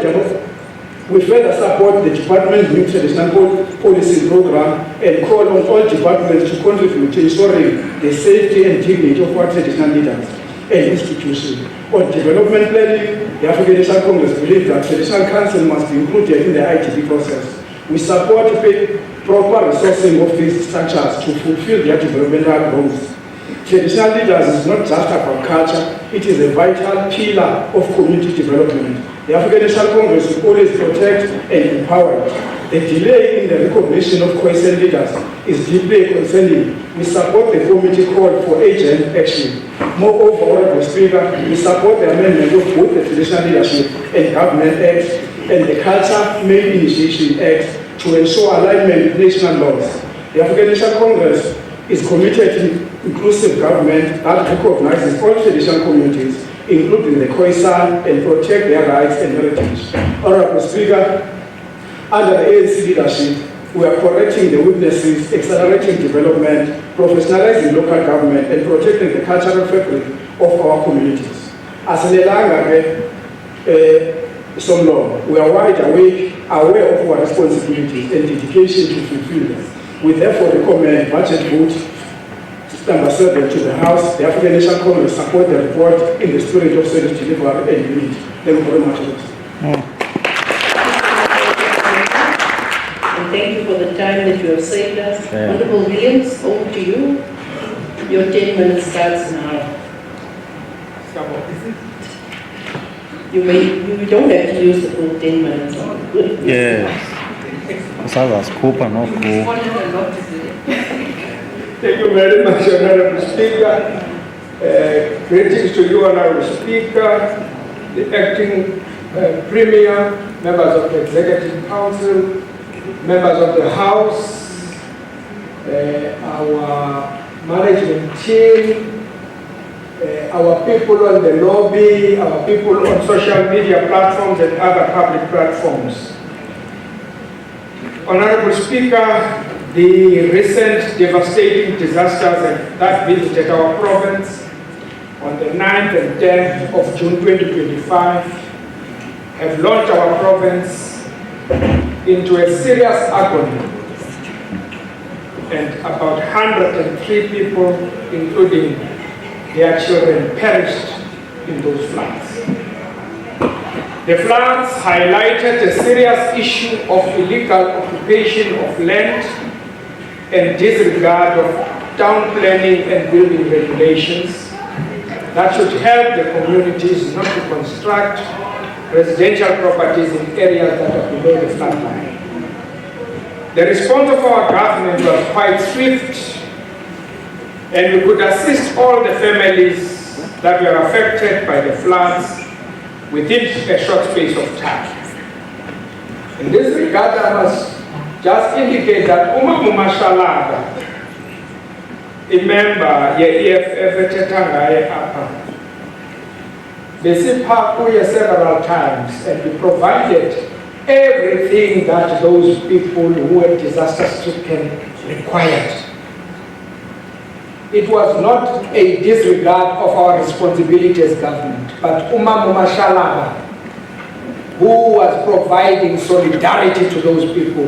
support the department's new traditional policy program and call on all departments to contribute to ensuring the safety and dignity of our traditional leaders and institutions. On development planning, the African National Congress believes that traditional council must be included in the ITP process. We support proper resourcing of these structures to fulfill their developmental goals. Traditional leaders is not just about culture, it is a vital pillar of community development. The African National Congress will always protect and empower it. The delay in the recognition of quiescent leaders is deeply concerning. We support the committee call for urgent action. Moreover, Honorable Speaker, we support the amendment of both the Traditional Leadership and Government Act and the Culture Main Initiation Act to ensure alignment with national laws. The African National Congress is committed to inclusive government that recognizes all traditional communities, including the Khoisan, and protect their rights and heritage. Honorable Speaker, under the ANC leadership, we are correcting the weaknesses, accelerating development, professionalizing local government, and protecting the cultural fabric of our communities. As an Somlo, we are wide awake, aware of our responsibilities and dedication to fulfill them. We therefore recommend budget vote number 7 to the House. The African National Congress support the report in the spirit of service delivery and unity. Thank you very much. And thank you for the time that you have saved us. Honorable Williams, over to you. Your 10 minutes starts now. You don't have to use the full 10 minutes. Yes. Thank you very much, Honorable Speaker. Greetings to you, Honorable Speaker, the acting Premier, members of the Executive Council, members of the House, our management team, our people on the lobby, our people on social media platforms and other public platforms. Honorable Speaker, the recent devastating disasters that visited our province on the 9th and 10th of June 2025 have launched our province into a serious agony, and about 103 people, including their children, perished in those floods. The floods highlighted the serious issue of illegal occupation of land and disregard of town planning and building regulations that should help the communities not to construct residential properties in areas that are below the flood line. The response of our government was quite swift, and we could assist all the families that were affected by the floods within a short space of time. In this regard, I must just indicate that Mhlaba, a member ye-EFF etethangaye apha, besipha kuye several times, and we provided everything that those people who were disaster-stricken required. It was not a disregard of our responsibility as government, but Mhlaba who was providing solidarity to those people.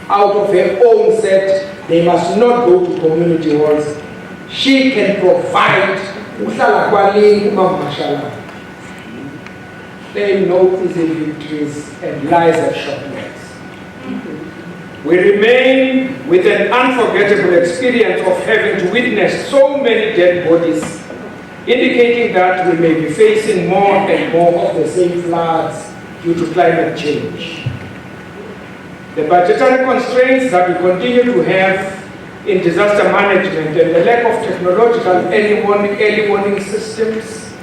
Out of her own set, they must not go to community halls. She can provide. They know easy victories and lies at shortcuts. We remain with an unforgettable experience of having to witness so many dead bodies, indicating that we may be facing more and more of the same floods due to climate change. The budgetary constraints that we continue to have in disaster management and the lack of technological early warning systems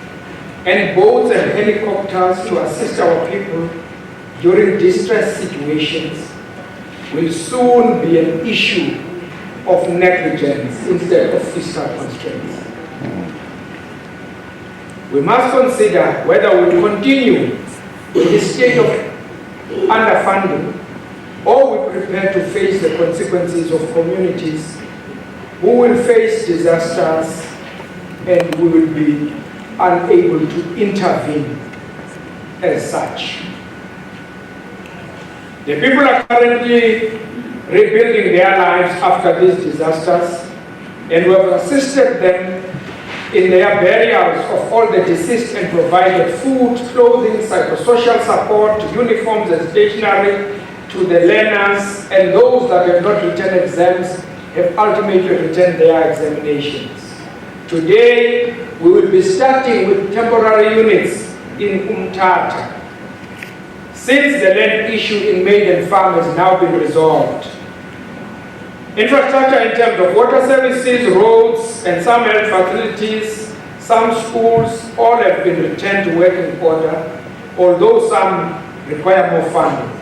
and boats and helicopters to assist our people during distress situations will soon be an issue of negligence instead of fiscal constraints. We must consider whether we continue with this state of underfunding or we prepare to face the consequences of communities who will face disasters and we will be unable to intervene as such. The people are currently rebuilding their lives after these disasters, and we have assisted them in their burials of all the deceased and provided food, clothing, psychosocial support, uniforms and stationery to the learners, and those that have not returned exams have ultimately returned their examinations. Today, we will be starting with temporary units in Umtata. Since the land issue in Maiden Farm has now been resolved, infrastructure in terms of water services, roads, and some health facilities, some schools, all have been returned to working order, although some require more funding.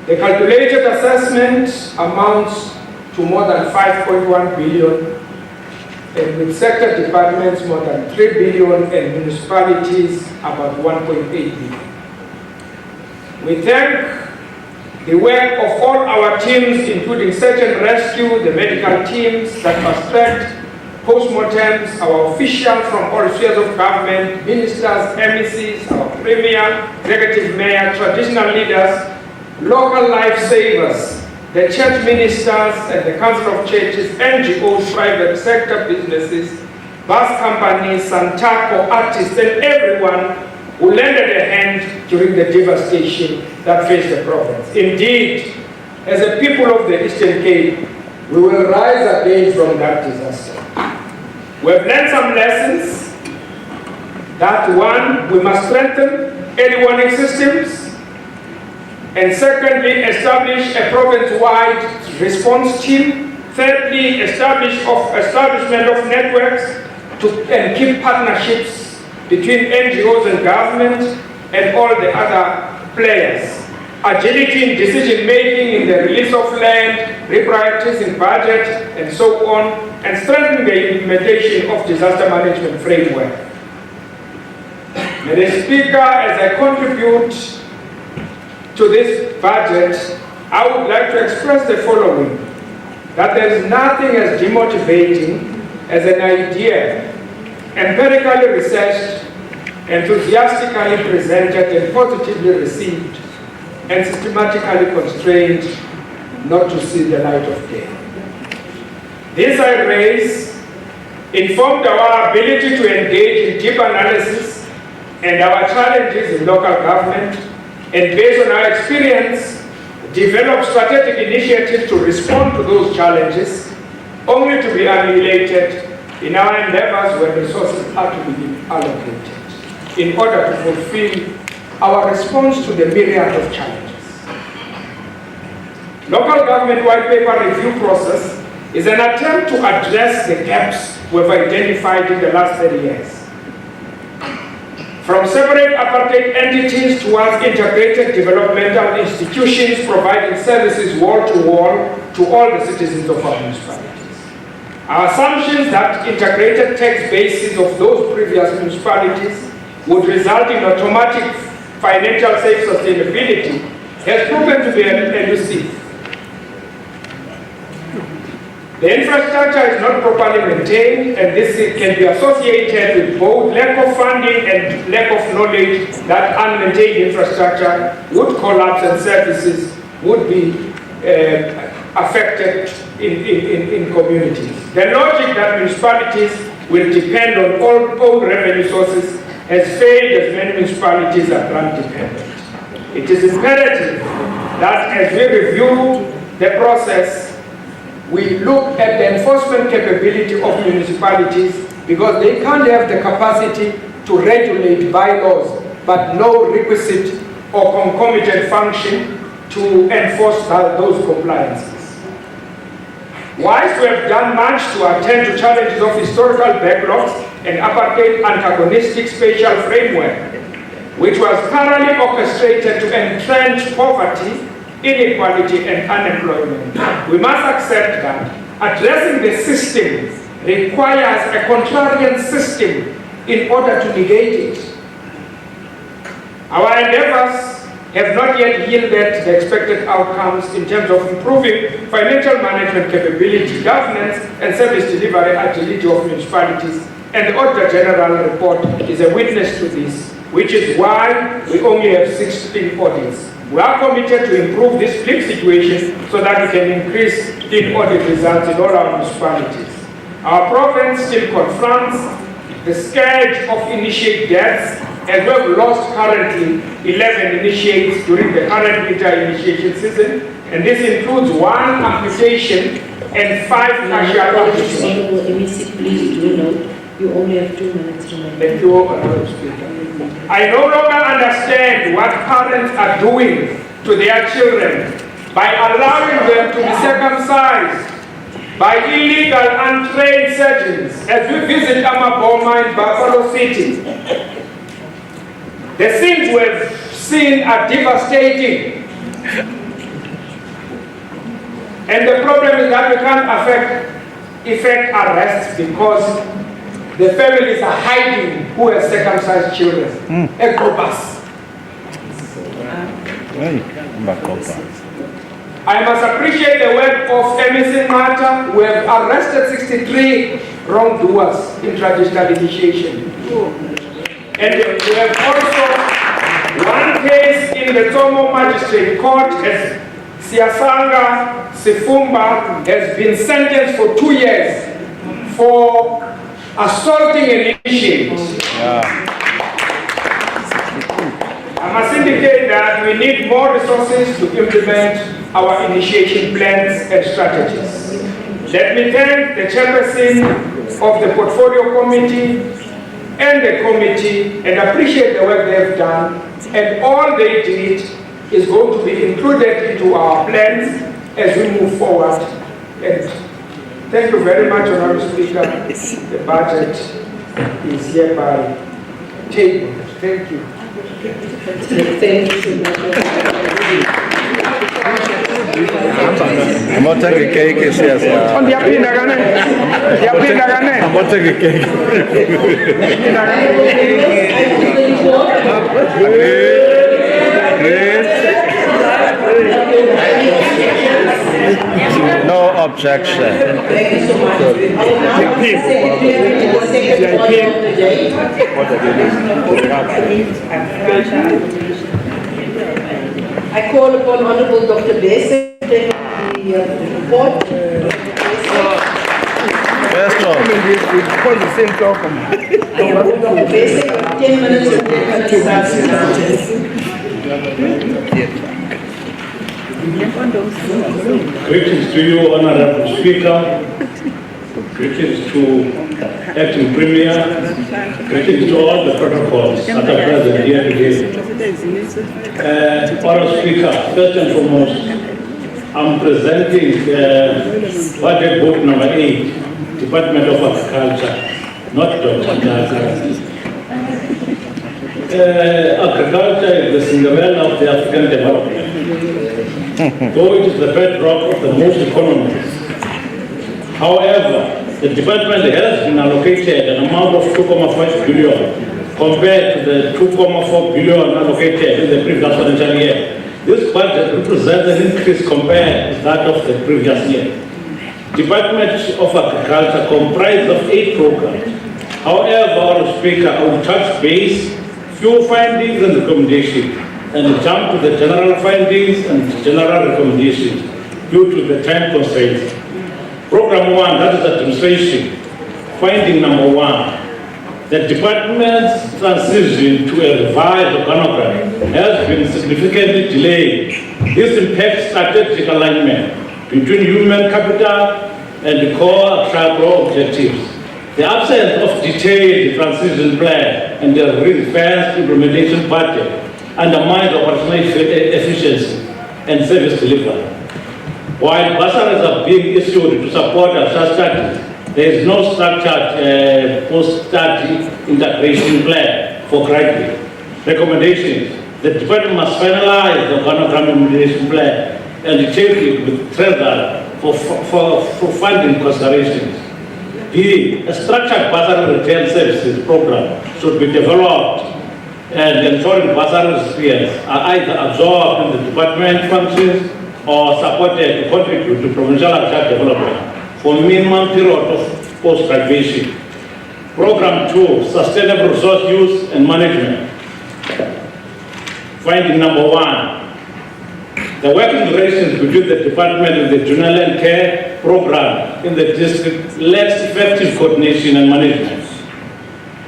The calculated assessment amounts to more than 5.1 billion, and with sector departments more than 3 billion and municipalities about 1.8 billion. We thank the work of all our teams, including search and rescue, the medical teams that fast-tracked postmortems, our officials from all spheres of government, ministers, MECs, our premier, executive mayor, traditional leaders, local lifesavers, the church ministers and the council of churches, NGOs, private sector businesses, bus companies, Santaco, artists, and everyone who lended a hand during the devastation that faced the province. Indeed, as a people of the Eastern Cape, we will rise again from that disaster. We have learned some lessons. That one, we must strengthen early warning systems, and secondly, establish a province-wide response team. Thirdly, establishment of networks and keep partnerships between NGOs and government and all the other players. Agility in decision-making in the release of land, reprioritizing budget, and so on, and strengthening the implementation of disaster management framework. Mr. Speaker, as I contribute to this budget, I would like to express the following, that there is nothing as demotivating as an idea empirically researched, enthusiastically presented and positively received, and systematically constrained not to see the light of day. This I raise informed our ability to engage in deep analysis and our challenges in local government, and based on our experience, develop strategic initiatives to respond to those challenges, only to be annihilated in our endeavors when resources are to be allocated in order to fulfill our response to the myriad of challenges. Local government white paper review process is an attempt to address the gaps we've identified in the last 30 years. From separate apartheid entities towards integrated developmental institutions providing services wall to wall to all the citizens of our municipalities. Our assumptions that integrated tax bases of those previous municipalities would result in automatic financial self-sustainability has proven to be elusive. The infrastructure is not properly maintained, and this can be associated with both lack of funding and lack of knowledge that unmaintained infrastructure would collapse and services would be affected in communities. The logic that municipalities will depend on all revenue sources has failed as many municipalities are grant dependent. It is imperative that as we review the process, we look at the enforcement capability of municipalities, because they can't have the capacity to regulate bylaws but no requisite or concomitant function to enforce those compliances. Whilst we have done much to attend to challenges of historical backlogs and apartheid antagonistic spatial framework, which was thoroughly orchestrated to entrench poverty, inequality and unemployment, we must accept that addressing the system requires a contrarian system in order to negate it. Our endeavors have not yet yielded the expected outcomes in terms of improving financial management capability, governance and service delivery agility of municipalities, and the Auditor General report is a witness to this, which is why we only have 16 audits. We are committed to improve this flip situation so that we can increase clean audit results in all our municipalities. Our province still confronts the scourge of initiate deaths, as we have lost currently 11 initiates during the current winter initiation season, and this includes 1 amputation and 5 partial amputations. Honorable MEC, please do note, you only have 2 minutes remaining. Thank you, Honorable Speaker. I no longer understand what parents are doing to their children by allowing them to be circumcised by illegal, untrained surgeons as we visit Amaboma in Buffalo City. The scenes we've seen are devastating. And the problem is that we can't effect arrests because the families are hiding who have circumcised children. I must appreciate the work of MEC Mata, who have arrested 63 wrongdoers in traditional initiation. And we have also 1 case in the Tomo Magistrate Court as Siasanga Sifumba has been sentenced for 2 years for assaulting an initiate. I must indicate that we need more resources to implement our initiation plans and strategies. Let me thank the chairperson of the Portfolio Committee and the committee and appreciate the work they have done, and all they did is going to be included into our plans as we move forward. And thank you very much, Honorable Speaker. The budget is hereby tabled. Thank you. Thank you. I'm taking cake, yes. No objection. Thank you so much. I call upon Honorable Dr. Bese to take the report. Yes, John. Dr. Bese, 10 minutes to 10 minutes. Greetings to you, Honorable Speaker. Greetings to Acting Premier. Greetings to all the protocols that are present here today. Honorable Speaker, first and foremost, I'm presenting budget book number 8, Department of Agriculture, not Dr. Gaza. Agriculture is the Cinderella of the African development. Though it is the bedrock of the most economies. However, the department has been allocated an amount of 2.5 billion compared to the 2.4 billion allocated in the previous financial year. This budget represents an increase compared to that of the previous year. Department of Agriculture comprises of 8 programs. However, Honourable Speaker, I will touch base, few findings and recommendations, and jump to the general findings and general recommendations due to the time constraints. Program 1, that is administration. Finding number 1, the department's transition to a revised organogram has been significantly delayed. This impacts strategic alignment between human capital and the core tribal objectives. The absence of detailed transition plan and the ring-fenced implementation budget undermines operational efficiency and service delivery. While bursaries are being issued to support our studies, there is no structured post-study integration plan for graduates. Recommendations: the department must finalize the organogram implementation plan and take it with treasury for funding considerations. B, a structured bursary return services program should be developed and ensuring bursary recipients are either absorbed in the department functions or supported to contribute to provincial agriculture development for minimum period of post-graduation. Program 2, sustainable resource use and management. Finding number 1, the working relations between the department and the juvenile care program in the district lacks effective coordination and management.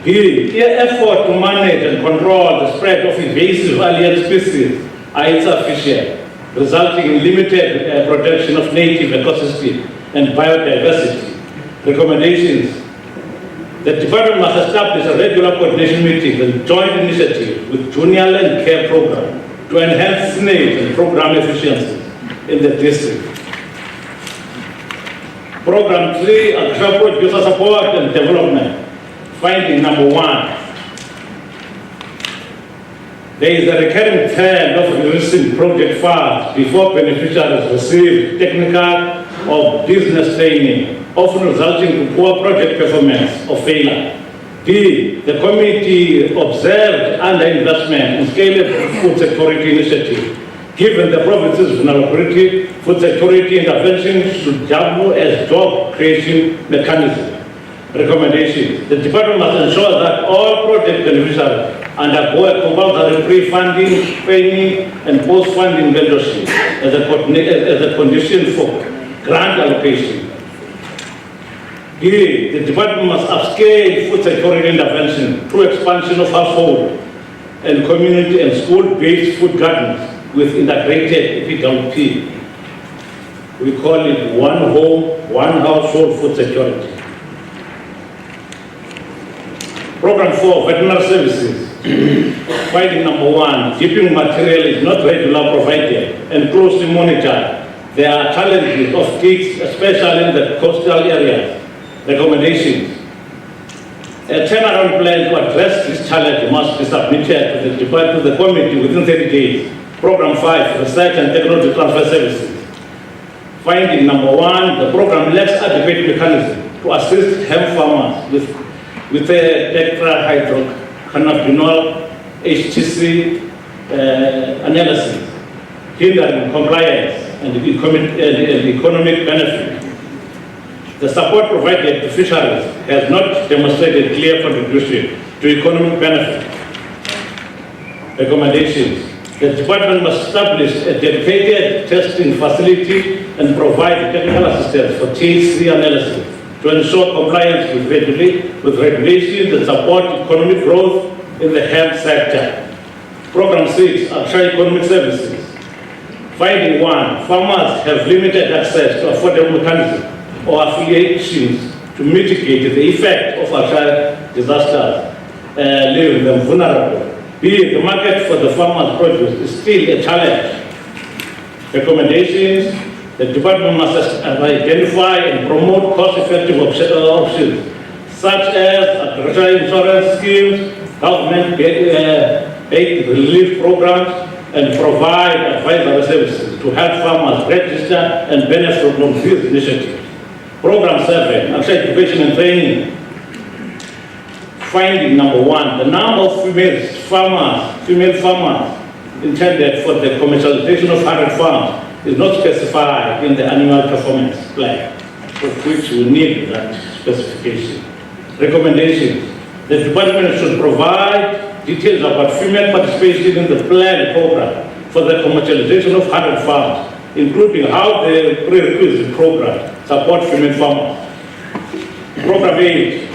B, the effort to manage and control the spread of invasive alien species are insufficient, resulting in limited protection of native ecosystem and biodiversity. Recommendations: the department must establish a regular coordination meeting and joint initiative with junior land care program to enhance synergy and program efficiency in the district. Program 3, agricultural producer support and development. Finding number 1, there is a recurring trend of releasing project funds before beneficiaries receive technical or business training, often resulting in poor project performance or failure. B, the committee observed underinvestment in scalable food security initiative. Given the province's vulnerability, food security intervention should double as job creation mechanism. Recommendations: the department must ensure that all project beneficiaries undergo a compulsory pre-funding, training, and post-funding mentorship as a condition for grant allocation. B, the department must upscale food security intervention through expansion of household and community and school-based food gardens with integrated EPWP. We call it one home, one household food security. Program 4, veterinary services. Finding number 1, keeping material is not regularly provided and closely monitored. There are challenges of ticks, especially in the coastal areas. Recommendations: a turnaround plan to address this challenge must be submitted to the committee within 30 days. Program 5, research and technology transfer services. Finding number 1, the program lacks adequate mechanism to assist hemp farmers with a tetrahydrocannabinol HTC analysis, hindering compliance and economic benefit. The support provided to fisheries has not demonstrated clear contribution to economic benefit. Recommendations: the department must establish a dedicated testing facility and provide technical assistance for THC analysis to ensure compliance with regulations and support economic growth in the health sector. Program 6, Agricultural Economic Services. Finding 1, farmers have limited access to affordable mechanisms or affiliations to mitigate the effect of agricultural disasters, leaving them vulnerable. B, the market for the farmers' produce is still a challenge. Recommendations: the department must identify and promote cost-effective options, such as agricultural insurance schemes, government-based relief programs, and provide advisory services to help farmers register and benefit from these initiatives. Program 7, Agricultural Education and Training. Finding number 1, the number of female farmers intended for the commercialization of 100 farms is not specified in the annual performance plan. of which we need that specification. Recommendations. The department should provide details about female participation in the planned program for the commercialization of 100 farms, including how the prerequisite program support female farmers. Program 8,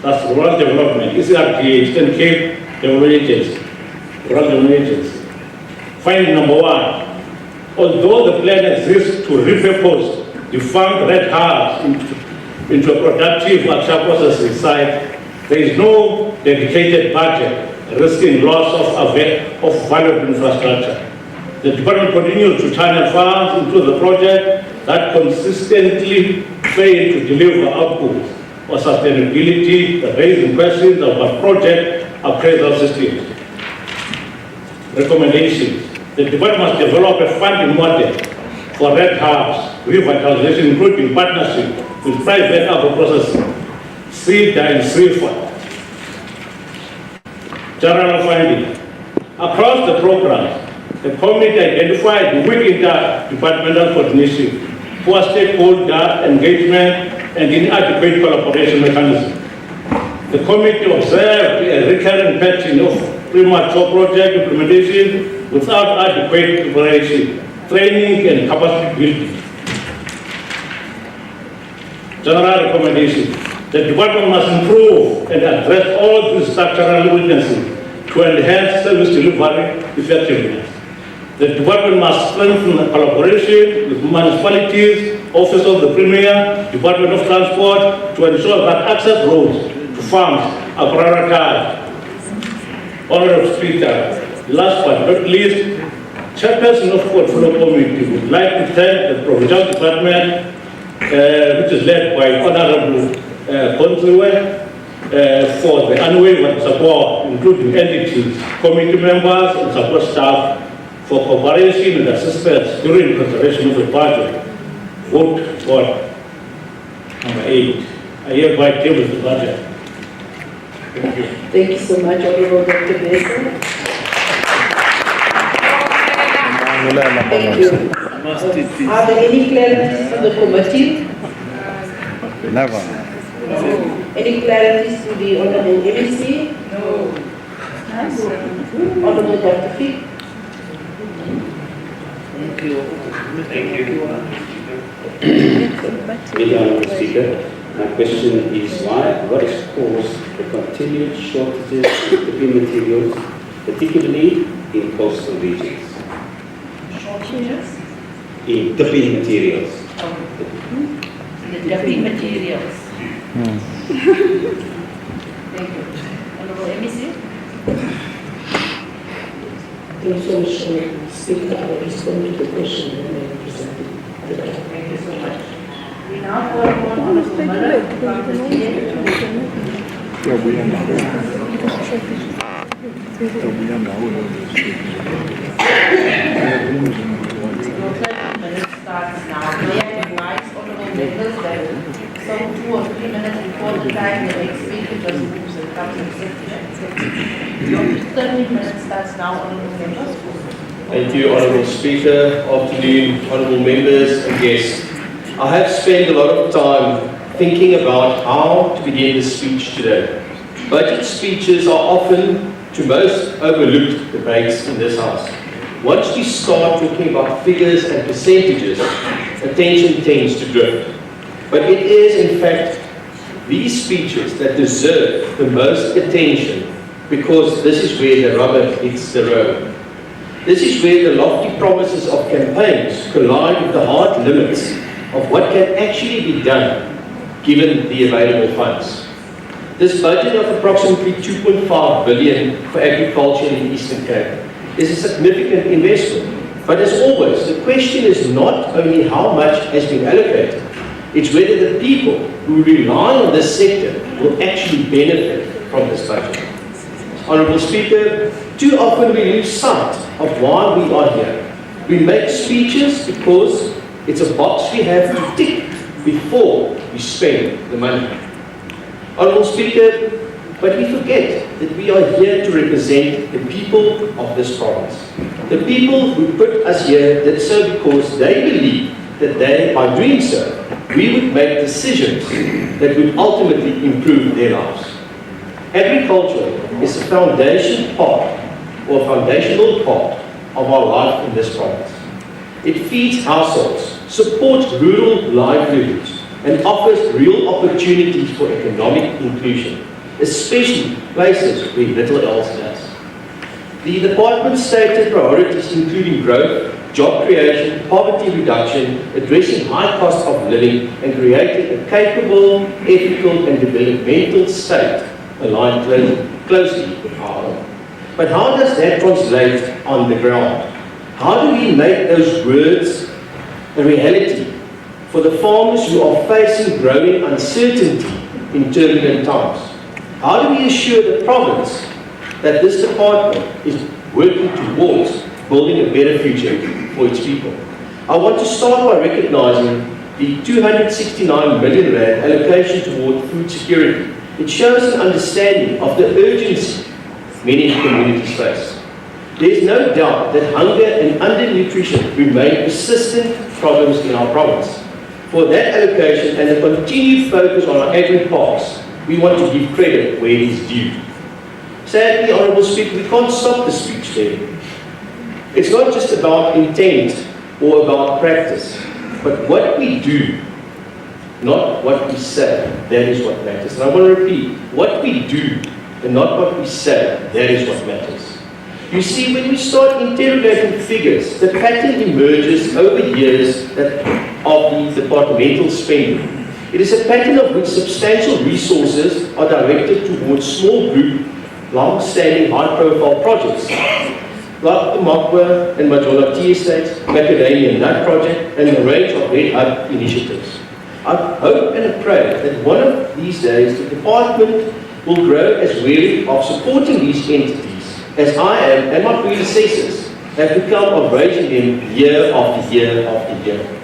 that's Rural Development, ECRDH, and Cape Development Agency, Rural Development Agency. Finding number 1, although the plan exists to repurpose the farmed red herbs into a productive agricultural processing site, there is no dedicated budget, risking loss of valuable infrastructure. The department continues to channel funds into the project that consistently fail to deliver outputs or sustainability, raising questions about project appraisal systems. Recommendations. The department must develop a funding model for red herbs revitalization, including partnership with private agro-processing, seed and seed fund. General finding. Across the program, the committee identified weak interdepartmental coordination, poor stakeholder engagement, and inadequate collaboration mechanism. The committee observed a recurrent pattern of premature project implementation without adequate preparation, training, and capacity building. General recommendation. The department must improve and address all these structural weaknesses to enhance service delivery effectiveness. The department must strengthen collaboration with municipalities, Office of the Premier, Department of Transport, to ensure that access roads to farms are prioritized. Honorable Speaker, last but not least, Chairperson of Portfolio Committee would like to thank the Provincial Department, which is led by Honorable Consiwe, for the unwavering support, including entities, committee members, and support staff, for cooperation and assistance during consideration of the budget. Vote for number 8. I hereby table the budget. Thank you. Thank you so much, Honorable Dr. Besa. Thank you. Are there any clarities to the committee? Never. Any clarities to the Honorable MEC? No. Honorable Dr. Fick? Thank you. Thank you. Very Honourable Speaker, my question is what has caused the continued shortages of the materials, particularly in coastal regions? Shortages? In dipping materials. The dipping materials. Thank you. Honorable MEC? Thank you so much, Speaker. I will respond to the question that I presented. Thank you so much. We now call upon Honorable Mhlaba from the starts now. May I advise honorable members that some 2 or 3 minutes before the time the next speaker just moves and comes and sits. Your 30 minutes starts now, honorable members. Thank you, Honourable Speaker. Afternoon, Honourable members and guests. I have spent a lot of time thinking about how to begin this speech today. Budget speeches are often, to most, overlooked debates in this House. Once you start talking about figures and percentages, attention tends to drift. But it is, in fact, these speeches that deserve the most attention, because this is where the rubber hits the road. This is where the lofty promises of campaigns collide with the hard limits of what can actually be done given the available funds. This budget of approximately 2.5 billion for agriculture in the Eastern Cape is a significant investment. But as always, the question is not only how much has been allocated, it's whether the people who rely on this sector will actually benefit from this budget. Honourable Speaker, too often we lose sight of why we are here. We make speeches because it's a box we have to tick before we spend the money. Honourable Speaker, but we forget that we are here to represent the people of this province. The people who put us here did so because they believe that they, by doing so, we would make decisions that would ultimately improve their lives. Agriculture is a foundation part, or foundational part, of our life in this province. It feeds households, supports rural livelihoods, and offers real opportunities for economic inclusion, especially places where little else does. The department's stated priorities including growth, job creation, poverty reduction, addressing high cost of living, and creating a capable, ethical, and developmental state aligned closely with our own. But how does that translate on the ground? How do we make those words a reality for the farmers who are facing growing uncertainty in turbulent times? How do we assure the province that this department is working towards building a better future for its people? I want to start by recognizing the 269 million rand allocation toward food security. It shows an understanding of the urgency many communities face. There is no doubt that hunger and undernutrition remain persistent problems in our province. For that allocation and the continued focus on our agri-parks, we want to give credit where it is due. Sadly, Honourable Speaker, we can't stop the speech there. It's not just about intent or about practice, but what we do, not what we say, that is what matters. And I want to repeat, what we do and not what we say, that is what matters. You see, when we start interrogating figures, the pattern emerges over years of the departmental spending. It is a pattern of which substantial resources are directed towards small group, long-standing, high-profile projects, like the Mhlaba and Majola tea estates, macadamia nut project, and a range of red hub initiatives. I hope and pray that one of these days the department will grow as weary of supporting these entities as I am and my predecessors have become of raising them year after year after year.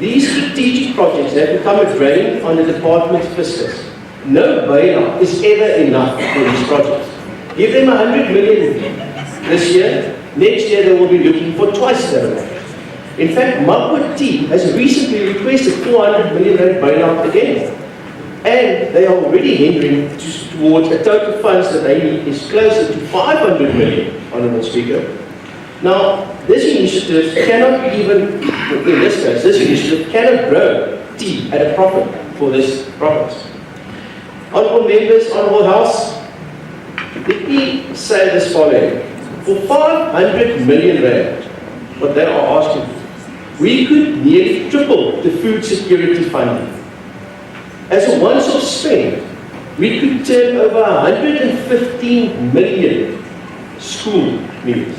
These strategic projects have become a drain on the department's fiscus. No bailout is ever enough for these projects. Give them 100 million this year, next year they will be looking for twice that amount. In fact, Mhlaba Tea has recently requested 400 million rand bailout again. And they are already hindering towards a total funds that they need is closer to 500 million, Honourable Speaker. Now, this initiative cannot even, in this case, this initiative cannot grow tea at a profit for this province. Honourable Members, Honourable House, let me say this following. For 500 million rand, what they are asking for, we could nearly triple the food security funding. As a once-off spend, we could turn over 115 million school meals.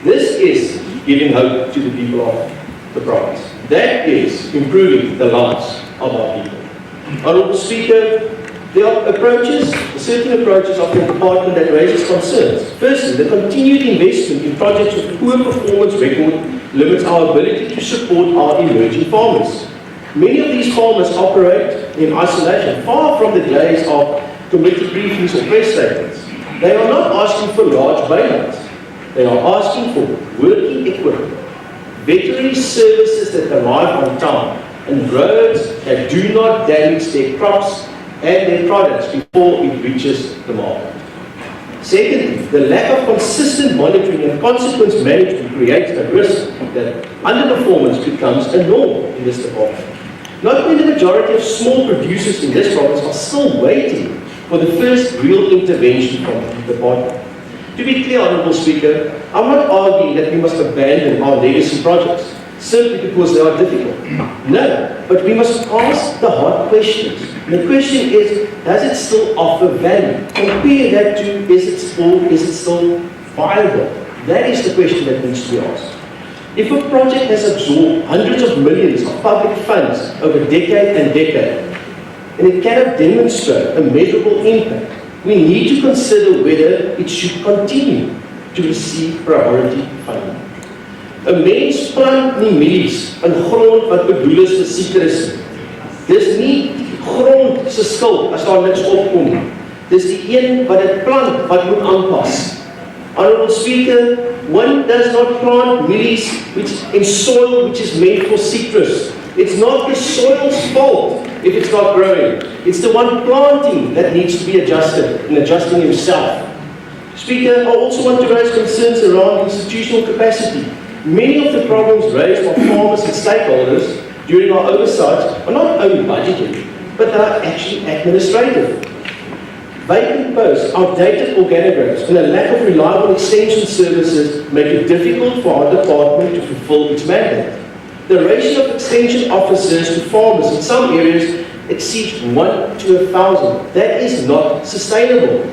This is giving hope to the people of the province. That is improving the lives of our people. Honourable Speaker, there are certain approaches of the department that raises concerns. Firstly, the continued investment in projects with poor performance record limits our ability to support our emerging farmers. Many of these farmers operate in isolation, far from the days of committee briefings or press statements. They are not asking for large bailouts. They are asking for working equipment, veterinary services that arrive on time, and roads that do not damage their crops and their products before it reaches the market. Secondly, the lack of consistent monitoring and consequence management creates a risk that underperformance becomes a norm in this department. Not when the majority of small producers in this province are still waiting for the first real intervention from the department. To be clear, Honourable Speaker, I'm not arguing that we must abandon our legacy projects simply because they are difficult. No, but we must ask the hard questions. And the question is, does it still offer value? Compare that to, is it still viable? That is the question that needs to be asked. If a project has absorbed hundreds of millions of public funds over decade and decade, and it cannot demonstrate a measurable impact, we need to consider whether it should continue to receive priority funding. 'n Mens plant nie mielies in grond wat bedoel is vir sitrusse. Dis nie die grond se skuld as daar niks opkom nie. Dis die een wat dit plant wat moet aanpas. Honourable Speaker, one does not plant mielies in soil which is made for citrus. It's not the soil's fault if it's not growing. It's the one planting that needs to be adjusted and adjusting himself. Speaker, I also want to raise concerns around institutional capacity. Many of the problems raised by farmers and stakeholders during our oversight are not only budgeting, but they are actually administrative. Vacant posts, outdated organograms, and a lack of reliable extension services make it difficult for our department to fulfill its mandate. The ratio of extension officers to farmers in some areas exceeds 1 to 1,000. That is not sustainable.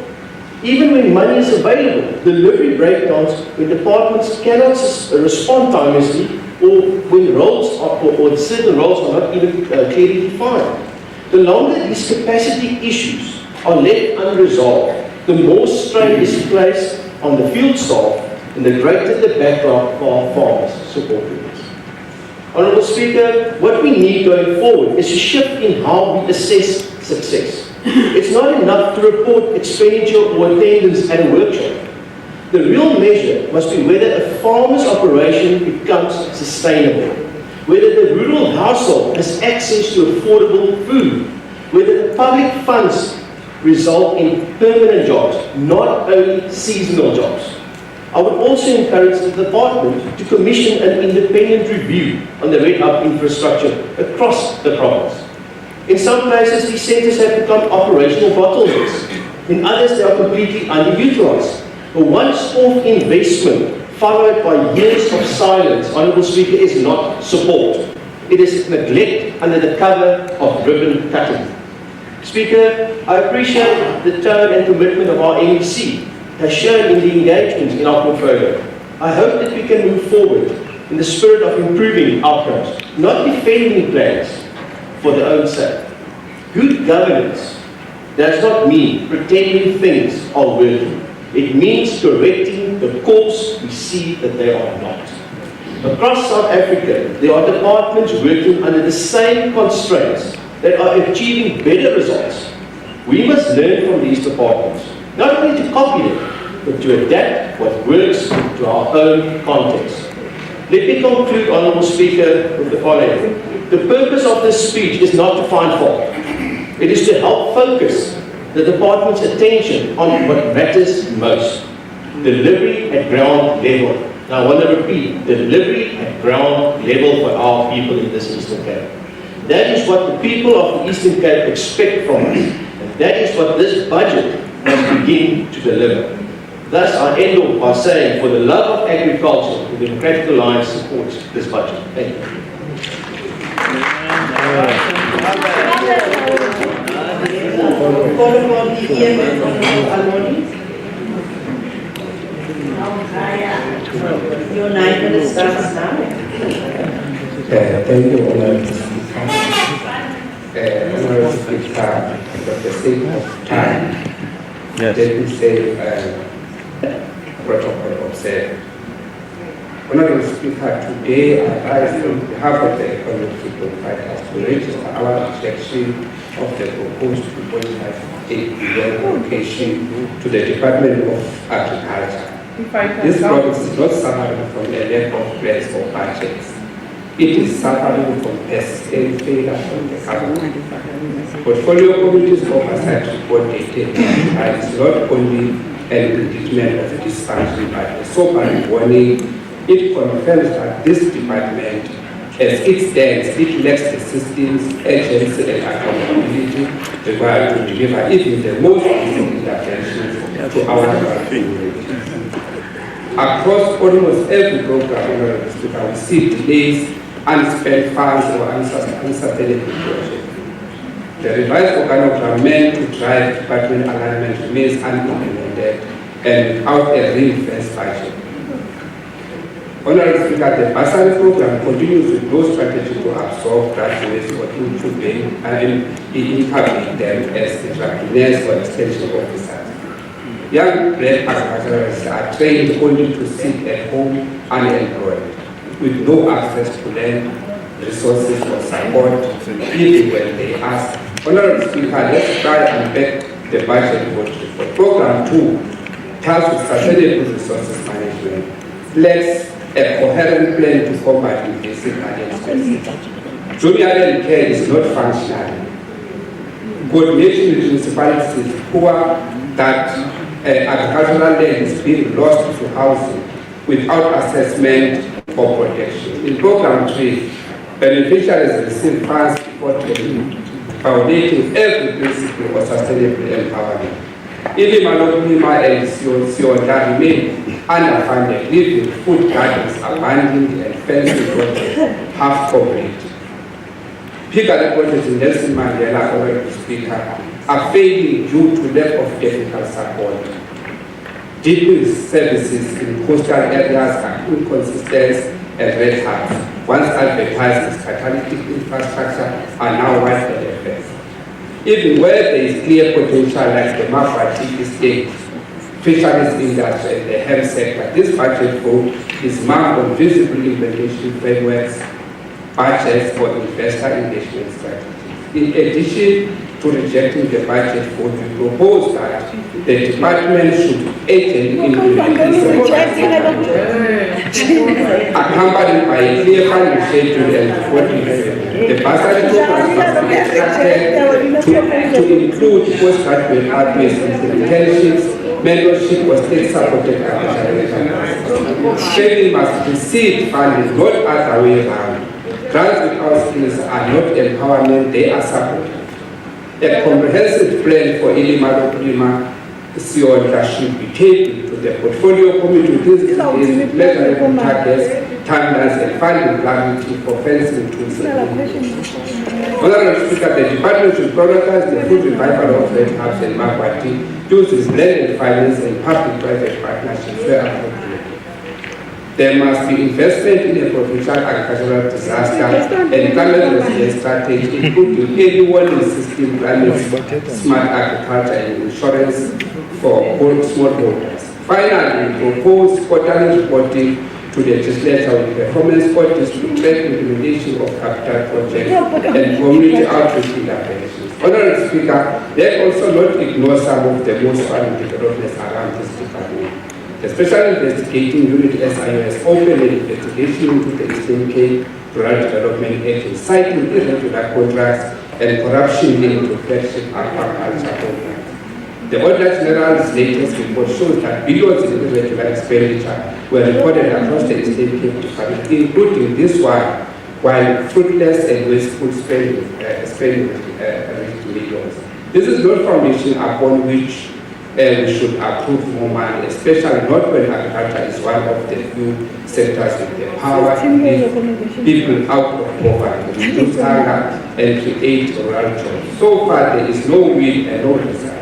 Even when money is available, delivery breakdowns when departments cannot respond timely, or when roles are, or certain roles are not even clearly defined. The longer these capacity issues are left unresolved, the more strain is placed on the field staff and the greater the backlog for our farmers supporting us. Honourable Speaker, what we need going forward is a shift in how we assess success. It's not enough to report expenditure or attendance at a workshop. The real measure must be whether a farmer's operation becomes sustainable, whether the rural household has access to affordable food, whether the public funds result in permanent jobs, not only seasonal jobs. I would also encourage the department to commission an independent review on the Red Hub infrastructure across the province. In some places, these centres have become operational bottlenecks. In others, they are completely underutilised. A once-off investment followed by years of silence, Honourable Speaker, is not support. It is neglect under the cover of ribbon cutting. Speaker, I appreciate the tone and commitment of our MEC has shown in the engagement in our portfolio. I hope that we can move forward in the spirit of improving outcomes, not defending plans for their own sake. Good governance does not mean pretending things are working. It means correcting the course we see that they are not. Across South Africa, there are departments working under the same constraints that are achieving better results. We must learn from these departments, not only to copy them, but to adapt what works to our own context. Let me conclude, Honourable Speaker, with the following. The purpose of this speech is not to find fault. It is to help focus the department's attention on what matters most. Delivery at ground level. Now I want to repeat, delivery at ground level for our people in this Eastern Cape. That is what the people of the Eastern Cape expect from us. And that is what this budget must begin to deliver. Thus, I end off by saying, for the love of agriculture, the Democratic Alliance supports this budget. Thank you. Call upon the EMF Almoni. Your 9 minutes starts now. Thank you, Honourable Speaker. Honourable Speaker, for the sake of time, let me say protocol observed. Honourable Speaker, today I rise on behalf of the Economic Freedom Fighters to register our rejection of the proposed 2.58 billion allocation to the Department of Agriculture. This province is not suffering from a lack of plans or budgets. It is suffering from persistent failure from the government. Portfolio Committee's oversight report dated is not only an indictment of dysfunction but a sobering warning. It confirms that this department, as it stands, it lacks the systems, agency, and accountability required to deliver even the most basic interventions to our community. Across almost every program, we see delays, unspent funds, or uncertainty projects. The revised organogram meant to drive department alignment remains unimplemented and without a ring-fenced budget. Honourable Speaker, the bursary program continues with no strategy to absorb graduates or incubate them as entrepreneurs or extension officers. Young black agriculturalists are trained only to sit at home unemployed, with no access to land, resources, or support, even when they ask. Honourable Speaker, let's try and back the budget for Program 2, tasked with sustainable resources management. Let's a coherent plan to combat invasive alien species. Junior care is not functional. Coordination with municipalities is poor, that agricultural land is being lost to housing without assessment or protection. In Program 3, beneficiaries receive funds before taking, violating every principle of sustainable empowerment. Ilima and Sionda remain underfunded, leaving food gardens abandoned and fencing projects half complete. Pickering projects in Nelson Mandela, already speaker, are failing due to lack of technical support. Deep services in coastal areas are inconsistent and red hot. Once advertised as catalytic infrastructure are now widespread effects. Even where there is clear potential like the Mhlaba state, fisheries industry and the health sector, this budget vote is marked on visible implementation frameworks, budgets for investor engagement strategies. In addition to rejecting the budget vote, we propose that the department should urgently implement accompanied by a clear funding schedule and reporting. The bursary programs must be extracted to include postgraduate pathways, internships, mentorship or state-supported agricultural. Training must receive funding, not other way around. Grants without skills are not empowerment, they are support. A comprehensive plan for Ilima Sionda should be taken to the portfolio committee with measurable targets, timelines, and funding clarity for fencing tools. Honorable Speaker, the department should prioritize the food revival of red hubs and Mhlaba uses blended finance and public-private partnerships where appropriate. There must be investment in a provincial agricultural disaster and climate resilience strategy, including early warning system planning, smart agriculture and insurance for smallholders. Finally, we propose quarterly reporting to the legislature with performance audits to track implementation of capital projects and community outreach interventions. Honorable Speaker, let also not ignore some of the most valuable developments around this department. The Special Investigating Unit SIS opened an investigation into the Eastern Cape Rural Development Agency, citing irregular contracts and corruption linked to flagship aquaculture programs. The Auditor General's latest report shows that billions in irregular expenditure were recorded across the Eastern Cape Department, including this one, while fruitless and wasteful spending reached millions. This is not foundation upon which we should approve more money, especially not when agriculture is one of the few sectors with the power to lift people out of poverty, reduce hunger, and create rural jobs. So far, there is no will and no desire.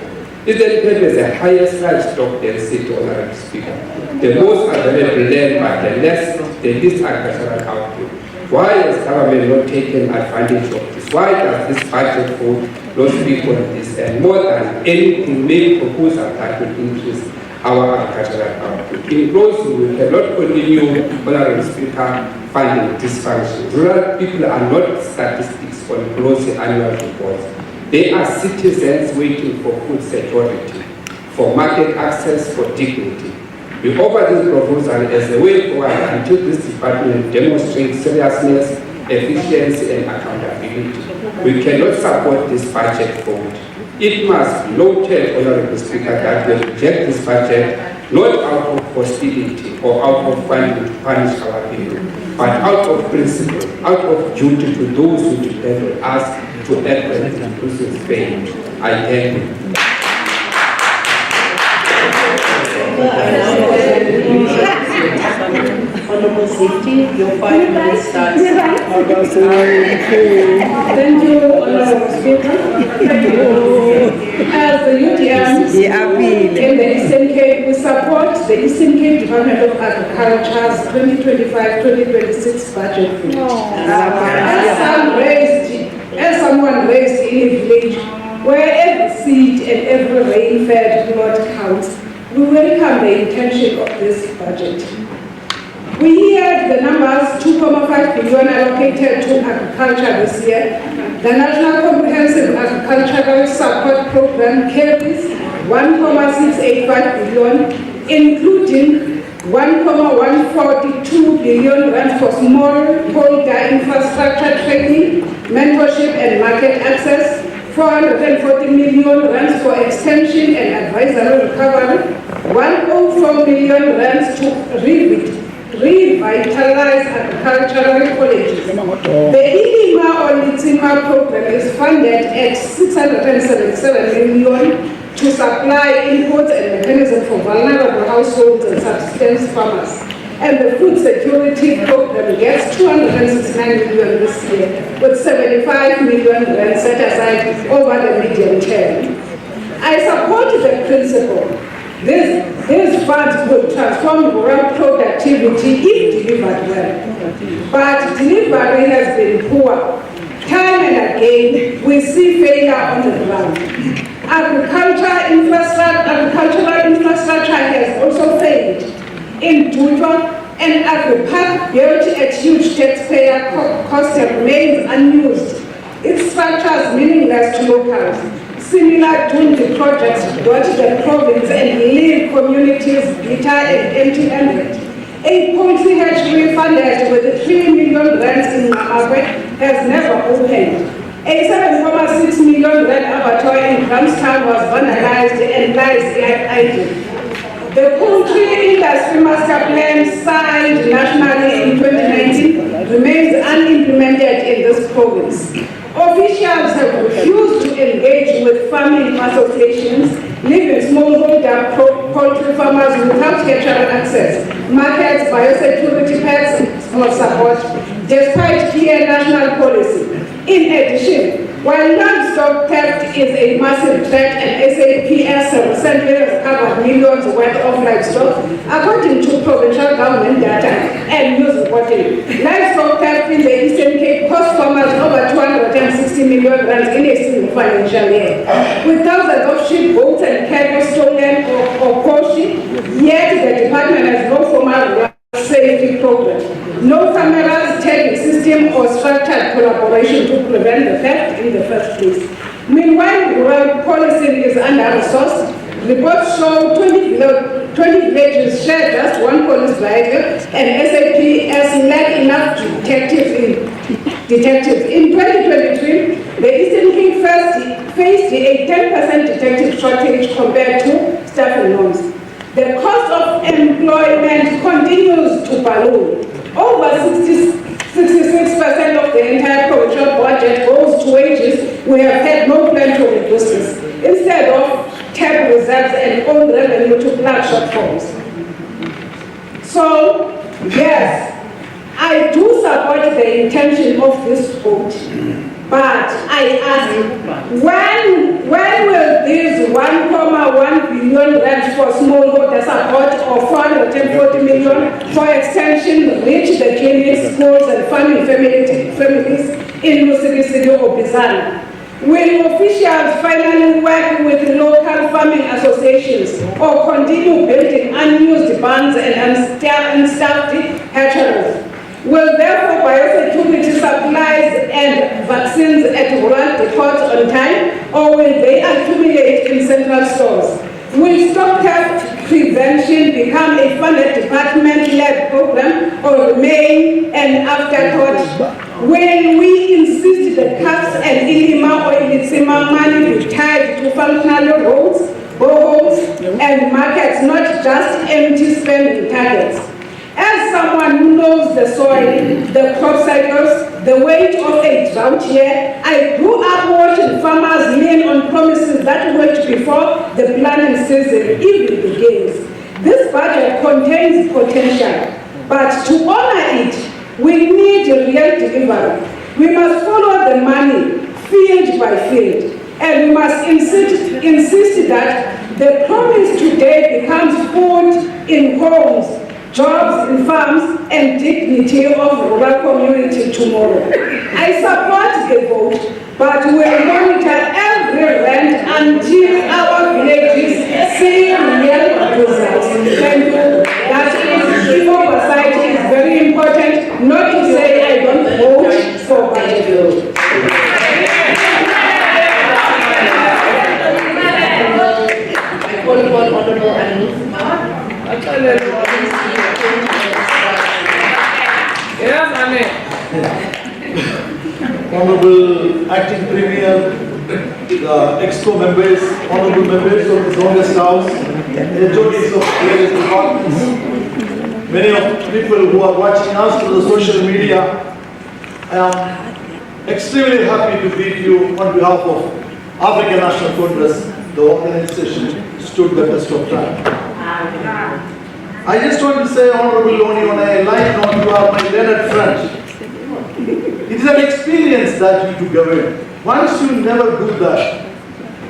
Eastern Cape is the highest livestock density, Honorable Speaker, the most available land, but the least agricultural output. Why has government not taken advantage of this? Why does this budget vote not speak on this? And more than anything, make proposals that will increase our agricultural output. In closing, we cannot continue, Honorable Speaker, funding dysfunction. Rural people are not statistics on close annual reports. They are citizens waiting for food security, for market access, for dignity. We offer this proposal as a way forward until this department demonstrates seriousness, efficiency, and accountability. We cannot support this budget vote. It must be noted, Honorable Speaker, that we reject this budget not out of hostility or out of funding to punish our people, but out of principle, out of duty to those who depend on us to act as inclusive Spain. I thank you. Honorable Safety, your 5 minutes starts. Thank you, Honorable Speaker. As the UTMs in the Eastern Cape, we support the Eastern Cape Department of Agriculture's 2025-2026 budget vote. As someone raised in a village where every seed and every rain-fed plot counts, we welcome the intention of this budget. We hear the numbers 2.5 billion allocated to agriculture this year. The National Comprehensive Agricultural Support Program carries 1.685 billion, including 1.142 billion rand for smallholder infrastructure training, mentorship and market access, 440 million rand for extension and advisory recovery, 104 million rand to revitalize agricultural colleges. The Ilima or Litsima program is funded at 677 million to supply inputs and mechanisms for vulnerable households and subsistence farmers. And the food security program gets 269 million this year, with 75 million rand set aside over the medium term. I support the principle. These funds will transform rural productivity if delivered well. But delivery has been poor. Time and again, we see failure on the ground. Agricultural infrastructure has also failed. In Duton, an agri-park built at huge taxpayer cost remains unused. Its structure is meaningless to locals. Similar to projects dot the province and leave communities bitter and empty-handed. A poultry hatchery funded with 3 million rand in Mhlaba has never opened. A 7.6 million rand abattoir in Grahamstown was vandalized and lies idle. The poultry industry master plan signed nationally in 2019 remains unimplemented in this province. Officials have refused to engage with farming associations, leaving smallholder poultry farmers without cattle access, markets, biosecurity packs, or support, despite clear national policy. In addition, while livestock theft is a massive threat and SAPS recently recovered millions worth of livestock, according to provincial government data and news reporting, livestock theft in the Eastern Cape cost farmers over 260 million rand in a single financial year, with thousands of sheep, goats and cattle stolen or poached, yet the department has no formal safety program, no cameras, tagging system or structured collaboration to prevent the theft in the first place. Meanwhile, rural policing is under-resourced. Reports show 20 villages share just one police vehicle and SAPS lack enough detectives. In 2023, the Eastern Cape faced a 10% detective shortage compared to staffing norms. The cost of employment continues to balloon. Over 66% of the entire provincial budget goes to wages. We have had no plan to reduce this, instead of tap reserves and own revenue to plug shortfalls. So, yes, I do support the intention of this vote, but I ask, when will this 1.1 billion rand for smallholder support or 440 million for extension reach the clinics, schools and farming families in Lusiri City or Bizarre? Will officials finally work with local farming associations or continue building unused barns and unstaffed hatcheries? Will therefore biosecurity supplies and vaccines at rural depots on time, or will they accumulate in central stores? Will stock theft prevention become a funded department-led program or remain an afterthought? Will we insist that CAPS and Ilima or Ilitsima money be tied to functional roads, boreholes, and markets, not just empty spending targets? As someone who knows the soil, the crop cycles, the weight of a drought year, I grew up watching farmers lean on promises that wait before the planting season even begins. This budget contains potential, but to honor it, we need real delivery. We must follow the money field by field, and we must insist that the promise today becomes food in homes, jobs in farms, and dignity of rural community tomorrow. I support the vote, but we will monitor every rent until our villages see real results. Thank you. That is, oversight is very important, not to say I don't vote for budget bill. I call upon Honorable Mhlaba. Honorable Acting Premier, the EXCO members, honorable members of the August House, attorneys of various departments, many of the people who are watching us through the social media, I am extremely happy to greet you on behalf of African National Congress. The organization stood the test of time. I just want to say, Honorable Loni, on a light note, you are my learned friend. It is an experience that you govern. Once you never do that,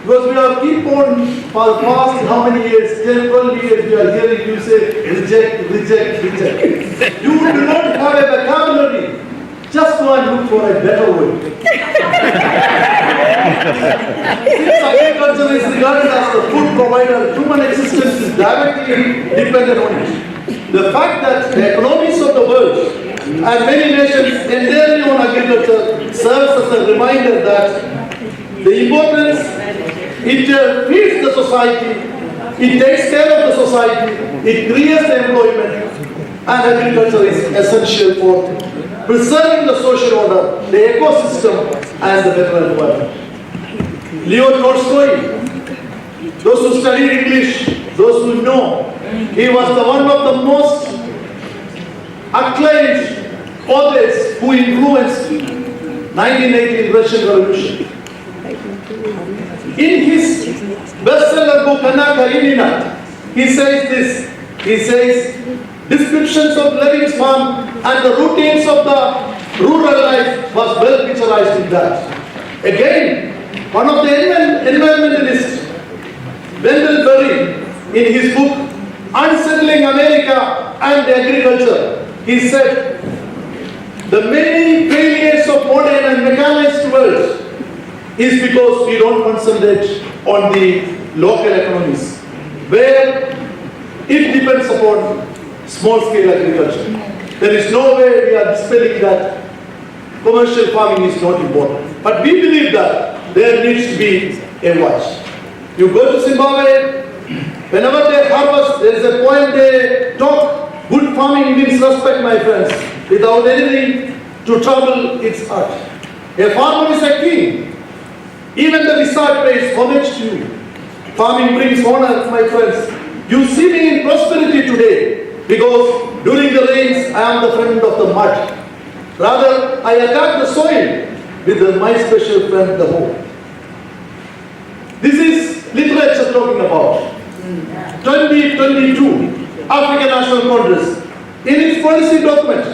because we have keep on for the past how many years, 10, 12 years, we are hearing you say reject, reject, reject. You do not have a vocabulary. Just go and look for a better word. Since agriculture is regarded as the food provider, human existence is directly dependent on it. The fact that the economies of the world and many nations entirely on agriculture serves as a reminder that the importance, it feeds the society, it takes care of the society, it creates employment, and agriculture is essential for preserving the social order, the ecosystem, and the better environment. Leo Tolstoy, those who study English, those who know, he was the one of the most acclaimed authors who influenced 1918 Russian Revolution. In his bestseller book Anaka Inina, he says this. He says, descriptions of living farm and the routines of the rural life was well picturized in that. Again, one of the environmentalists, Wendell Berry, in his book Unsettling America and Agriculture, he said, the many failures of modern and mechanized world is because we don't concentrate on the local economies, where it depends upon small-scale agriculture. There is no way we are dispelling that commercial farming is not important. But we believe that there needs to be a watch. You go to Zimbabwe, whenever they harvest, there is a point they talk, good farming means respect, my friends, without anything to trouble its heart. A farmer is a king. Even the wizard pays homage to you. Farming brings honor, my friends. You see me in prosperity today because during the rains I am the friend of the mud. Rather, I attack the soil with my special friend, the hoe. This is literature talking about. 2022, African National Congress, in its policy document,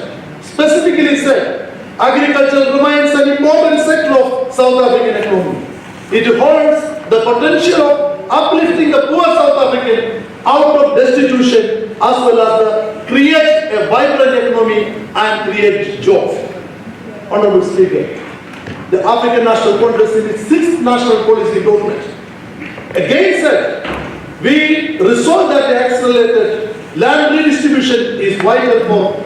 specifically said, agriculture remains an important sector of South African economy. It holds the potential of uplifting the poor South African out of destitution as well as create a vibrant economy and create jobs. Honorable Speaker, the African National Congress in its 6th national policy document again said, we resolve that the accelerated land redistribution is vital for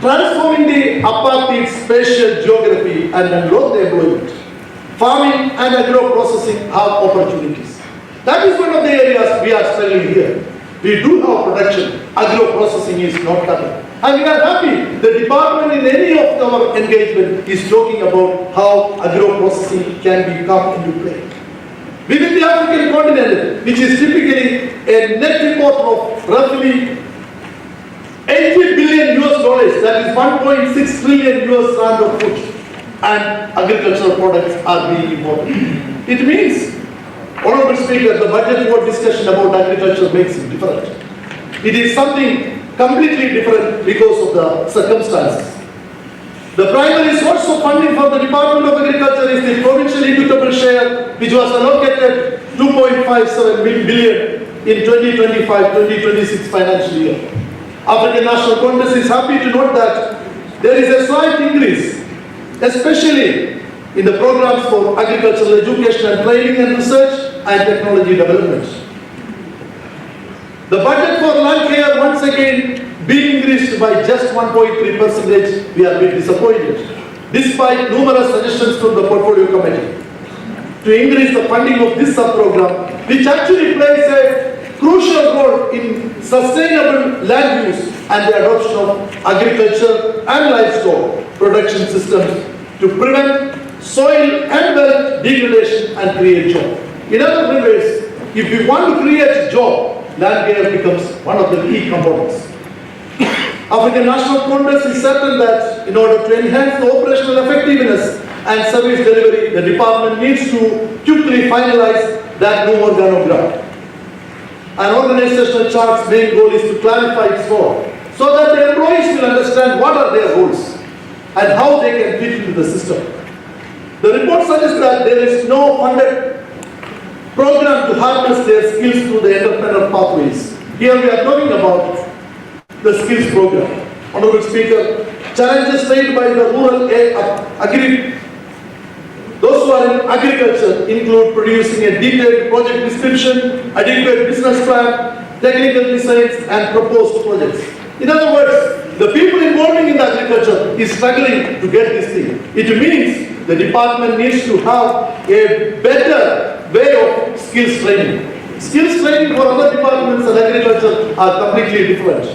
transforming the apartheid spatial geography and unlock the employment. Farming and agro-processing have opportunities. That is one of the areas we are struggling here. We do have production, agro-processing is not coming. And we are happy the department in any of our engagement is talking about how agro-processing can come into play. Within the African continent, which is typically a net import of roughly 80 billion US dollars, that is 1.6 trillion US rand of food, and agricultural products are being imported. It means, Honorable Speaker, the budget board discussion about agriculture makes it different. It is something completely different because of the circumstances. The primary source of funding for the Department of Agriculture is the provincial equitable share, which was allocated 2.57 billion in 2025-2026 financial year. African National Congress is happy to note that there is a slight increase, especially in the programs for agricultural education and training and research and technology development. The budget for land care once again being increased by just 1.3%, we are a bit disappointed, despite numerous suggestions from the portfolio committee to increase the funding of this sub-program, which actually plays a crucial role in sustainable land use and the adoption of agriculture and livestock production systems to prevent soil and wealth degradation and create jobs. In other words, if we want to create job, land care becomes one of the key components. African National Congress is certain that in order to enhance the operational effectiveness and service delivery, the department needs to quickly finalize that new organogram. An organizational chart's main goal is to clarify its role so that the employees will understand what are their roles and how they can fit into the system. The report suggests that there is no funded program to harness their skills through the entrepreneurial pathways. Here we are talking about the skills program. Honorable Speaker, challenges faced by the rural those who are in agriculture include producing a detailed project description, adequate business plan, technical designs and proposed projects. In other words, the people involved in the agriculture is struggling to get this thing. It means the department needs to have a better way of skills training. Skills training for other departments and agriculture are completely different.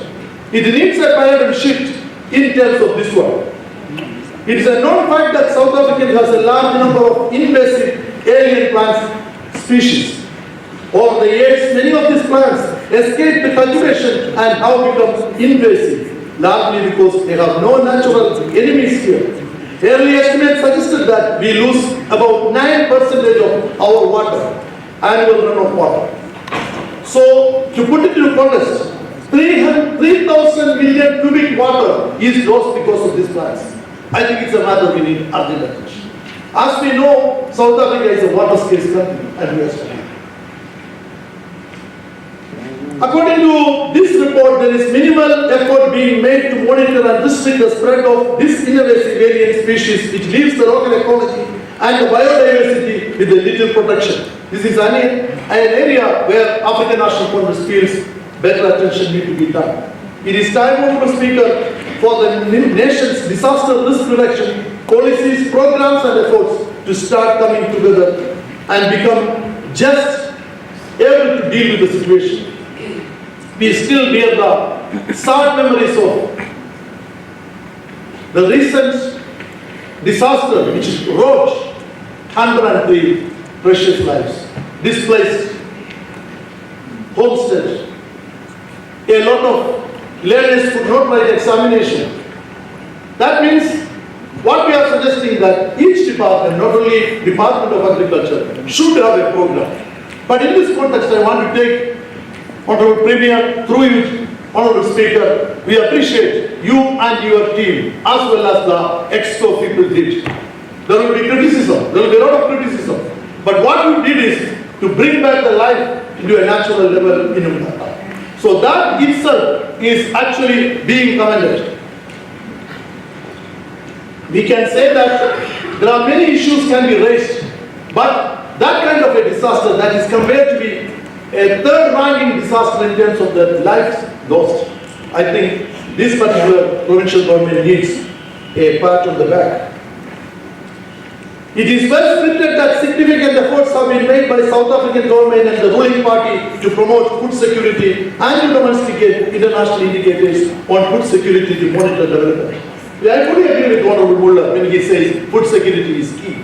It needs a paradigm shift in terms of this one. It is a known fact that South Africa has a large number of invasive alien plant species. Over the years, many of these plants escape the cultivation and have become invasive, largely because they have no natural enemies here. Early estimates suggested that we lose about 9% of our water, annual run of water. So, to put it into context, 3,000 million cubic water is lost because of these plants. I think it's a matter we need urgent attention. As we know, South Africa is a water scarce country and we are struggling. According to this report, there is minimal effort being made to monitor and restrict the spread of this invasive alien species which leaves the local ecology and the biodiversity with a little protection. This is an area where African National Congress feels better attention needs to be done. It is time, Honorable Speaker, for the nation's disaster risk reduction policies, programs and efforts to start coming together and become just able to deal with the situation. We still bear the sad memories of the recent disaster which wrought 103 precious lives, displaced, homestead. A lot of learners could not write examination. That means what we are suggesting that each department, not only Department of Agriculture, should have a program. But in this context, I want to take Honorable Premier, through you, Honorable Speaker, we appreciate you and your team as well as the EXCO people did. There will be criticism, there will be a lot of criticism. But what you did is to bring back the life into a natural level in Mhlaba. So that itself is actually being commended. We can say that there are many issues can be raised, but that kind of a disaster that is compared to be a third-ranking disaster in terms of the lives lost, I think this particular provincial government needs a pat on the back. It is well scripted that significant efforts have been made by South African government and the ruling party to promote food security and to domesticate international indicators on food security to monitor development. I fully agree with Honorable Mhlaba when he says food security is key.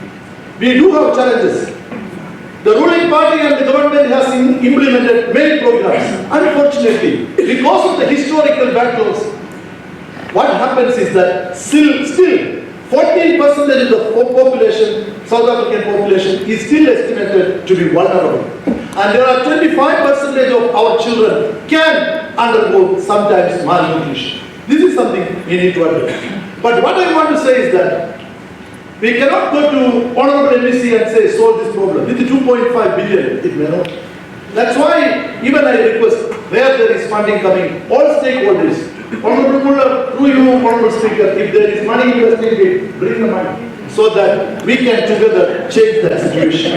We do have challenges. The ruling party and the government has implemented many programs. Unfortunately, because of the historical backlogs, what happens is that still 14% of the population, South African population, is still estimated to be vulnerable. And there are 25% of our children can undergo sometimes malnutrition. This is something we need to address. But what I want to say is that we cannot go to Honorable NBC and say, solve this problem. With the 2.5 billion, it may not. That's why even I request, where there is funding coming, all stakeholders, Honorable Mhlaba, through you, Honorable Speaker, if there is money invested, bring the money so that we can together change that situation.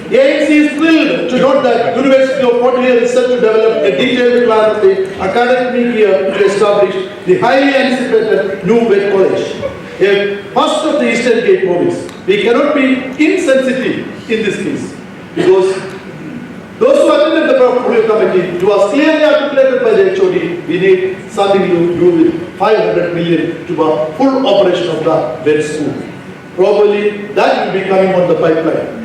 ANC is thrilled to note that University of Port Vila is set to develop a detailed plan of the academic year to establish the highly anticipated new wet college. A first of the Eastern Cape province. We cannot be insensitive in this case because those who attended the portfolio committee, it was clearly articulated by the HOD, we need something to do with 500 million to the full operation of the vet school. Probably that will be coming on the pipeline.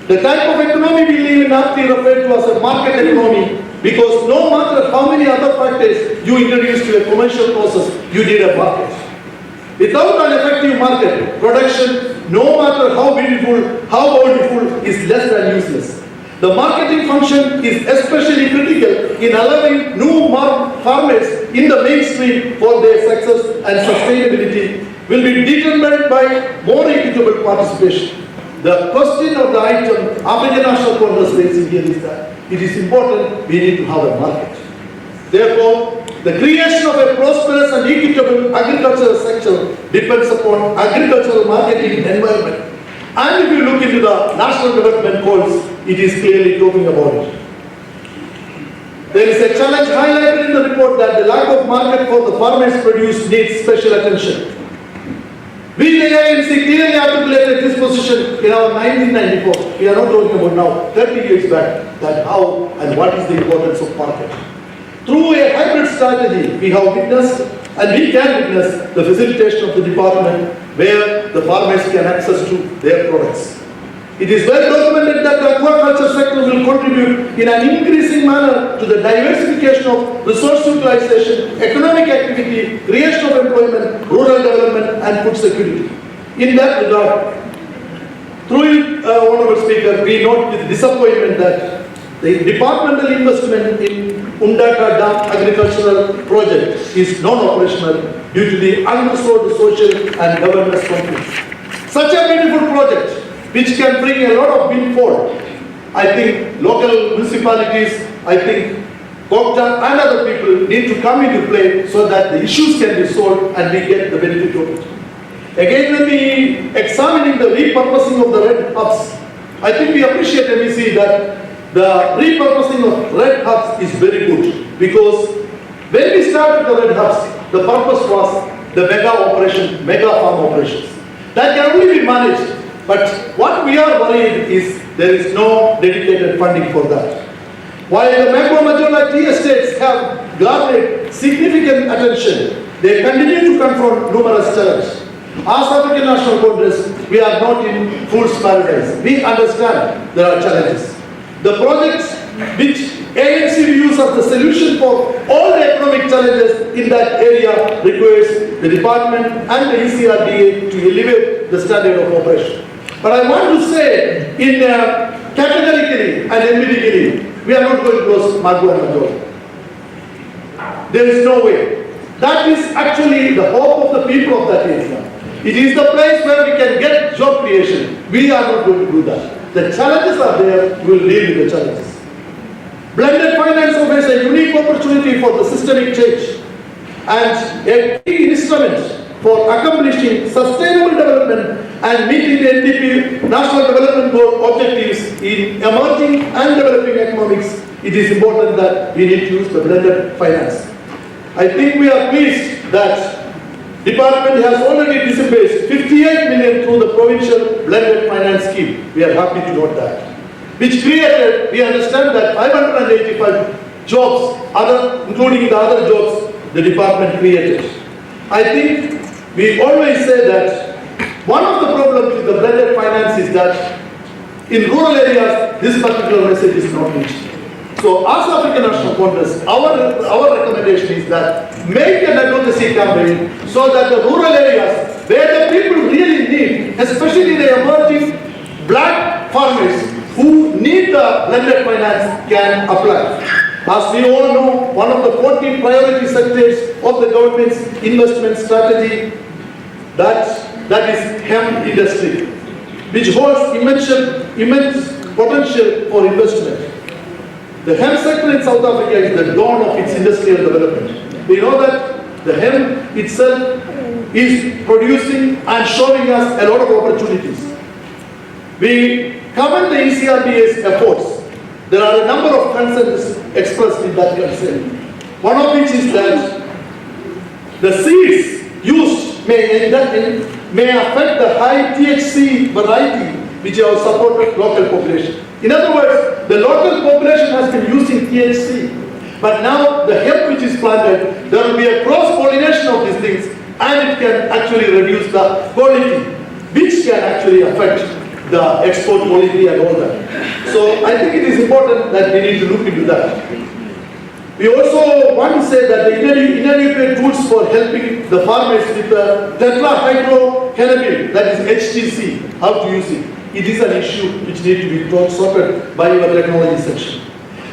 The type of economy we live in aptly referred to as a market economy, because no matter how many other factors you introduce to a commercial process, you need a market. Without an effective market, production, no matter how beautiful, how bountiful, is less than useless. The marketing function is especially critical in allowing new farmers in the mainstream for their success and sustainability will be determined by more equitable participation. The question of the item African National Congress raising here is that it is important we need to have a market. Therefore, the creation of a prosperous and equitable agricultural sector depends upon agricultural marketing environment. And if you look into the national development goals, it is clearly talking about it. There is a challenge highlighted in the report that the lack of market for the farmers' produce needs special attention. We, the ANC, clearly articulated this position in our 1994. We are not talking about now, 30 years back, that how and what is the importance of market. Through a hybrid strategy, we have witnessed and we can witness the facilitation of the department where the farmers can access to their products. It is well documented that the aquaculture sector will contribute in an increasing manner to the diversification of resource utilization, economic activity, creation of employment, rural development and food security. In that regard, through it, Honourable Speaker, we note with disappointment that the departmental investment in Undaka Dam agricultural project is non-operational due to the unresolved social and governance conflicts. Such a beautiful project which can bring a lot of windfall. I think local municipalities, I think Kokta and other people need to come into play so that the issues can be solved and we get the benefit of it. Again, when we examining the repurposing of the red hubs, I think we appreciate MEC that the repurposing of red hubs is very good, because when we started the red hubs, the purpose was the mega operation, mega farm operations. That can only be managed, but what we are worried is there is no dedicated funding for that. While the Mhlaba tea estates have garnered significant attention, they continue to confront numerous challenges. As African National Congress, we are not in fool's paradise. We understand there are challenges. The projects which ANC views as the solution for all the economic challenges in that area requires the department and the ECRDA to elevate the standard of operation. But I want to say, in categorically and empirically, we are not going to close Magu and Majol. There is no way. That is actually the hope of the people of that area. It is the place where we can get job creation. We are not going to do that. The challenges are there, we will deal with the challenges. Blended finance offers a unique opportunity for the systemic change and a key instrument for accomplishing sustainable development and meeting the NDP National Development Goal objectives in emerging and developing economics. It is important that we need to use the blended finance. I think we are pleased that Department has already disbursed 58 million through the Provincial Blended Finance Scheme. We are happy to note that. Which created, we understand that 585 jobs, including the other jobs the department created. I think we always say that one of the problems with the blended finance is that in rural areas, this particular message is not reached. So as African National Congress, our recommendation is that make an advocacy campaign so that the rural areas where the people really need, especially the emerging black farmers who need the blended finance, can apply. As we all know, one of the 14 priority sectors of the government's investment strategy, that is hemp industry, which holds immense potential for investment. The hemp sector in South Africa is the dawn of its industrial development. We know that the hemp itself is producing and showing us a lot of opportunities. We commend the ECRDA's efforts. There are a number of concerns expressed in that concern. One of which is that the seeds used may affect the high THC variety which have supported local population. In other words, The local population has been using THC. But now the hemp which is planted, there will be a cross-pollination of these things and it can actually reduce the quality, which can actually affect the export quality and all that. So I think it is important that we need to look into that. We also want to say that the inadequate tools for helping the farmers with the tetrahydrocannabinol, that is HTC, how to use it. It is an issue which needs to be sorted by your technology section.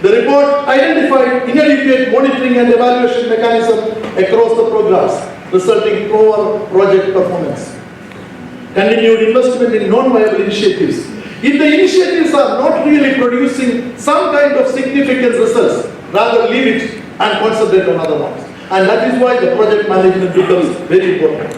The report identified inadequate monitoring and evaluation mechanism across the programs, resulting in poor project performance. Continued investment in non-viable initiatives. If the initiatives are not really producing some kind of significant results, rather leave it and concentrate on other ones. And that is why the project management becomes very important.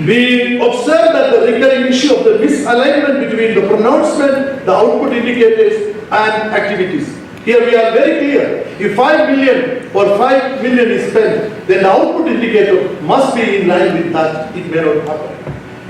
We observe that the recurring issue of the misalignment between the pronouncement, the output indicators, and activities. Here we are very clear. If 5 million or 5 million is spent, then the output indicator must be in line with that. It may not happen.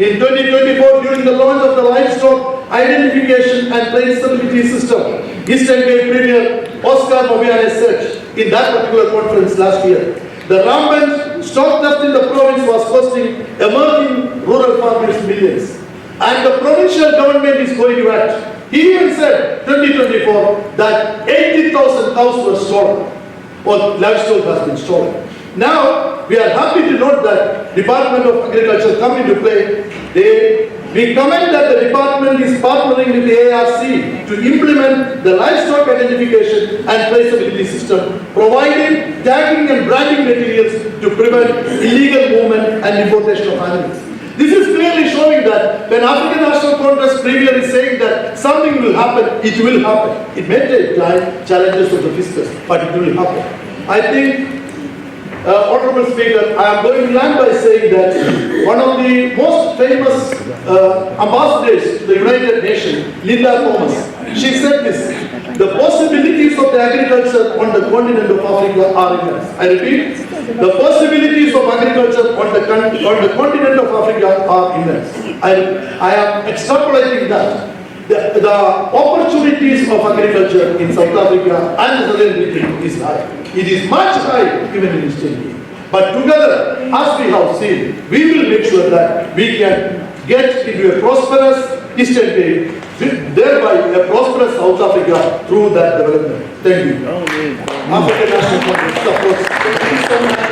In 2024, during the launch of the livestock identification and traceability system, Eastern Cape Premier Oscar Mobianes said in that particular conference last year, the rampant stock theft in the province was costing emerging rural farmers millions. And the provincial government is going to act. He even said, 2024, that 80,000 cows were stolen, or livestock has been stolen. Now, we are happy to note that Department of Agriculture come into play. We commend that the department is partnering with the ARC to implement the livestock identification and traceability system, providing tagging and branding materials to prevent illegal movement and importation of animals. This is clearly showing that when African National Congress Premier is saying that something will happen, it will happen. It may take time, challenges of the fiscus, but it will happen. I think, Honorable Speaker, I am going to land by saying that one of the most famous ambassadors to the United Nations, Linda Thomas, she said this: the possibilities of the agriculture on the continent of Africa are immense. I repeat, the possibilities of agriculture on the continent of Africa are immense. I am extrapolating that. The opportunities of agriculture in South Africa and the southern region is high. It is much higher even in Eastern Cape. But together, as we have seen, we will make sure that we can get into a prosperous Eastern Cape, thereby a prosperous South Africa through that development. Thank you. African National Congress supports. Thank you so much,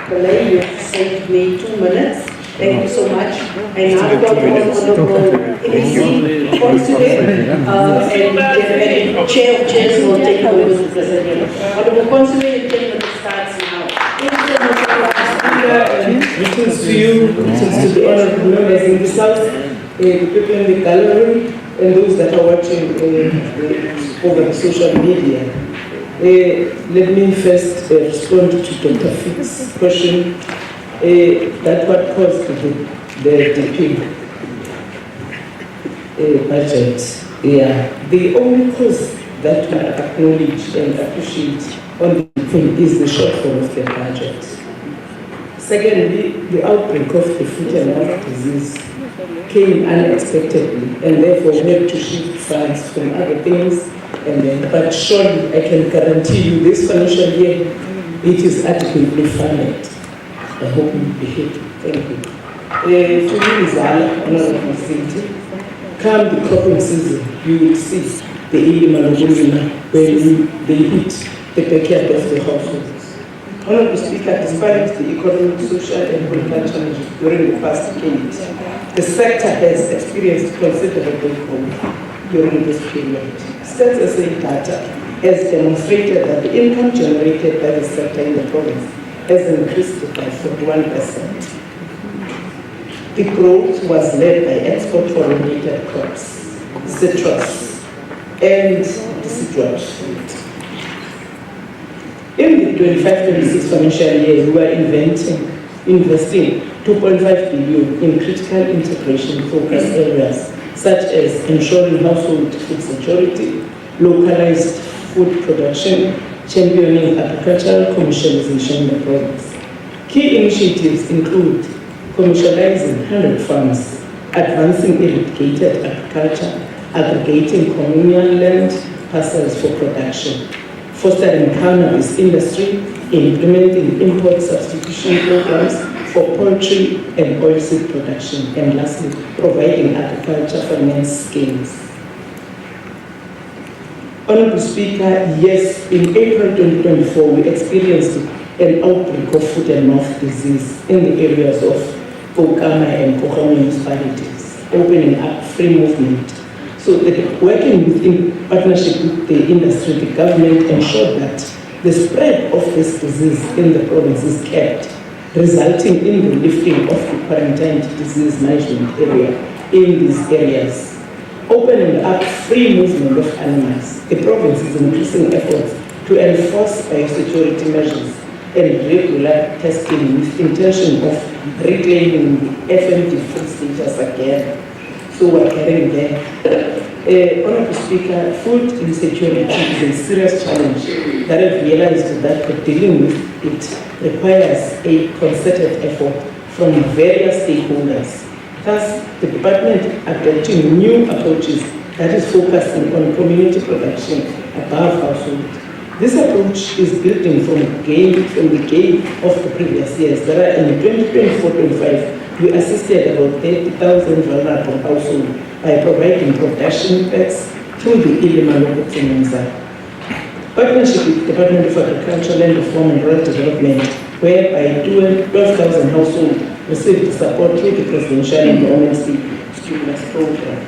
Belay. You saved me 2 minutes. Thank you so much. And now call on Honorable MC Consulate, and Chair of Chairs will take over the president. Honorable Consulate, 10 minutes starts now. Greetings to you, greetings to the honorable members in the South, the people in the gallery, and those that are watching over the social media. Let me first respond to Dr. Fick's question. That what caused the DP budget. Yeah, the only cause that we acknowledge and appreciate on the DP is the shortfall of the budget. Secondly, the outbreak of the foot and mouth disease came unexpectedly, and therefore we had to shift funds from other things. And then, but surely I can guarantee you this financial year it is adequately funded. I hope you'll be happy. Thank you. For you, Mhlaba, Honorable City, come the cropping season, you will see the Malagulina when they hit the backyard of the households. Honorable Speaker, despite the economic, social, and political challenges during the past decade, the sector has experienced considerable growth during this period. Stats SA data has demonstrated that the income generated by the sector in the province has increased by 41%. The growth was led by export-oriented crops, citrus, and deciduous fruit. In the 25-26 financial year, we were investing 2.5 billion in critical integration focus areas such as ensuring household food security, localized food production, championing agricultural commercialization in the province. Key initiatives include commercializing 100 farms, advancing irrigated agriculture, aggregating communal land parcels for production, fostering cannabis industry, implementing import substitution programs for poultry and oilseed production, and lastly, providing agriculture finance schemes. Honorable Speaker, yes, in April 2024, we experienced an outbreak of foot and mouth disease in the areas of Okama and Kokama municipalities, opening up free movement. So working in partnership with the industry, the government ensured that the spread of this disease in the province is kept, resulting in the lifting of the quarantine disease management area in these areas. Opening up free movement of animals, the province is increasing efforts to enforce biosecurity measures and regular testing with intention of reclaiming the FMD food status again. So we're carrying there. Honorable Speaker, food insecurity is a serious challenge that I've realized that dealing with it requires a concerted effort from various stakeholders. Thus, the department adopting new approaches that is focusing on community production above household. This approach is building from the gain of the previous years. There are in 2024-25, we assisted about 30,000 vulnerable households by providing production packs through the Ilima Lokotinenza. Partnership with the Department of Agriculture, Land Reform and Rural Development, whereby 12,000 households received support through the Presidential Endowment Stimulus Program.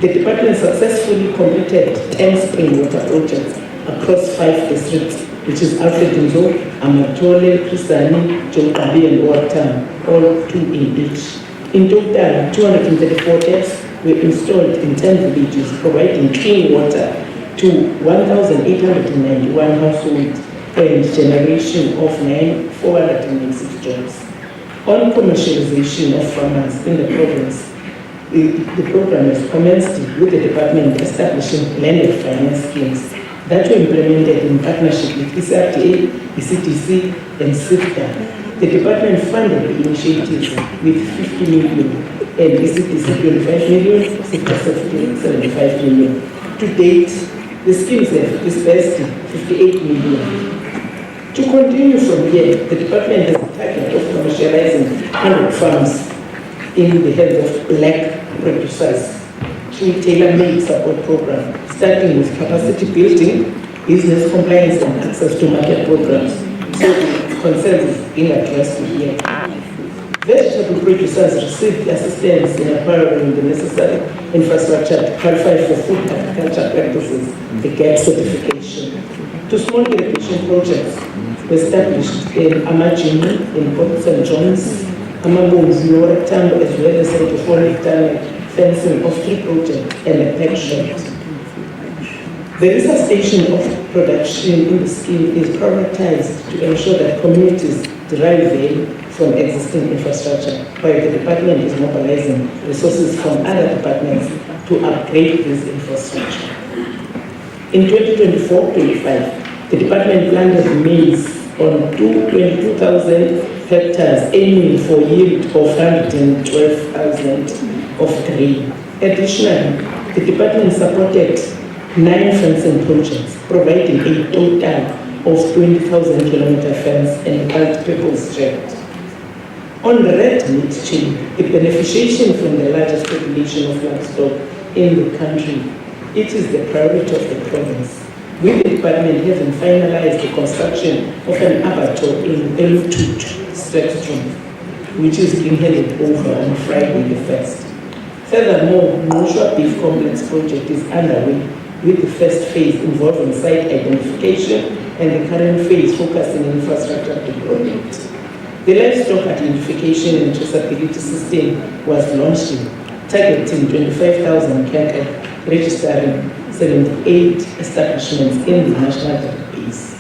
The department successfully completed 10 spring water projects across 5 districts, which is Alfred Nzo, Amatole, Krisani, Jokabi, and Watam, all 2 in each. In total, 234 taps were installed in 10 villages, providing clean water to 1,891 households and generation of 496 jobs. On commercialization of farmers in the province, the program is commenced with the department establishing blended finance schemes that were implemented in partnership with ECRTA, ECTC, and SIFTA. The department funded the initiatives with 50 million and ECTC 25 million, SIFTA 75 million. To date, the schemes have disbursed 58 million. To continue from here, the department has a target of commercializing 100 farms in the hands of black producers through tailor-made support program, starting with capacity building, business compliance, and access to market programs. So the concerns is being addressed here. Vegetable producers received assistance in acquiring the necessary infrastructure to qualify for food agriculture practices, the GAP certification. To small irrigation projects were established in Amajini, in Port St. John's, Amabonzi, Rectangle, as well as 74 fencing of 3 projects and a pet shop. The resuscitation of production in the scheme is prioritized to ensure that communities derive value from existing infrastructure, while the department is mobilizing resources from other departments to upgrade this infrastructure. In 2024-25, the department planted maize on 22,000 hectares, aiming for yield of 112,000 of grain. Additionally, the department supported 9 fencing projects, providing a total of 20,000 kilometer fence and multi-purpose street. On the red meat chain, the beneficiation from the largest population of livestock in the country, it is the priority of the province, with the department having finalized the construction of an abattoir in Elutut, Stratton, which is being handed over on Friday the 1st. Furthermore, Mhlaba Beef Complex project is underway, with the first phase involving site identification and the current phase focusing on infrastructure deployment. The livestock identification and traceability system was launched, targeting 25,000 cattle, registering 78 establishments in the national database.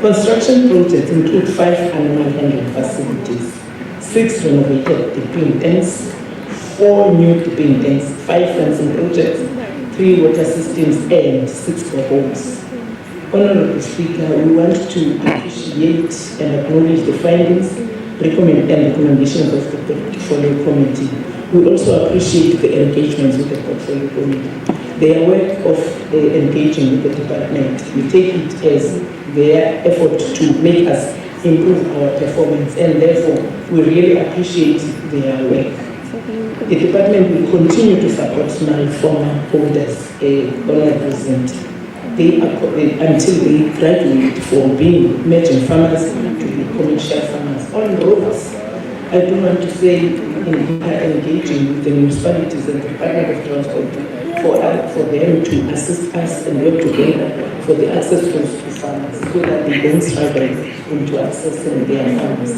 Construction projects include 5 animal handling facilities, 6 renovated dipping tanks, 4 new dipping tanks, 5 fencing projects, 3 water systems, and 6 boreholes. Honorable Speaker, we want to appreciate and acknowledge the findings and recommendations of the Portfolio Committee We also appreciate the engagements with the portfolio committee. Their work of engaging with the department, we take it as their effort to make us improve our performance, and therefore we really appreciate their work. The department will continue to support non-former holders, Honorable President, until they graduate from being merchant farmers to be commercial farmers. On roads, I do want to say in engaging with the municipalities and the Department of Transport for them to assist us and work together for the access to farmers so that they don't struggle into accessing their farms.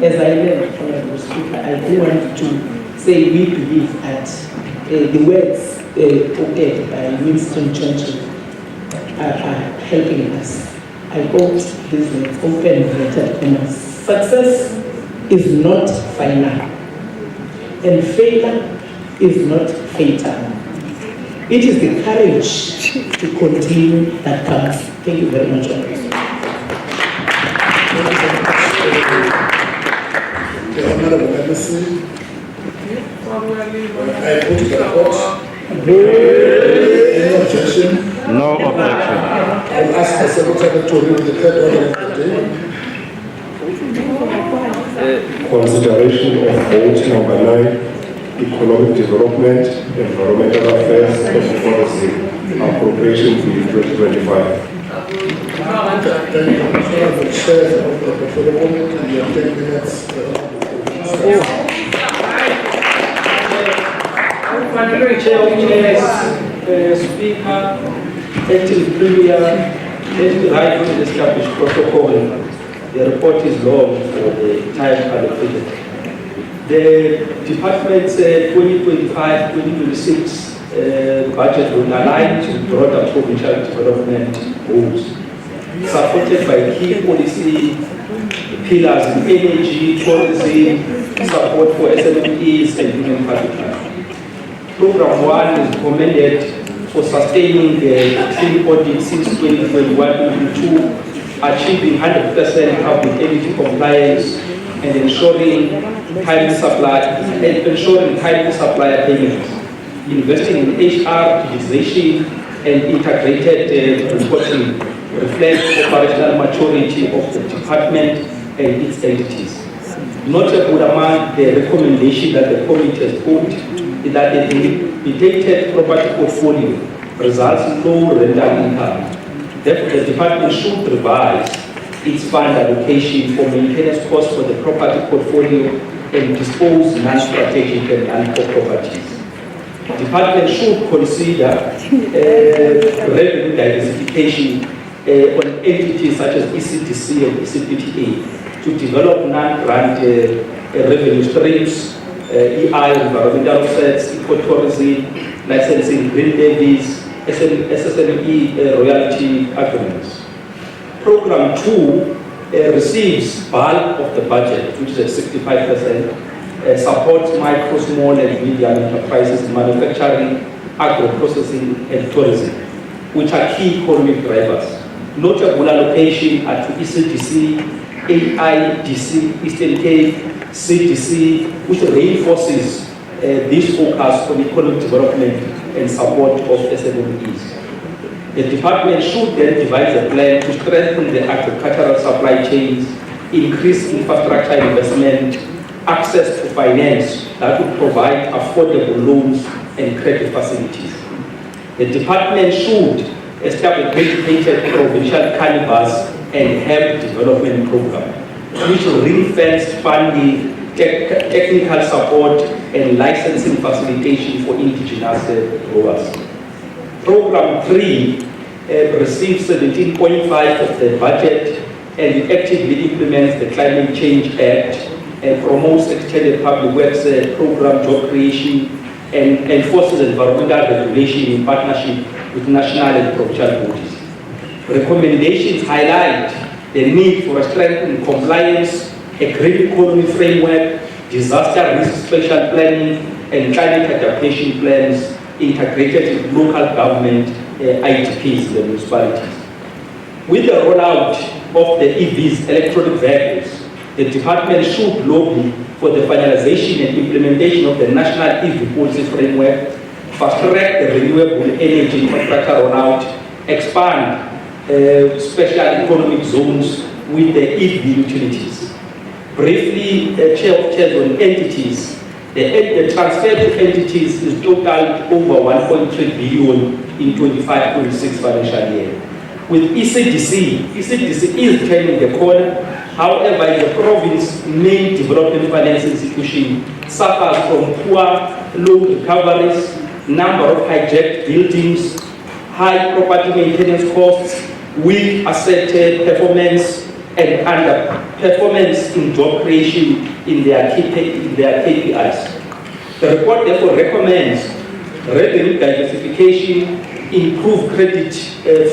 As I learned, Honorable Speaker, I do want to say we believe at the words quoted by Winston Churchill are helping us. I quote these words, open-hearted commerce. Success is not final, and failure is not fatal. It is the courage to continue that counts. Thank you very much. The Honorable Embassy. I put the report. Any objection? No objection. I'll ask the Secretary to read the third order of the day. Consideration of vote number 9, Economic Development, Environmental Affairs and Policy, Appropriation Bill 2025. Then the chair of the portfolio committee, you have 10 minutes. Honorary Chair of Chairs, Speaker, Acting Premier, let me write to the established protocol. The report is long for the time allocated. The Department's 2025-2026 budget will align to broader provincial development goals, supported by key policy pillars in energy, tourism, support for SMEs and human capital. Program 1 is recommended for sustaining the clean audit since 2021-22, achieving 100% public energy compliance and ensuring timely supplier payments, investing in HR, digitization, and integrated reporting reflects operational maturity of the department and its entities. Notable among the recommendation that the committee has put is that the dilapidated property portfolio results in low rental income. Therefore, the department should revise its fund allocation for maintenance costs for the property portfolio and dispose non-strategic and non-core properties. The department should consider revenue diversification on entities such as ECDC and ECPTA to develop non-grant revenue streams, EI, environmental offsets, ecotourism, licensing, green levies, SSME royalty agreements. Program 2 receives bulk of the budget, which is at 65%, supports micro, small and medium enterprises in manufacturing, agro-processing and tourism, which are key economic drivers. Notable allocation are to ECDC, AIDC, Eastern Cape, CDC, which reinforces this focus on economic development and support of SMEs. The department should then devise a plan to strengthen the agricultural supply chains, increase infrastructure investment, access to finance that would provide affordable loans and credit facilities. The department should establish dedicated provincial cannabis and hemp development program, which will ring-fence funding, technical support, and licensing facilitation for indigenous growers. Program 3 receives 17.5% of the budget and actively implements the Climate Change Act and promotes extended public works program job creation and enforces environmental regulation in partnership with national and provincial bodies. Recommendations highlight the need for a strengthened compliance, a green economy framework, disaster risk special planning, and climate adaptation plans integrated with local government ITPs in the municipalities. With the rollout of the EVs, electronic vehicles, the department should lobby for the finalization and implementation of the National EV Policy Framework, fast-track the renewable energy infrastructure rollout, expand special economic zones with the EV utilities. Briefly, chairs on entities. The transfer to entities is total over 1.3 billion in 25-26 financial year. With ECDC is turning the corner. However, the province's main development finance institution suffers from poor loan recoveries, number of hijacked buildings, high property maintenance costs, weak asset performance, and underperformance in job creation in their KPIs. The report therefore recommends revenue diversification, improved credit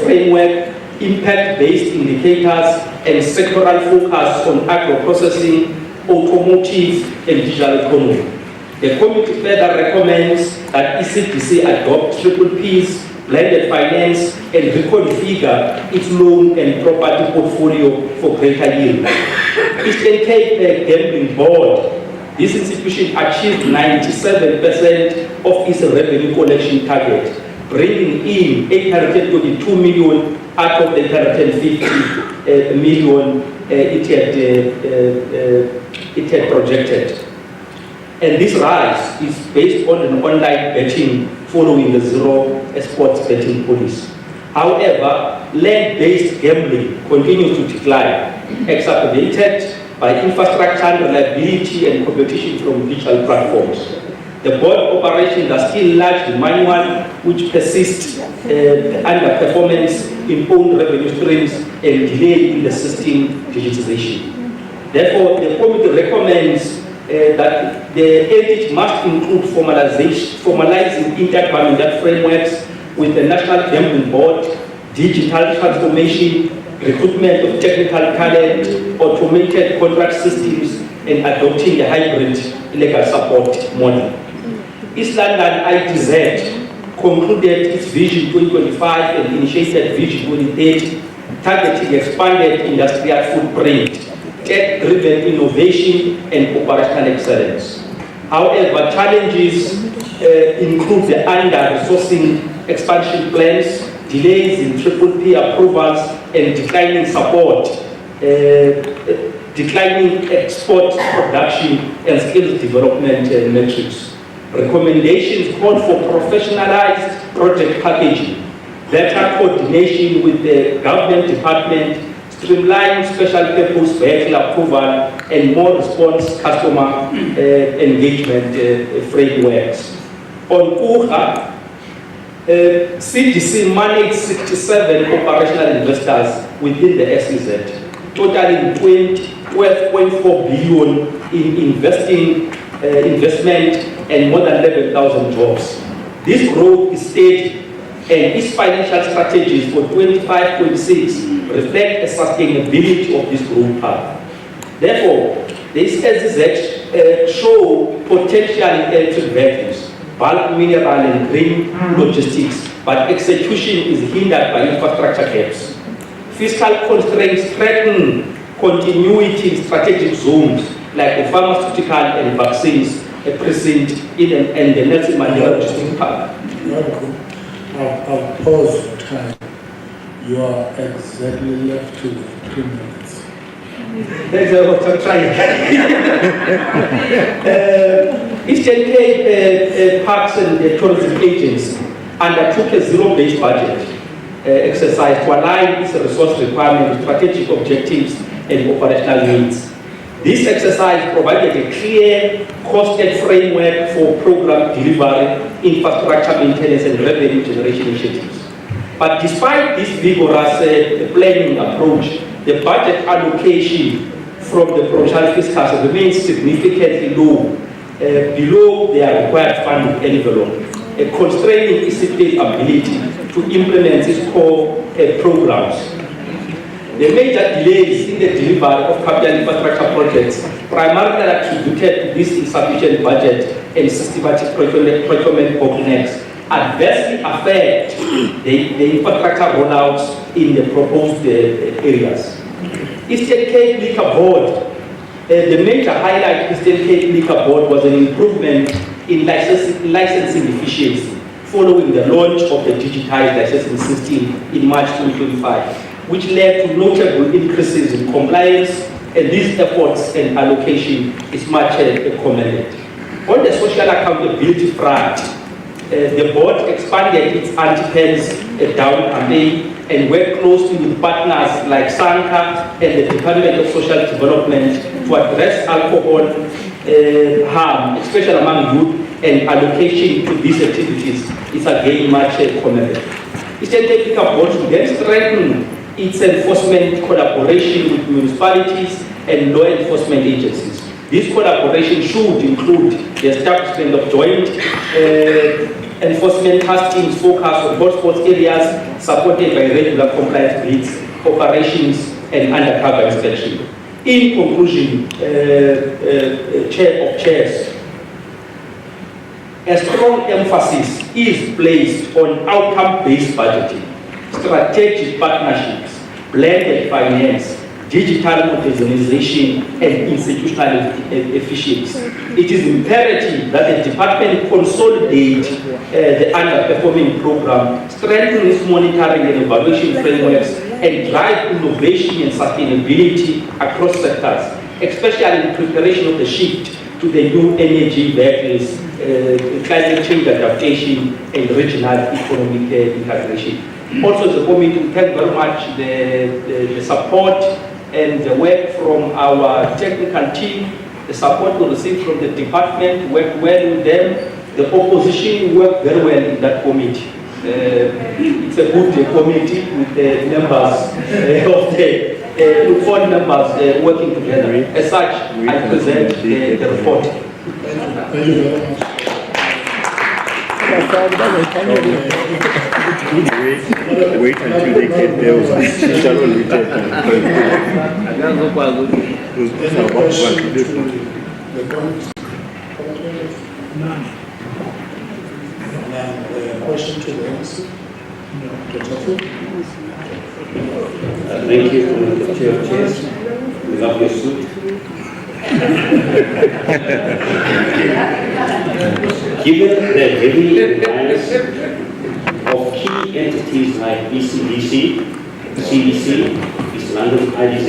framework, impact-based indicators, and sectoral focus on agro-processing, automotive, and digital economy. The committee further recommends that ECDC adopt PPPs, blended finance, and reconfigure its loan and property portfolio for greater yield. Eastern Cape Gambling Board, this institution achieved 97% of its revenue collection target, bringing in 822 million out of the 850 million it had projected. And this rise is based on an online betting following the zero sports betting policy. However, land-based gambling continues to decline, exacerbated by infrastructure unreliability and competition from digital platforms. The board operations are still largely manual, which persists underperformance in own revenue streams and delay in the system digitization. Therefore, the committee recommends that the entity must include formalizing intergovernmental frameworks with the National Gambling Board, digital transformation, recruitment of technical talent, automated contract systems, and adopting a hybrid legal support model. East London ITZ concluded its Vision 2025 and initiated Vision 2030, targeting expanded industrial footprint, tech-driven innovation, and operational excellence. However, challenges include the under-resourcing expansion plans, delays in PPP approvals, and declining support, declining export production, and skills development metrics. Recommendations call for professionalized project packaging, better coordination with the government department, streamline special purpose vehicle approval, and more response customer engagement frameworks. On UHA, CDC managed 67 operational investors within the SEZ, totaling 12.4 billion in investment and more than 11,000 jobs. This growth is steady, and its financial strategies for 25-26 reflect the sustainability of this growth path. Therefore, this SEZ show potential in electric vehicles, bulk mineral and green logistics, but execution is hindered by infrastructure gaps. Fiscal constraints threaten continuity in strategic zones like the pharmaceutical and vaccines present in the Nelson Mandela Logistics Park. I'll pause for time. You are exactly left to 2 minutes. That's what I'm trying. Eastern Cape Parks and Tourism Agency undertook a zero-based budget exercise to align its resource requirements with strategic objectives and operational needs. This exercise provided a clear, costed framework for program delivery, infrastructure maintenance, and revenue generation initiatives. But despite this vigorous planning approach, the budget allocation from the provincial fiscus remains significantly low, below their required funding envelope, constraining ECP's ability to implement its core programs. The major delays in the delivery of capital infrastructure projects primarily attributed to this insufficient budget and systematic procurement bottlenecks adversely affect the infrastructure rollouts in the proposed areas. Eastern Cape Liquor Board The major highlight Eastern Cape Liquor Board was an improvement in licensing efficiency following the launch of the digitized licensing system in March 2025, which led to notable increases in compliance, and these efforts and allocation is much commended. On the social accountability front, the board expanded its anti-pens down campaign and worked closely with partners like Sanka and the Department of Social Development to address alcohol harm, especially among youth, and allocation to these activities is again much commended. Eastern Cape Liquor Board should then strengthen its enforcement collaboration with municipalities and law enforcement agencies. This collaboration should include the establishment of joint enforcement task teams focused on hotspots areas supported by regular compliance breeds, operations, and undercover inspection. In conclusion, Chair of Chairs, a strong emphasis is placed on outcome-based budgeting, strategic partnerships, blended finance, digital modernization, and institutional efficiency. It is imperative that the department consolidate the underperforming program, strengthen its monitoring and evaluation frameworks, and drive innovation and sustainability across sectors, especially in preparation of the shift to the new energy vehicles, climate change adaptation, and regional economic integration. Also, the committee, thank very much the support and the work from our technical team, the support we received from the department, worked well with them. The opposition worked very well in that committee. It's a good committee with the members with all members working together. As such, I present the report. Thank you very much. Wait until they get there. Sharon will take Question to the MC? Thank you, Mr. Chair of Chairs. We love your suit. Given the heavy reliance of key entities like ECDC, CDC, East London IDZ,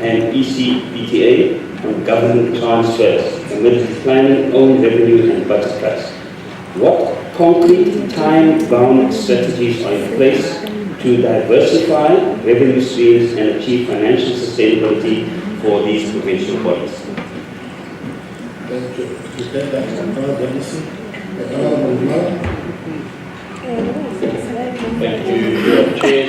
and ECBTA on government transfers amid declining own revenue and budget cuts, what concrete time-bound strategies are in place to diversify revenue streams and achieve financial sustainability for these provincial bodies? Thank you. Thank you, Chair.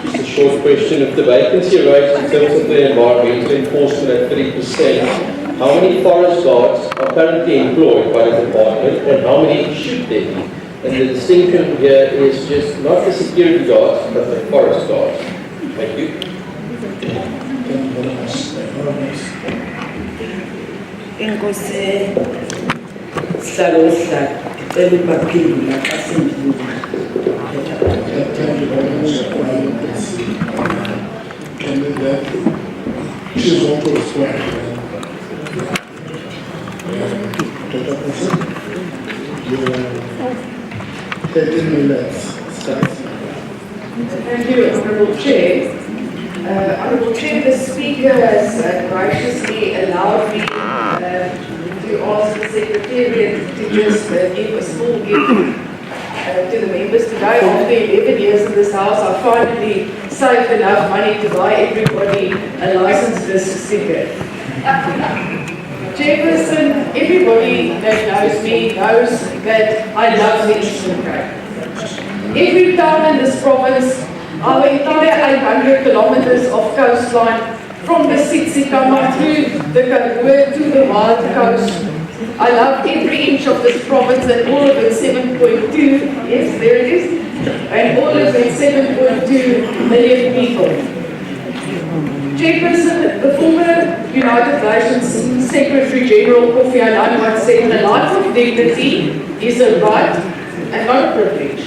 Just a short question. If the vacancy rate in terms of the environmental enforcement at 3%, how many forest guards are currently employed by the department and how many should there be? And the distinction here is just not the security guards, but the forest guards. Thank you. Inkosi sihlalo sihlalo ecela ukubaphendula asendlini. And then she's also swear. 13 minutes. Thank you, Honourable Chair. Honourable Chair, the Speaker has graciously allowed me to ask the Secretariat to just give a small gift to the members today. After 11 years in this House, I finally saved enough money to buy everybody a licensed disc sticker. Chairperson, everybody that knows me knows that I love the Eastern Cape. Every town in this province, our entire 800 kilometers of coastline, from the Tsitsikamma through the Karoo to the Wild Coast. I love every inch of this province and all of its 7.2, yes, there it is, and all of its 7.2 million people. Chairperson, the former United Nations Secretary General Kofi Annan once said, the life of dignity is a right and not a privilege.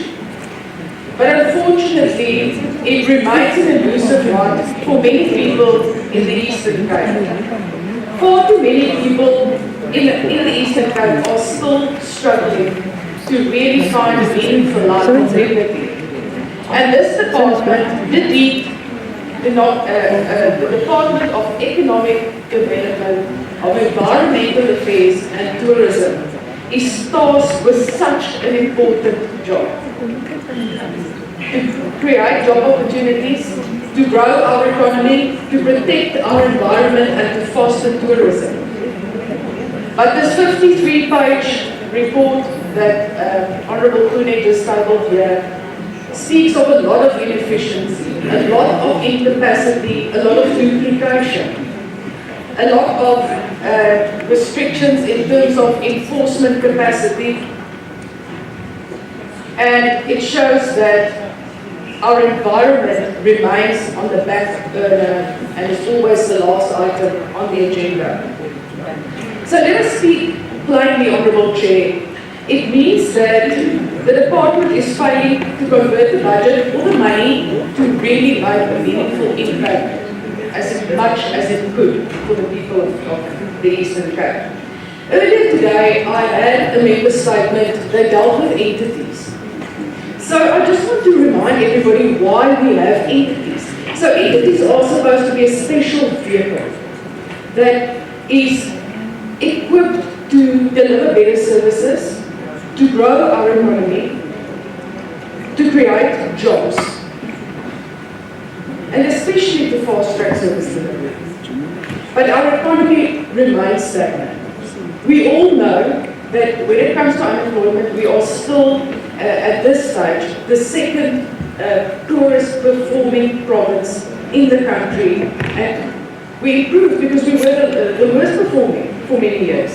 But unfortunately, it remains an elusive right for many people in the Eastern Cape. Far too many people in the Eastern Cape are still struggling to really find a meaningful life for everything. And this department, the Department of Economic Development, of Environmental Affairs and Tourism, is tasked with such an important job. To create job opportunities, to grow our economy, to protect our environment and to foster tourism. But this 53-page report that Honourable Kune just tabled here speaks of a lot of inefficiency, a lot of incapacity, a lot of duplication, a lot of restrictions in terms of enforcement capacity, and it shows that our environment remains on the back burner and is always the last item on the agenda. So let us speak plainly, Honourable Chair. It means that the department is failing to convert the budget or the money to really make a meaningful impact as much as it could for the people of the Eastern Cape. Earlier today, I had a member statement that dealt with entities. So I just want to remind everybody why we have entities. So entities are supposed to be a special vehicle that is equipped to deliver better services, to grow our economy, to create jobs, and especially to fast-track service delivery. But our economy remains stagnant. We all know that when it comes to unemployment, we are still, at this stage, the second poorest performing province in the country. And we improved because we were the worst performing for many years.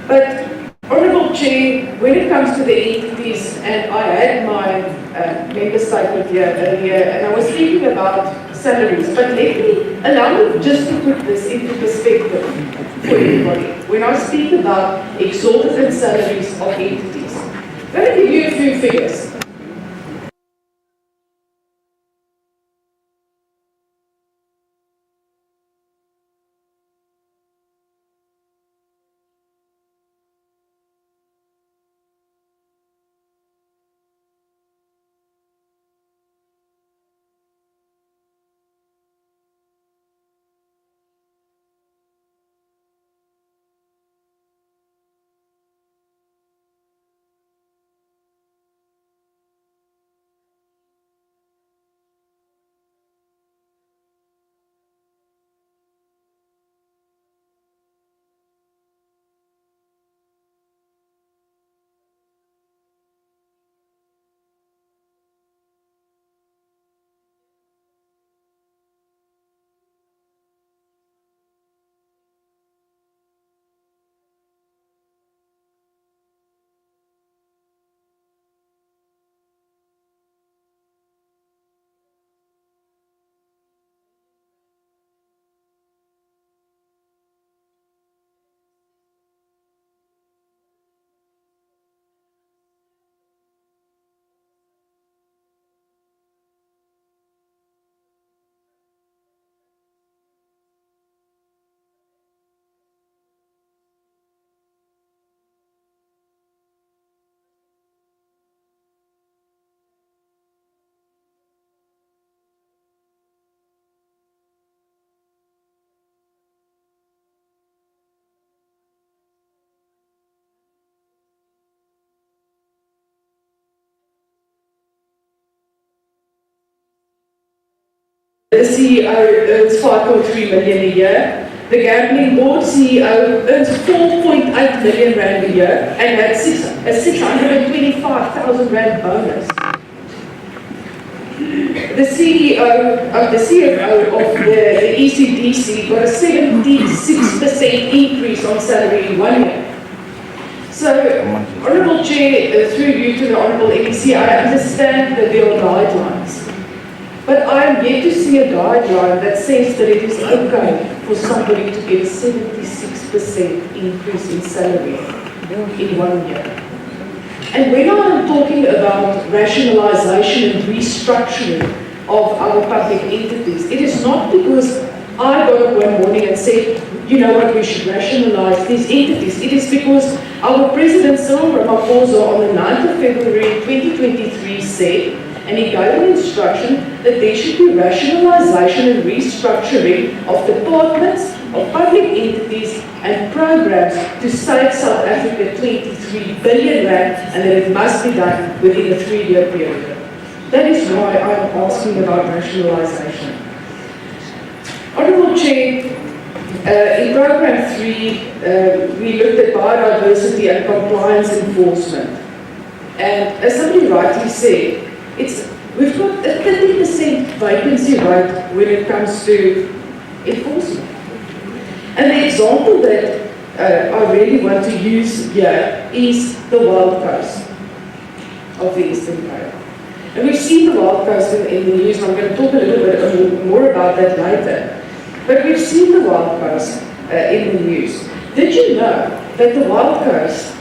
But Honourable Chair, when it comes to the entities, and I had my member statement here earlier, and I was speaking about salaries, but allow me just to put this into perspective for everybody. When I speak about exorbitant salaries of entities, I'm going to give you a few figures. The CEO earns 5.3 million a year. The gambling board CEO earns 4.8 million rand a year and had a 625,000 rand bonus. The CFO of the ECDC got a 76% increase on salary in 1 year. So, Honourable Chair, through you to the Honourable MEC, I understand that there are guidelines. But I am yet to see a guideline that says that it is okay for somebody to get a 76% increase in salary in 1 year. And when I am talking about rationalization and restructuring of our public entities, it is not because I got up one morning and said, you know what, we should rationalize these entities. It is because our President Cyril Ramaphosa on the 9th of February 2023 said, and he gave an instruction that there should be rationalization and restructuring of departments, of public entities and programs to save South Africa 23 billion rand, and that it must be done within a 3-year period. That is why I'm asking about rationalization. Honourable Chair, in Program 3, we looked at biodiversity and compliance enforcement. And as somebody rightly said, we've got a 30% vacancy rate when it comes to enforcement. And the example that I really want to use here is the Wild Coast of the Eastern Cape. And we've seen the Wild Coast in the news, and I'm going to talk a little bit more about that later. But we've seen the Wild Coast in the news. Did you know that the Wild Coast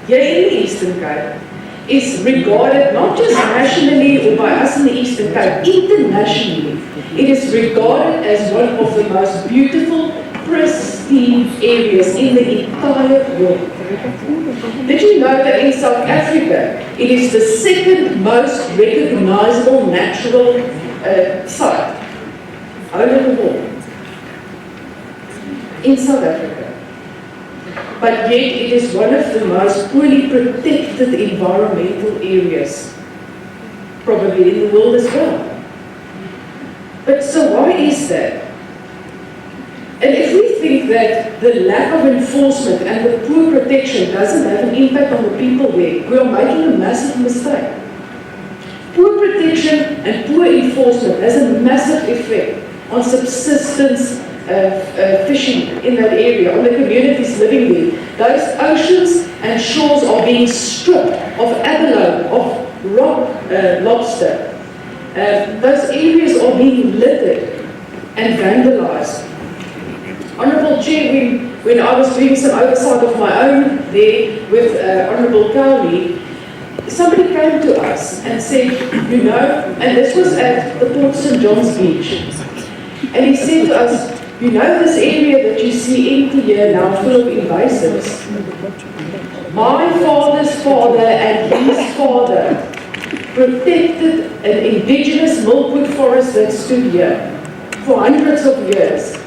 here in the Eastern Cape is regarded not just nationally or by us in the Eastern Cape, internationally, it is regarded as one of the most beautiful, pristine areas in the entire world. Did you know that in South Africa, it is the second most recognizable natural site over the world in South Africa? But yet it is one of the most poorly protected environmental areas, probably in the world as well. But so why is that? And if we think that the lack of enforcement and the poor protection doesn't have an impact on the people there, we are making a massive mistake. Poor protection and poor enforcement has a massive effect on subsistence fishing in that area, on the communities living there. Those oceans and shores are being stripped of abalone, of rock lobster. Those areas are being littered and vandalized. Honourable Chair, when I was doing some oversight of my own there with Honourable Cowley, somebody came to us and said, you know, and this was at the Port St. John's Beach, and he said to us, you know this area that you see empty here now, full of invasives? My father's father and his father protected an indigenous milkwood forest that stood here for hundreds of years.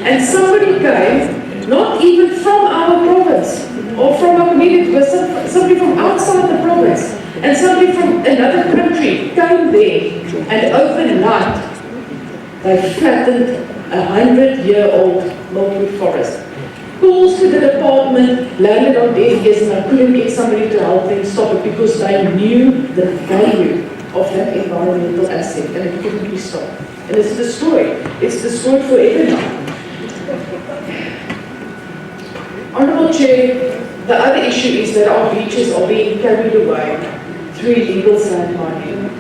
And somebody came, not even from our province or from our community, but somebody from outside the province and somebody from another country came there, and overnight they flattened a 100-year-old milkwood forest. Calls to the department landed on deaf ears, and I couldn't get somebody to help them stop it because they knew the value of that environmental asset, and it couldn't be stopped. And it's destroyed. It's destroyed forever now. Honourable Chair, the other issue is that our beaches are being carried away through illegal sand mining.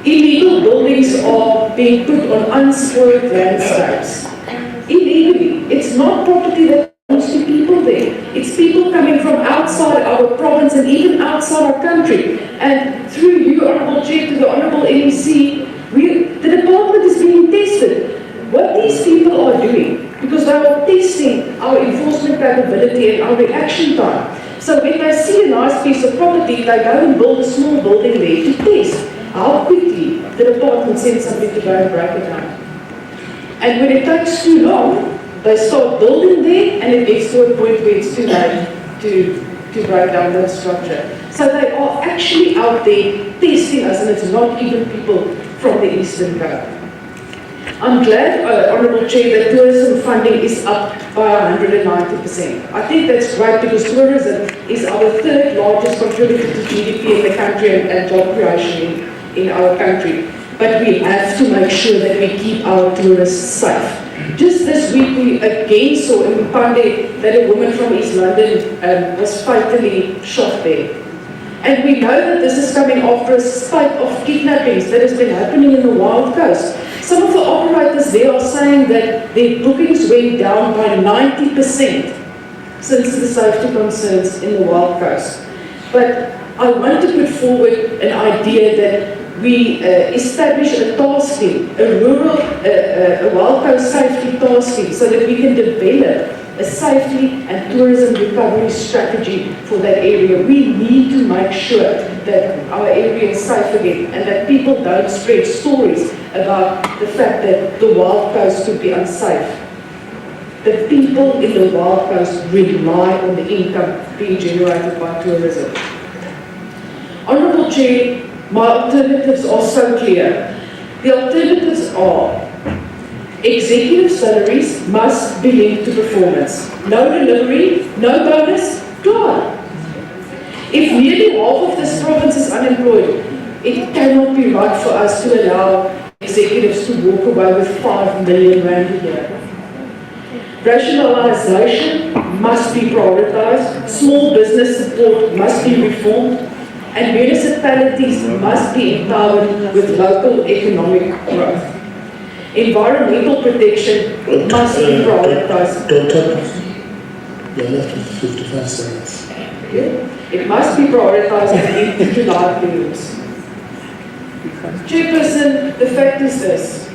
Illegal buildings are being put on unspoiled landscapes. Illegally. It's not property that belongs to people there. It's people coming from outside our province and even outside our country. And through you, Honourable Chair, to the Honourable MEC, the department is being tested. What these people are doing, because they are testing our enforcement capability and our reaction time. So when they see a nice piece of property, they go and build a small building there to test how quickly the department sends somebody to go and break it down. And when it takes too long, they start building there, and it gets to a point where it's too late to break down that structure. So they are actually out there testing us, and it's not even people from the Eastern Cape. I'm glad, Honourable Chair, that tourism funding is up by 190%. I think that's great because tourism is our third largest contributor to GDP in the country and job creation in our country. But we have to make sure that we keep our tourists safe. Just this week we again saw in Mpande that a woman from East London was fatally shot there. And we know that this is coming after a spate of kidnappings that has been happening in the Wild Coast. Some of the operators there are saying that their bookings went down by 90% since the safety concerns in the Wild Coast. But I want to put forward an idea that we establish a task team, a rural, a wild coast safety task team, so that we can develop a safety and tourism recovery strategy for that area. We need to make sure that our area is safe again and that people don't spread stories about the fact that the wild coast could be unsafe. The people in the wild coast rely on the income being generated by tourism. Honourable Chair, my alternatives are so clear. The alternatives are executive salaries must be linked to performance. No delivery, no bonus, gone. If nearly half of this province is unemployed, it cannot be right for us to allow executives to walk away with 5 million rand a year. Rationalisation must be prioritised, small business support must be reformed, and municipalities must be empowered with local economic growth. Environmental protection must be prioritised. Dr. You're left with 55 seconds. It must be prioritised and linked to livelihoods. Chairperson, the fact is this.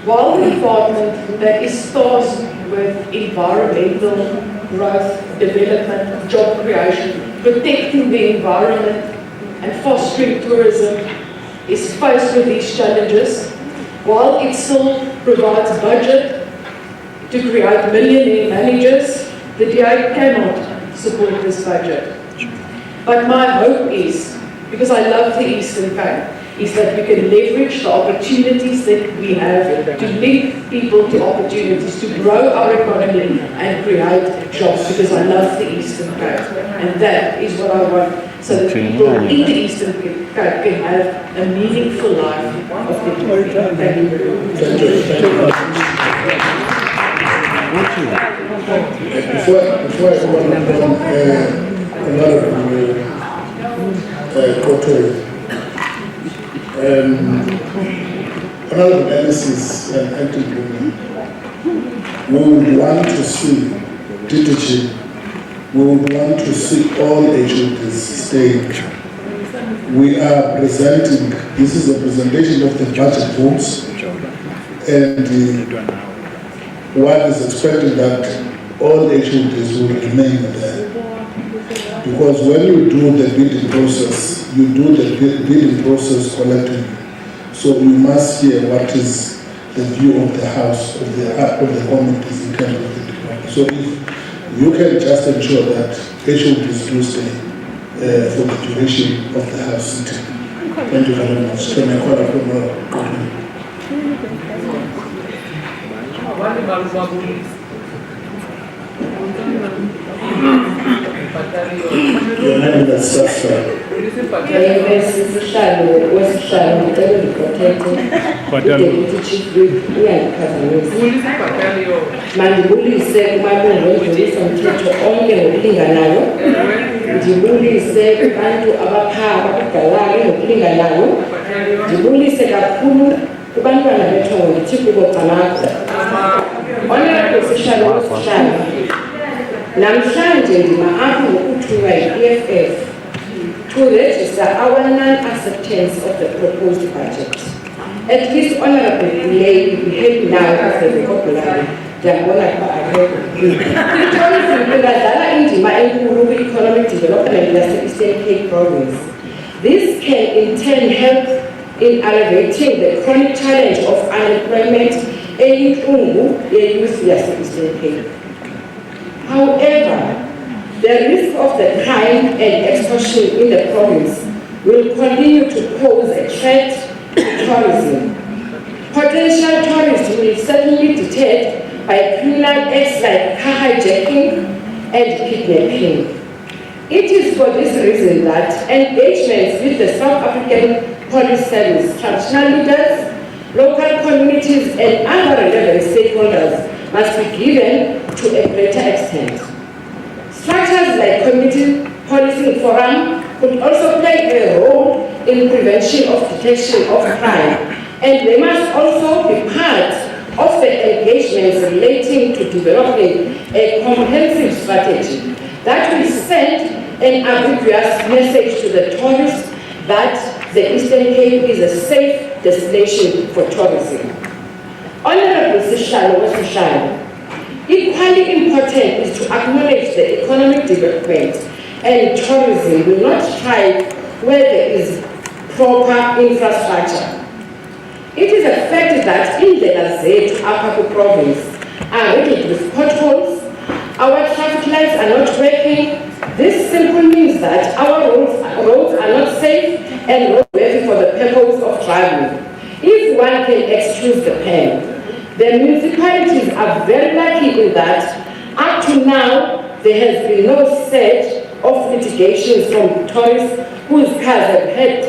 While the department that is tasked with environmental growth, development, job creation, protecting the environment and fostering tourism is faced with these challenges, while it still provides budget to create millionaire managers, the DA cannot support this budget. But my hope is, because I love the Eastern Cape, is that we can leverage the opportunities that we have to link people to opportunities, to grow our economy and create jobs, because I love the Eastern Cape. And that is what I want, so that people in the Eastern Cape can have a meaningful life of dignity. Thank you very much. Before I go on, another quote. Honorable Alice's acting women, we would want to see DTG, we would want to see all HODs staying. We are presenting, this is a presentation of the budget votes, and one is expecting that all HODs will remain there. Because when you do the bidding process, you do the bidding process collectively. So you must hear what is the view of the House, of the committees in terms of the department. So if you can just ensure that HODs do stay for the duration of the House sitting. Thank you very much. Can I call your name is Sasa. Mandibulise kumalungu odlulisa umthetho onke ngokulinganayo. Ndibulise kubantu abakudalayo ngokulinganayo. Ndibulise kakhulu kubantwana bethu ngithi kubo Canada. Honorable Sihlalo wesihlalo. Namhlanje ndima apha ngokuthunywa yi-EFF to register our non-acceptance of the proposed budget. At least Honorable Lady behave now as a vocabulary. Tourism ingadlala indima enkulu kwi-economic development yase-Eastern Cape Province. This can in turn help in alleviating the chronic challenge of unemployment eyinhlungu ye-youth yase-Eastern Cape. However, the risk of the crime and extortion in the province will continue to pose a threat to tourism. Potential tourists will certainly be deterred by criminal acts like car hijacking and kidnapping. It is for this reason that engagements with the South African Police Service, traditional leaders, local communities and other relevant stakeholders must be given to a greater extent. Structures like community policing forum could also play a role in prevention of detection of crime, and they must also be part of the engagements relating to developing a comprehensive strategy that will send an ambiguous message to the tourists that the Eastern Cape is a safe destination for tourism. Honorable Sishalo, equally important is to acknowledge the economic development and tourism will not thrive where there is proper infrastructure. It is a fact that in the Lazette Apaku province are riddled with potholes, our traffic lights are not working. This simply means that our roads are not safe and roadworthy for the purpose of traveling. If one can excuse the pain, the municipalities are very lucky in that up to now there has been no surge of litigations from tourists whose cars have had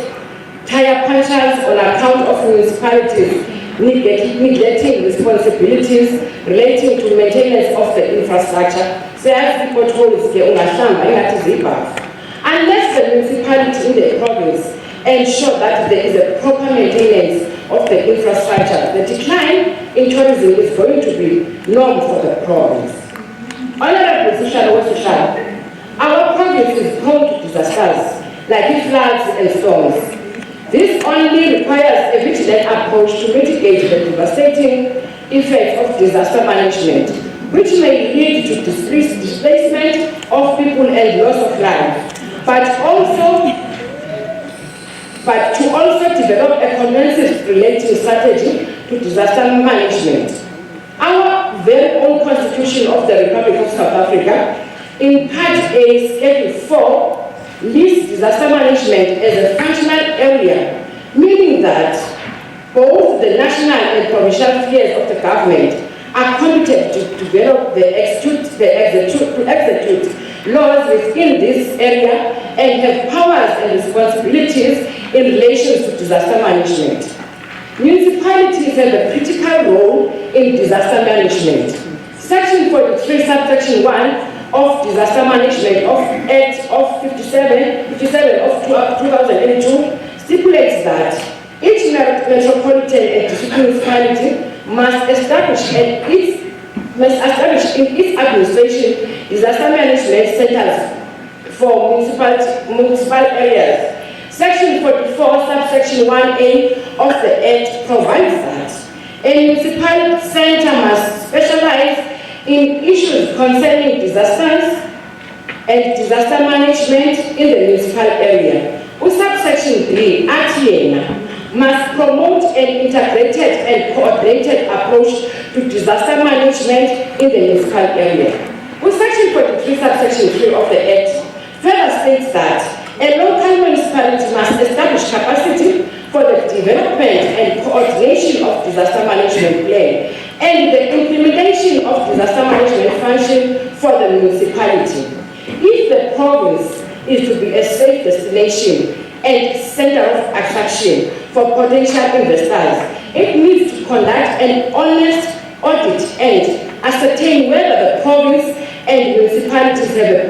tire punctures on account of municipalities neglecting responsibilities relating to maintenance of the infrastructure. Unless the municipality in the province ensure that there is a proper maintenance of the infrastructure, the decline in tourism is going to be norm for the province. Honorable Sishalo, our province is prone to disasters like floods and storms. This only requires a vigilant approach to mitigate the devastating effects of disaster management, which may lead to displacement of people and loss of life, but to also develop a comprehensive relating strategy to disaster management. Our very own Constitution of the Republic of South Africa, in Part A, Schedule 4, lists disaster management as a functional area, meaning that both the national and provincial spheres of the government are committed to develop to execute laws within this area and have powers and responsibilities in relation to disaster management. Municipalities have a critical role in disaster management. Section 43, subsection 1 of Disaster Management of Act of 57 of 2002 stipulates that each metropolitan and district municipality must establish in its administration disaster management centers for municipal areas. Section 44, subsection 1A of the Act provides that a municipal center must specialize in issues concerning disasters and disaster management in the municipal area. Subsection 3, ATN, must promote an integrated and coordinated approach to disaster management in the municipal area. Section 43, subsection 3 of the Act further states that a local municipality must establish capacity for the development and coordination of disaster management plan and the implementation of disaster management function for the municipality. If the province is to be a safe destination and center of attraction for potential investors, it needs to conduct an honest audit and ascertain whether the province and municipalities have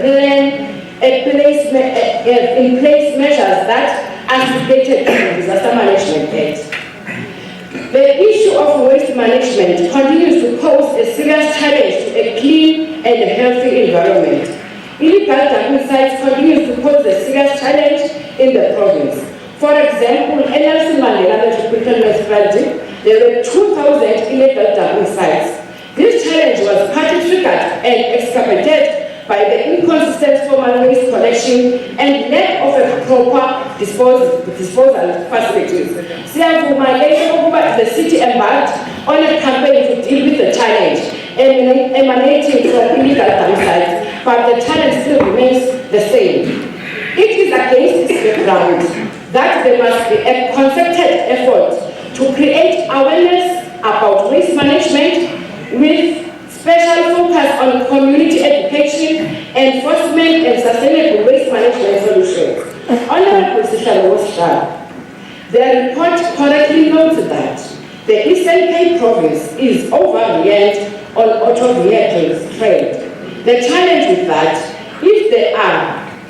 in place measures that are stipulated in the Disaster Management Act. The issue of waste management continues to pose a serious challenge to a clean and healthy environment. Illegal dumping sites continues to pose a serious challenge in the province. For example, in Nelson Mandela Metropolitan Municipality, there were 2,000 illegal dumping sites. This challenge was partly triggered and exacerbated by the inconsistent formal waste collection and lack of a proper disposal facilities. The city embarked on a campaign to deal with the challenge emanating from illegal dump sites, but the challenge still remains the same. It is against this background that there must be a concerted effort to create awareness about waste management with special focus on community education, enforcement, and sustainable waste management solutions. Honorable Sishalo, the report correctly notes that the Eastern Cape province is over-reliant on auto vehicles trade. The challenge with that, if there are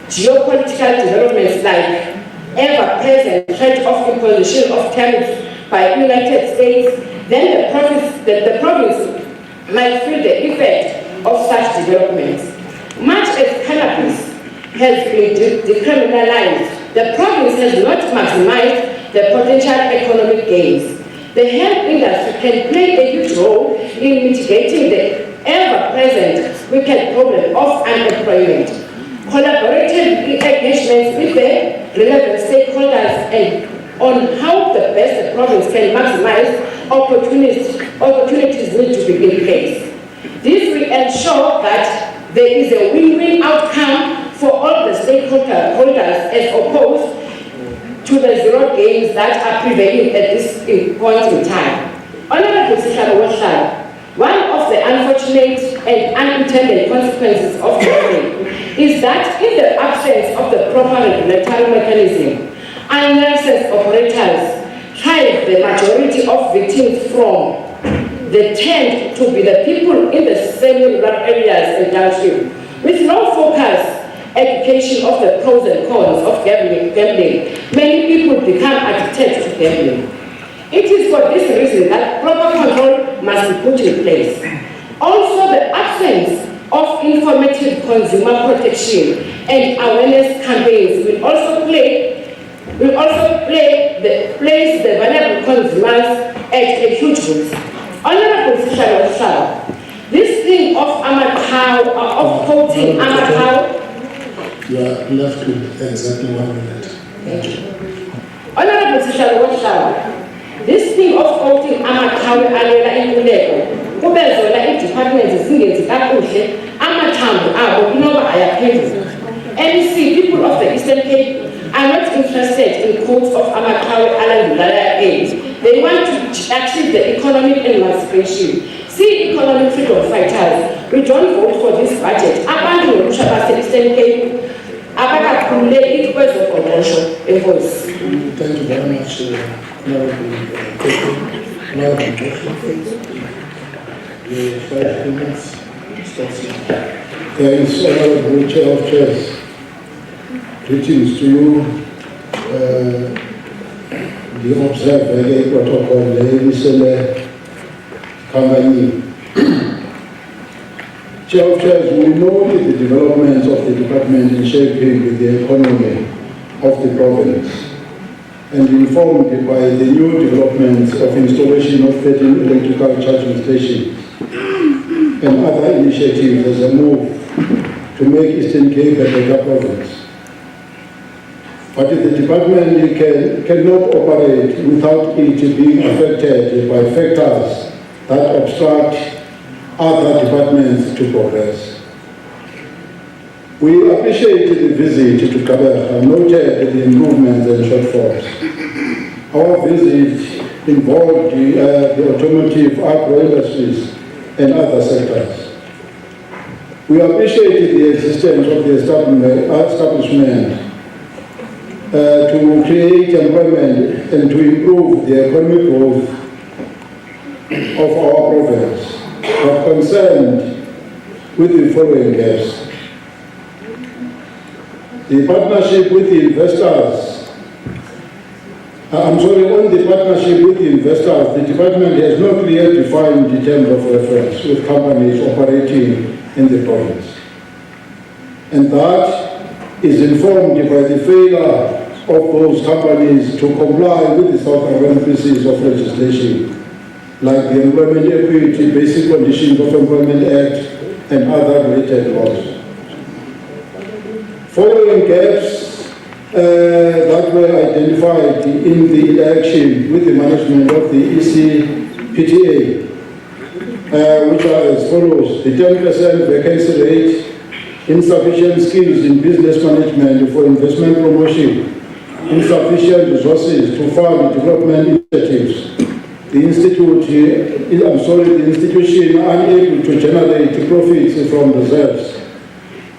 geopolitical developments like ever-present threat of imposition of tariffs by the United States, then the province might feel the effect of such developments. Much as cannabis has been decriminalized the province has not maximized the potential economic gains. The hemp industry can play a huge role in mitigating the ever-present wicked problem of unemployment. Collaborative engagements with the relevant stakeholders and on how the best the province can maximize opportunities need to be in place. This will ensure that there is a win-win outcome for all the stakeholders as opposed to the zero gains that are prevailing at this point in time. Honorable Mhlaba, one of the unfortunate and unintended consequences of COVID is that in the absence of the proper regulatory mechanism, unlicensed operators drive the majority of victims from. They tend to be the people in the semi-rural areas and township with no focus education of the pros and cons of gambling. Many people become addicted to gambling. It is for this reason that proper control must be put in place. Also, the absence of informative consumer protection and awareness campaigns will also place the vulnerable consumers at a huge risk. Honorable Mhlaba, this thing of quoting Amakau. You are left with exactly 1 minute. Thank you. Honorable Mhlaba, this thing of quoting Amakau alela inkuleko, kubezona i-department zingenzi kakuhle, amathambo abo inoba ayaphezulu. MEC, people of the Eastern Cape are not interested in quotes of Amakau alandulaya aims. They want to achieve the economic emancipation. See economic freedom fighters, we don't vote for this budget. Abantu ngorusha base Eastern Cape, abakakhululeki kwezoqoqosho enkosi. Thank you very much. The 5 minutes starts now. Thanks, Honorable Chair of Chairs. Greetings to you. The observer protocol, the company. Chair of Chairs, we know the developments of the department in shaping the economy of the province and informed by the new developments of installation of 13 electrical charging stations and other initiatives as a move to make Eastern Cape a better province. But the department cannot operate without it being affected by factors that obstruct other departments to progress. We appreciate the visit to Kabeja and noted the improvements and shortfalls. Our visit involved the automotive, agro industries, and other sectors. We appreciate the existence of the establishment to create employment and to improve the economic growth of our province, but concerned with the following gaps. The partnership with the investors, on the partnership with the investors, the department has not clearly defined the terms of reference with companies operating in the province. And that is informed by the failure of those companies to comply with the South African pieces of legislation, like the Employment Equity, Basic Conditions of Employment Act, and other related laws. Following gaps that were identified in the election with the management of the ECPTA, which are as follows: the 10% vacancy rate, insufficient skills in business management for investment promotion, insufficient resources to fund development initiatives, the institution unable to generate profits from reserves,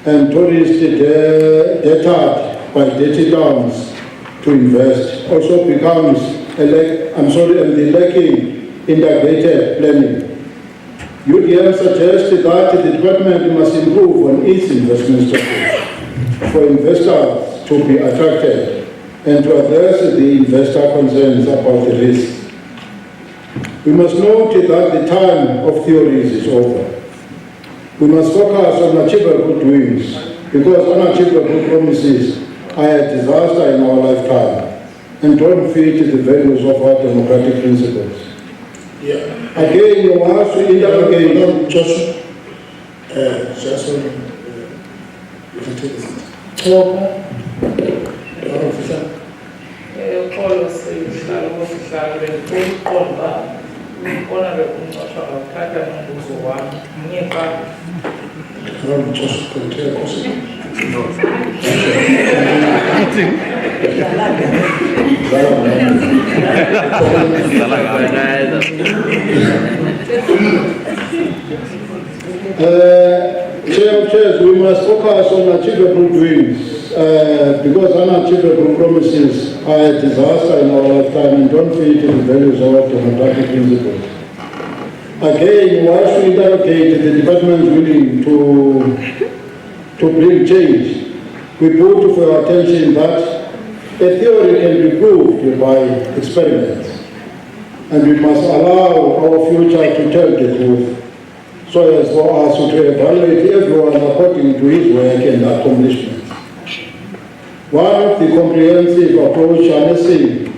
and tourists deterred by dirty towns to invest, also becomes and the lacking integrated planning. UDM suggests that the department must improve on its investment strategy for investors to be attracted and to address the investor concerns about the risks. We must note that the time of theories is over. We must focus on achievable doings, because unachievable promises are a disaster in our lifetime and don't fit the values of our democratic principles. Again, you want to interrogate Joshua. Joshua, you can take this. Talk. Chair of Chairs, we must focus on achievable doings because unachievable promises are a disaster in our lifetime and don't fit the values of our democratic principles. Again, while we interrogate the department's willing to bring change, we put for your attention that a theory can be proved by experiments, and we must allow our future to tell the truth, so as for us to evaluate everyone according to his work and accomplishments. One of the comprehensive approach harnessing,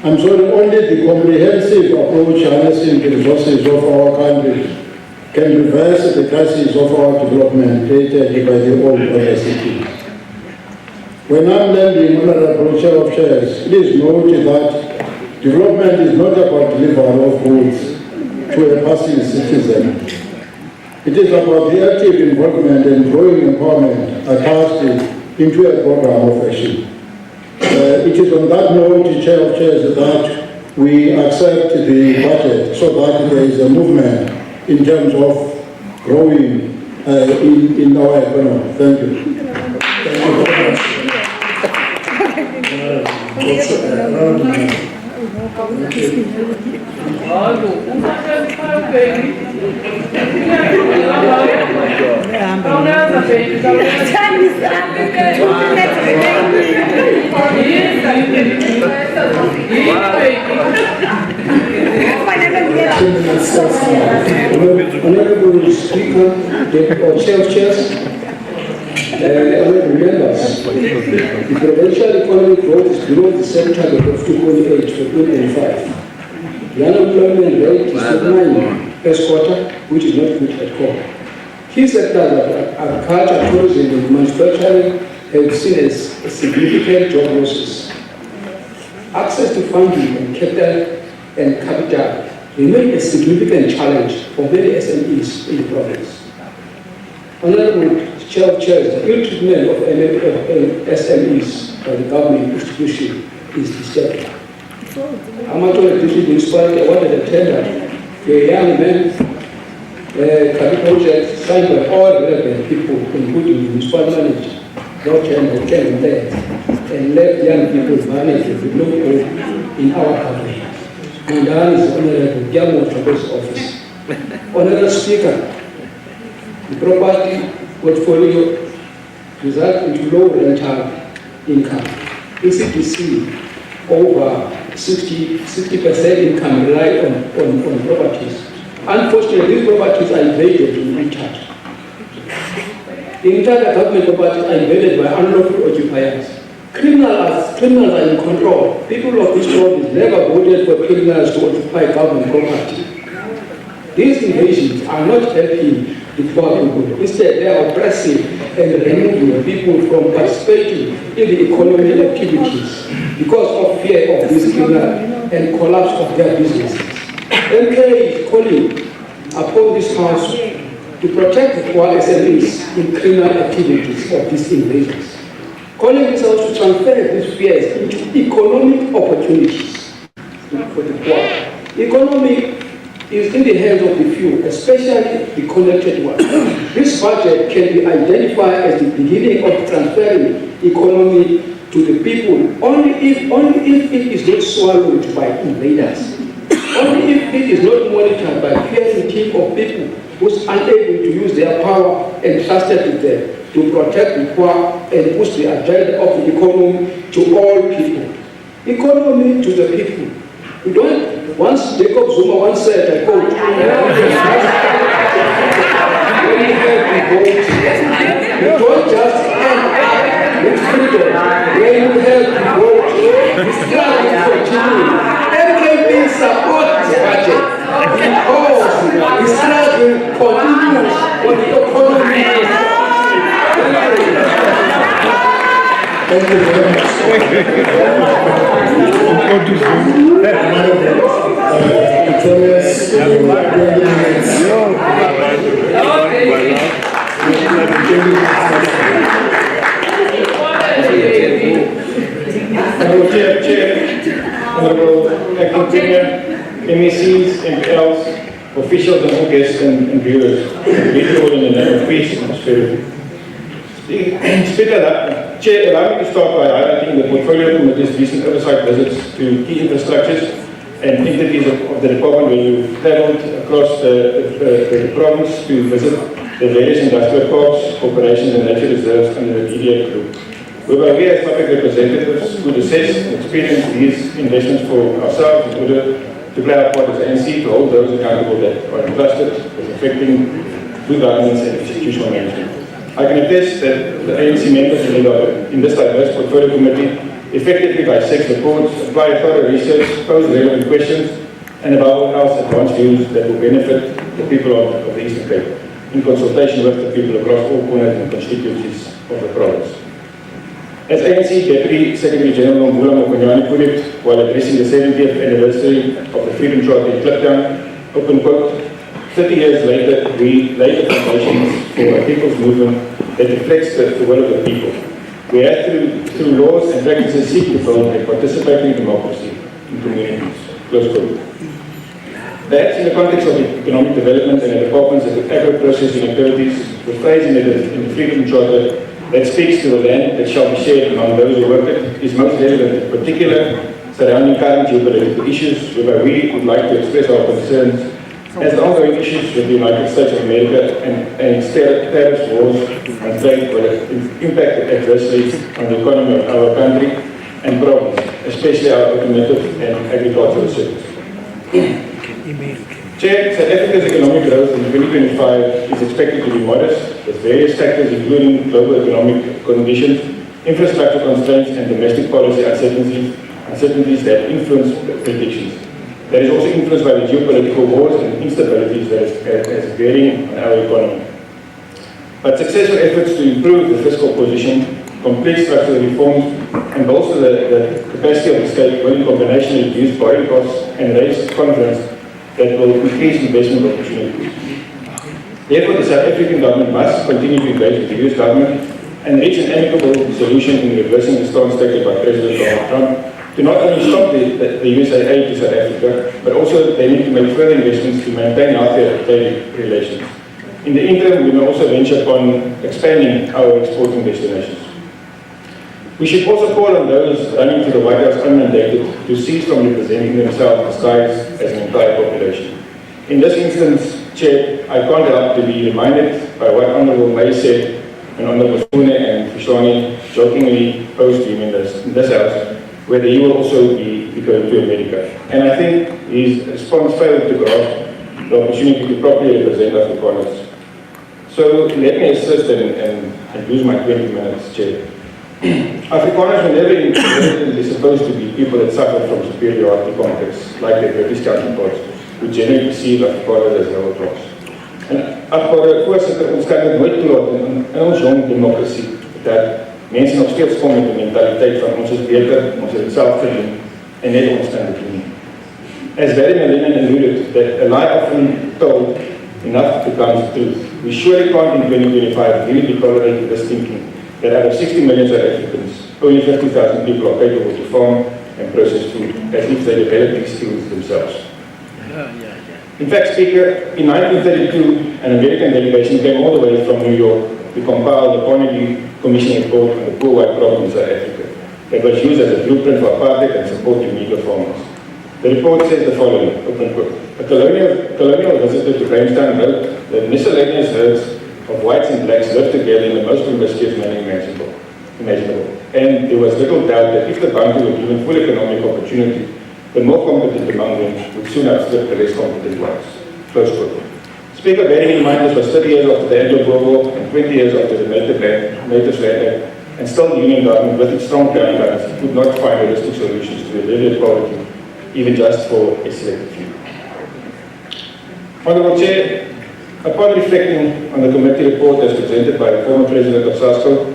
only the comprehensive approach harnessing the resources of our country can reverse the crisis of our development created by the old cities. When I'm lending Honorable Chair of Chairs, please note that development is not about delivery of goods to a passing citizen. It is about the active involvement and growing empowerment attached into a program of action. It is on that note, Chair of Chairs, that we accept the budget so that there is a movement in terms of growing in our economy. Thank you. Thank you very much. Honorable Speaker, Chair of Chairs, honorable members, the provincial economic growth is below the set target of 2.8 for 2025. The unemployment rate is 9 first quarter, which is not good at all. Key sectors of agriculture, tourism, and manufacturing have seen a significant job losses. Access to funding and capital remain a significant challenge for many SMEs in the province. Honorable Chair of Chairs, the ill treatment of SMEs by the government institution is disturbing. Amateur District Municipality awarded a tender to a young man project signed by all relevant people, including the municipal manager, Dr. and and left young people managed with no hope in our country. And that is Honorable Gammo Traverse Office. Honorable Speaker, the property portfolio results into low rental income. ECTC over 60% income rely on properties. Unfortunately, these properties are invaded in Inter. The entire government properties are invaded by unlawful occupiers. Criminals are in control. People of this province never voted for criminals to occupy government property. These invasions are not helping the poor people. Instead, they are oppressing and removing people from participating in the economic activities because of fear of this criminal and collapse of their businesses. MK is calling upon this House to protect the poor SMEs in criminal activities of these invasions. Calling this House to transfer these fears into economic opportunities for the poor. Economy is in the hands of the few, especially the connected ones. This budget can be identified as the beginning of transferring economy to the people only if it is not swallowed by invaders. Only if it is not monitored by fearing team of people who are unable to use their power entrusted to them to protect the poor and push the agenda of the economy to all people. Economy to the people. We don't, once Jacob Zuma once said, I quote, we don't just end up with president, Raymond held the vote, the struggle continued. MKP support the budget because the struggle continues for the economy. Thank you very much. Honorable Acting Premier, MECs, MPLs, officials and all guests and viewers, greet you all in the name of peace and prosperity. Speaker, Chair, allow me to start by highlighting the Portfolio Committee's recent oversight visits to key infrastructures and entities of the department when you travelled across the province to visit the various industrial parks, corporations and nature reserves under the DDA group. Whereby we as public representatives could assess and experience these investments for ourselves in order to play our part as ANC to hold those accountable that are entrusted with affecting good governance and institutional management. I can attest that the ANC members in this diverse portfolio committee effectively dissect reports, apply thorough research, pose relevant questions, and above all else advance views that will benefit the people of the Eastern Cape in consultation with the people across all corners and constituencies of the province. As ANC Deputy Secretary General Mhlaba put it while addressing the 70th anniversary of the Freedom Charter in Kliptown, open quote, 30 years later, we laid the foundations for a people's movement that reflects the will of the people. We have through laws and practices seek to build a participating democracy in communities. Close quote. Perhaps in the context of economic development and the department's agro-processing activities, the phrase in the Freedom Charter that speaks to the land that shall be shared among those who work it is most relevant, in particular surrounding current geopolitical issues, whereby we would like to express our concerns as the ongoing issues with the United States of America and its tariffs, wars, and trade will impact adversely on the economy of our country and province, especially our automotive and agricultural sectors. Chair, South Africa's economic growth in 2025 is expected to be modest, with various factors including global economic conditions, infrastructure constraints, and domestic policy uncertainties that influence predictions. That is also influenced by the geopolitical wars and instabilities that is bearing on our economy. But successful efforts to improve the fiscal position, complete structural reforms, and bolster the capacity of the state will in combination reduce borrowing costs and raise confidence that will increase investment opportunities. Therefore, the South African government must continue to engage with the US government and reach an amicable solution in reversing the stance taken by President Donald Trump to not only stop the USA aid to South Africa, but also they need to make further investments to maintain healthier trade relations. In the interim, we may also venture upon expanding our exporting destinations. We should also call on those running to the White House unmandated to cease from representing themselves disguised as an entire population. In this instance, Chair, I can't help to be reminded by what Honourable May said when Honourable Sune and Fishani jokingly posed to him in this house, whether he will also be going to America. And I think his response failed to grasp the opportunity to properly represent Afrikaners. So let me assist and use my 20 minutes, Chair. Afrikaners were never inherently supposed to be people that suffered from superiority complex, like their British counterparts, who generally perceive Afrikaners as lower class. En voorzitter, ons kan dit nooit toelaat in ons jong democracy, dat mense nog steeds kom met die mentaliteit van ons is beter, ons het het self verdien, en net ons kan dit doen. As Raymond alluded, that a lie often told enough becomes truth. We surely can't in 2025 really be tolerating this thinking that out of 60 million South Africans, only 50,000 people are capable to farm and process food, as if they developed these skills themselves. In fact, Speaker, in 1932, an American delegation came all the way from New York to compile the Carnegie Commission report on the poor white problem in South Africa that was used as a blueprint for apartheid and support to meager farmers. The report says the following, open quote, a colonial visitor to Grahamstown wrote that miscellaneous herds of whites and blacks lived together in the most promiscuous manner imaginable. And there was little doubt that if the Bantu were given full economic opportunity, the more competent among them would soon outstrip the less competent ones. Close quote. Speaker, bearing in mind this was 30 years after the Anglo-Boer War and 20 years after the Natives Land Act, and still the Union government, with its strong guidelines, could not find realistic solutions to alleviate poverty, even just for a select few. Honourable Chair, upon reflecting on the committee report as presented by the former President of SASCO,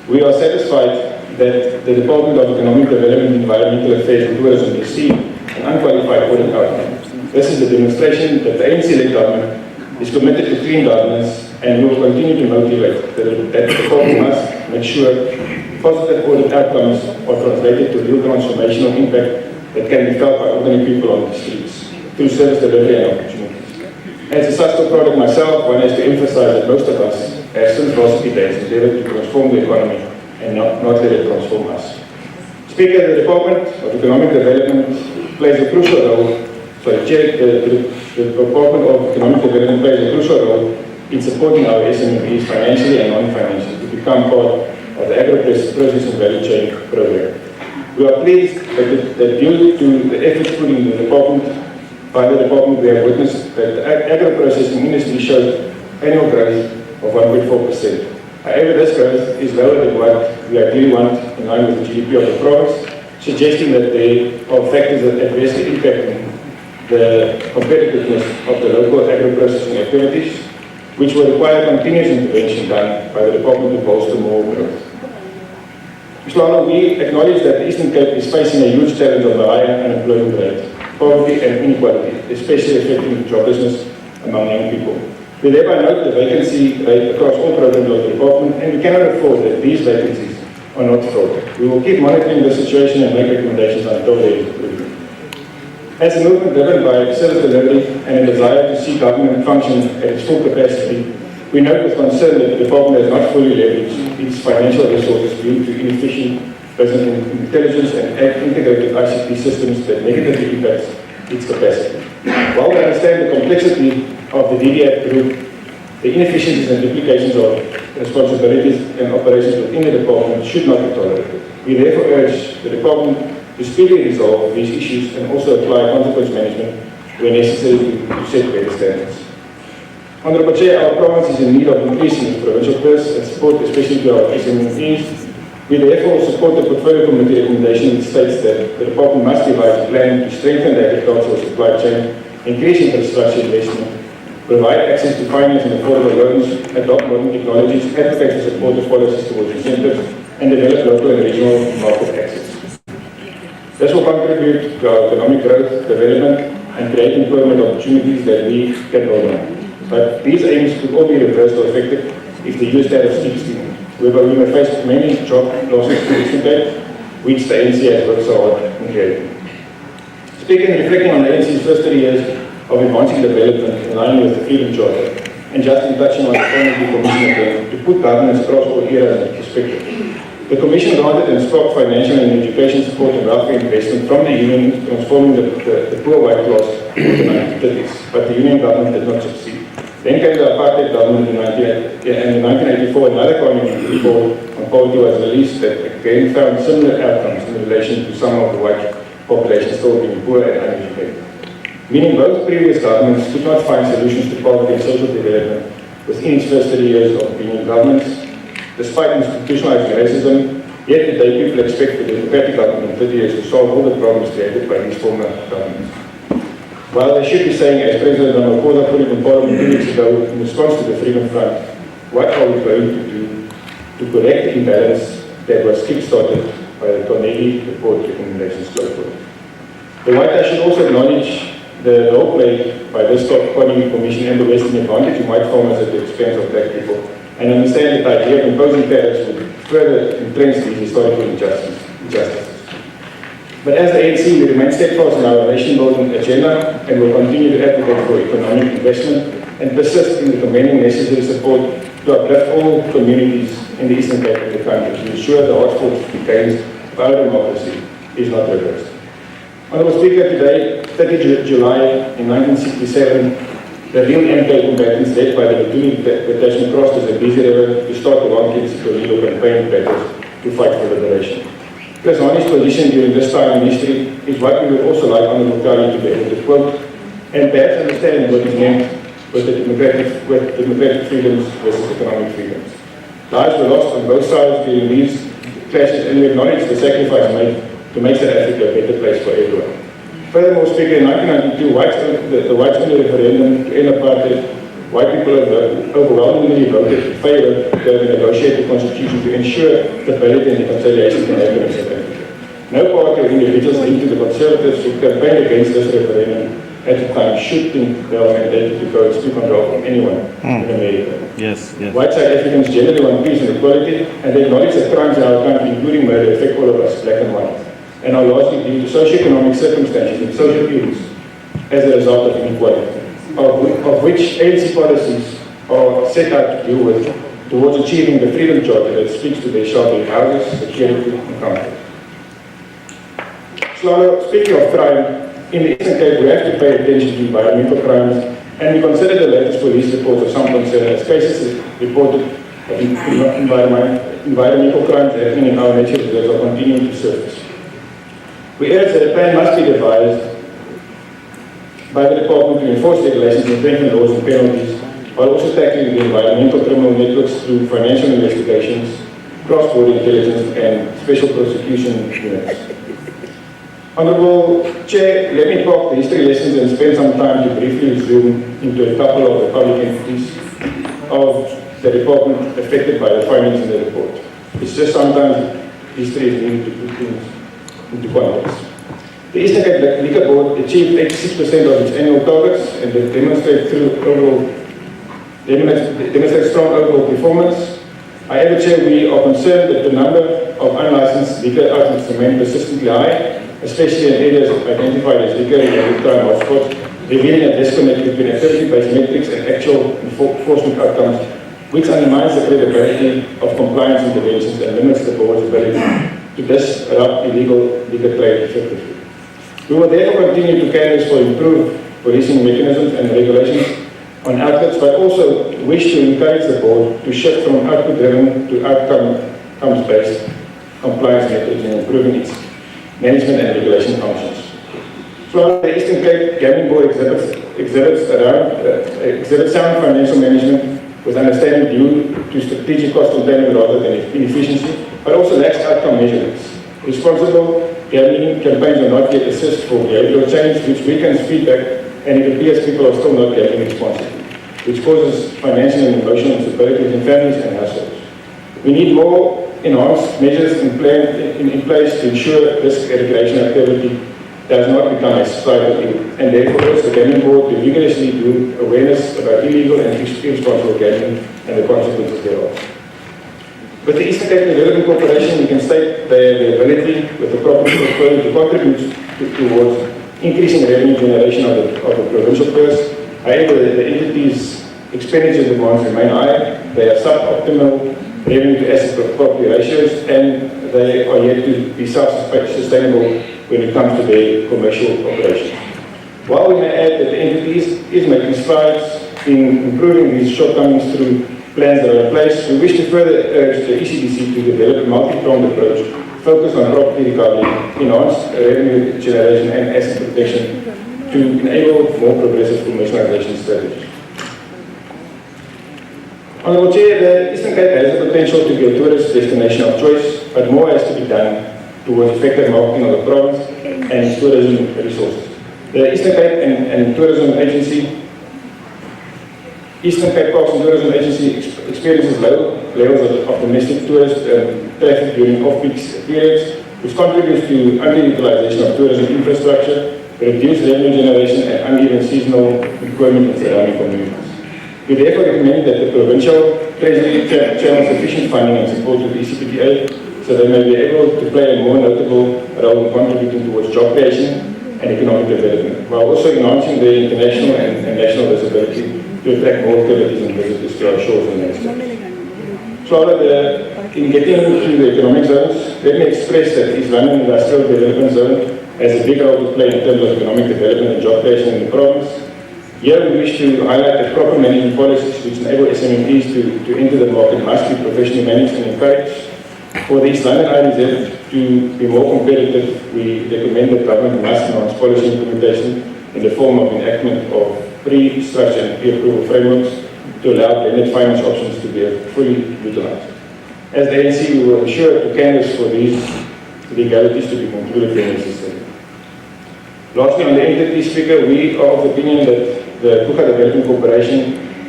we are satisfied that the Department of Economic Development, Environmental Affairs and Tourism received an unqualified audit outcome. This is a demonstration that the ANC-led government is committed to clean governance, and we will continue to motivate that the Department must make sure positive audit outcomes are translated to real transformational impact that can be felt by ordinary people on the streets through service delivery and opportunities. As a SASCO product myself, one has to emphasize that most of us have since varsity days endeavored to transform the economy and not let it transform us. Speaker, the Department of Economic Development plays a crucial role, the Department of Economic Development plays a crucial role in supporting our SMEs financially and non-financially to become part of the agro-processing value chain program. We are pleased that due to the efforts put in the department, by the department, we have witnessed that the agro-processing industry showed annual growth of 1.4%. However, this growth is lower than what we ideally want in line with the GDP of the province, suggesting that there are factors that adversely impacting the competitiveness of the local agro-processing activities, which will require continuous intervention done by the department to bolster more growth. Mhlaba, we acknowledge that the Eastern Cape is facing a huge challenge of the high unemployment rate, poverty and inequality, especially affecting joblessness among young people. We thereby note the vacancy rate across all programs of the department, and we cannot afford that these vacancies are not filled. We will keep monitoring the situation and make recommendations until there is improvement. As a movement driven by service delivery and a desire to see government function at its full capacity, we note with concern that the department has not fully leveraged its financial resources due to inefficient business intelligence and integrated ICT systems that negatively impacts its capacity. While we understand the complexity of the DDF group, the inefficiencies and duplications of responsibilities and operations within the department should not be tolerated. We therefore urge the department to speedily resolve these issues and also apply consequence management where necessary to set better standards. Honourable Chair, our province is in need of increasing its provincial purse and support, especially to our SMEs. We therefore support the portfolio committee recommendation which states that the department must devise a plan to strengthen the agricultural supply chain, increase infrastructure investment, provide access to finance and affordable loans, adopt modern technologies, advocate for supportive policies towards incentives, and develop local and regional market access. This will contribute to our economic growth, development, and create employment opportunities that we can build on. But these aims could all be reversed or affected if the US tariff keeps scheme, whereby we may face many job losses to this impact, which the ANC has worked so hard in creating. Speaking and reflecting on the ANC's first 3 years of advancing development in line with the Freedom Charter, and just in touching on the point of the Commission again, to put governance across all eras into perspective. The Commission granted and stopped financial and education support and welfare investment from the Union, transforming the poor white class in the 1930s, but the Union government did not succeed. Then came the apartheid government in 1984, another community report on poverty was released that again found similar outcomes in relation to some of the white population still being poor and uneducated. Meaning both previous governments could not find solutions to poverty and social development within its first 30 years of being in governance. Despite institutionalized racism, yet today people expect the democratic government in 30 years to solve all the problems created by these former governments. While they should be saying, as President Mhlaba put it in Parliament 2 weeks ago in response to the Freedom Front, what are we going to do to correct the imbalance that was kick-started by the Carnegie report recommendations? The White House should also acknowledge the role played by this top economy commission and the Western advantage in white farmers at the expense of black people, and understand that the idea of imposing tariffs would further entrench these historical injustices. But as the ANC, we remain steadfast in our nation-building agenda and will continue to advocate for economic investment and persist in recommending necessary support to uplift all communities in the Eastern Cape of the country to ensure the hard-fought gains of our democracy is not reversed. Honourable Speaker, today, 30 July in 1967, the real MK combatants led by the Batuli Detachment crossed the Zambezi River to start the One King's Colonial campaign battles to fight for liberation. Chris Hani's position during this time in history is what we would also like Honourable Kali to be able to quote and perhaps understand what is meant with democratic freedoms versus economic freedoms. Lives were lost on both sides during these clashes, and we acknowledge the sacrifice made to make South Africa a better place for everyone. Furthermore, Speaker, in 1992, the whites-only referendum to end apartheid, white people overwhelmingly voted in favour to have a negotiated constitution to ensure stability and reconciliation can happen in South Africa. No party or individuals linked to the Conservatives who campaigned against this referendum at the time should think they are mandated to go and speak on behalf of anyone in America. Yes, yes. White South Africans generally want peace and equality, and they acknowledge that crimes in our country, including murder, affect all of us, black and white, and are largely due to socio-economic circumstances and social ills as a result of inequality, of which ANC policies are set out to deal with towards achieving the freedom charter that speaks to their sheltering houses, security, and comfort. So, speaking of crime, in the Eastern Cape, we have to pay attention to environmental crimes, and we consider the latest police reports of some concern as cases reported of environmental crimes happening in our nature reserves are continuing to surface. We urge that a plan must be devised by the Department to enforce regulations and strengthen laws and penalties, while also tackling the environmental criminal networks through financial investigations, cross-border intelligence, and special prosecution units. Honourable Chair, let me talk the history lessons and spend some time to briefly zoom into a couple of the public entities of the department affected by the findings in the report. It's just sometimes history is needed to put things into context. The Eastern Cape Liquor Board achieved 86% of its annual targets and demonstrated strong overall performance. However, Chair, we are concerned that the number of unlicensed liquor outlets remain persistently high, especially in areas identified as liquor and crime hotspots, revealing a disconnect between activity-based metrics and actual enforcement outcomes, which undermines the credibility of compliance interventions and limits the board's ability to disrupt illegal liquor trade effectively. We will therefore continue to canvass for improved policing mechanisms and regulations on outlets, but also wish to encourage the board to shift from output-driven to outcomes-based compliance methods and improving its management and regulation functions. So the Eastern Cape Gambling Board exhibits sound financial management with understanding due to strategic cost containment rather than inefficiency, but also lacks outcome measurements. Responsible gambling campaigns are not yet assist for behavioral change, which weakens feedback, and it appears people are still not gambling responsibly, which causes financial and emotional instability in families and households. We need more enhanced measures in place to ensure risk education activity does not become a societal ill, and therefore urge the Gambling Board to vigorously do awareness about illegal and irresponsible gambling and the consequences thereof. With the Eastern Cape Development Corporation, we can state they have the ability, with the proper portfolio, to contribute towards increasing revenue generation of the provincial purse. However, the entity's expenditure demands remain high. They have suboptimal revenue to asset property ratios, and they are yet to be self-sustainable when it comes to their commercial operations. While we may add that the entity is making strides in improving these shortcomings through plans that are in place, we wish to further urge the ECDC to develop a multi-pronged approach focused on property recovery, enhanced revenue generation and asset protection to enable more progressive commercialization strategies. Honourable Chair, the Eastern Cape has the potential to be a tourist destination of choice, but more has to be done towards effective marketing of the province and its tourism resources. The Eastern Cape and Tourism Agency, Eastern Cape Parks and Tourism Agency experiences low levels of domestic tourist traffic during off-peak periods, which contributes to underutilization of tourism infrastructure, reduced revenue generation, and uneven seasonal employment in surrounding communities. We therefore recommend that the Provincial Treasury channel sufficient funding and support to the ECPTA so they may be able to play a more notable role in contributing towards job creation and economic development, while also enhancing their international and national visibility to attract more activities and visitors to our shores and landscapes. So in getting to the economic zones, let me express that East London Industrial Development Zone has a big role to play in terms of economic development and job creation in the province. Here we wish to highlight that proper management policies which enable SMEs to enter the market must be professionally managed and encouraged. For the East London IDZ to be more competitive, we recommend that government must enhance policy implementation in the form of enactment of pre-structure and pre-approval frameworks to allow blended finance options to be fully utilized. As the ANC, we will ensure to canvass for these legalities to be concluded when necessary. Lastly, on the entity speaker, we are of the opinion that the Kuka Development Corporation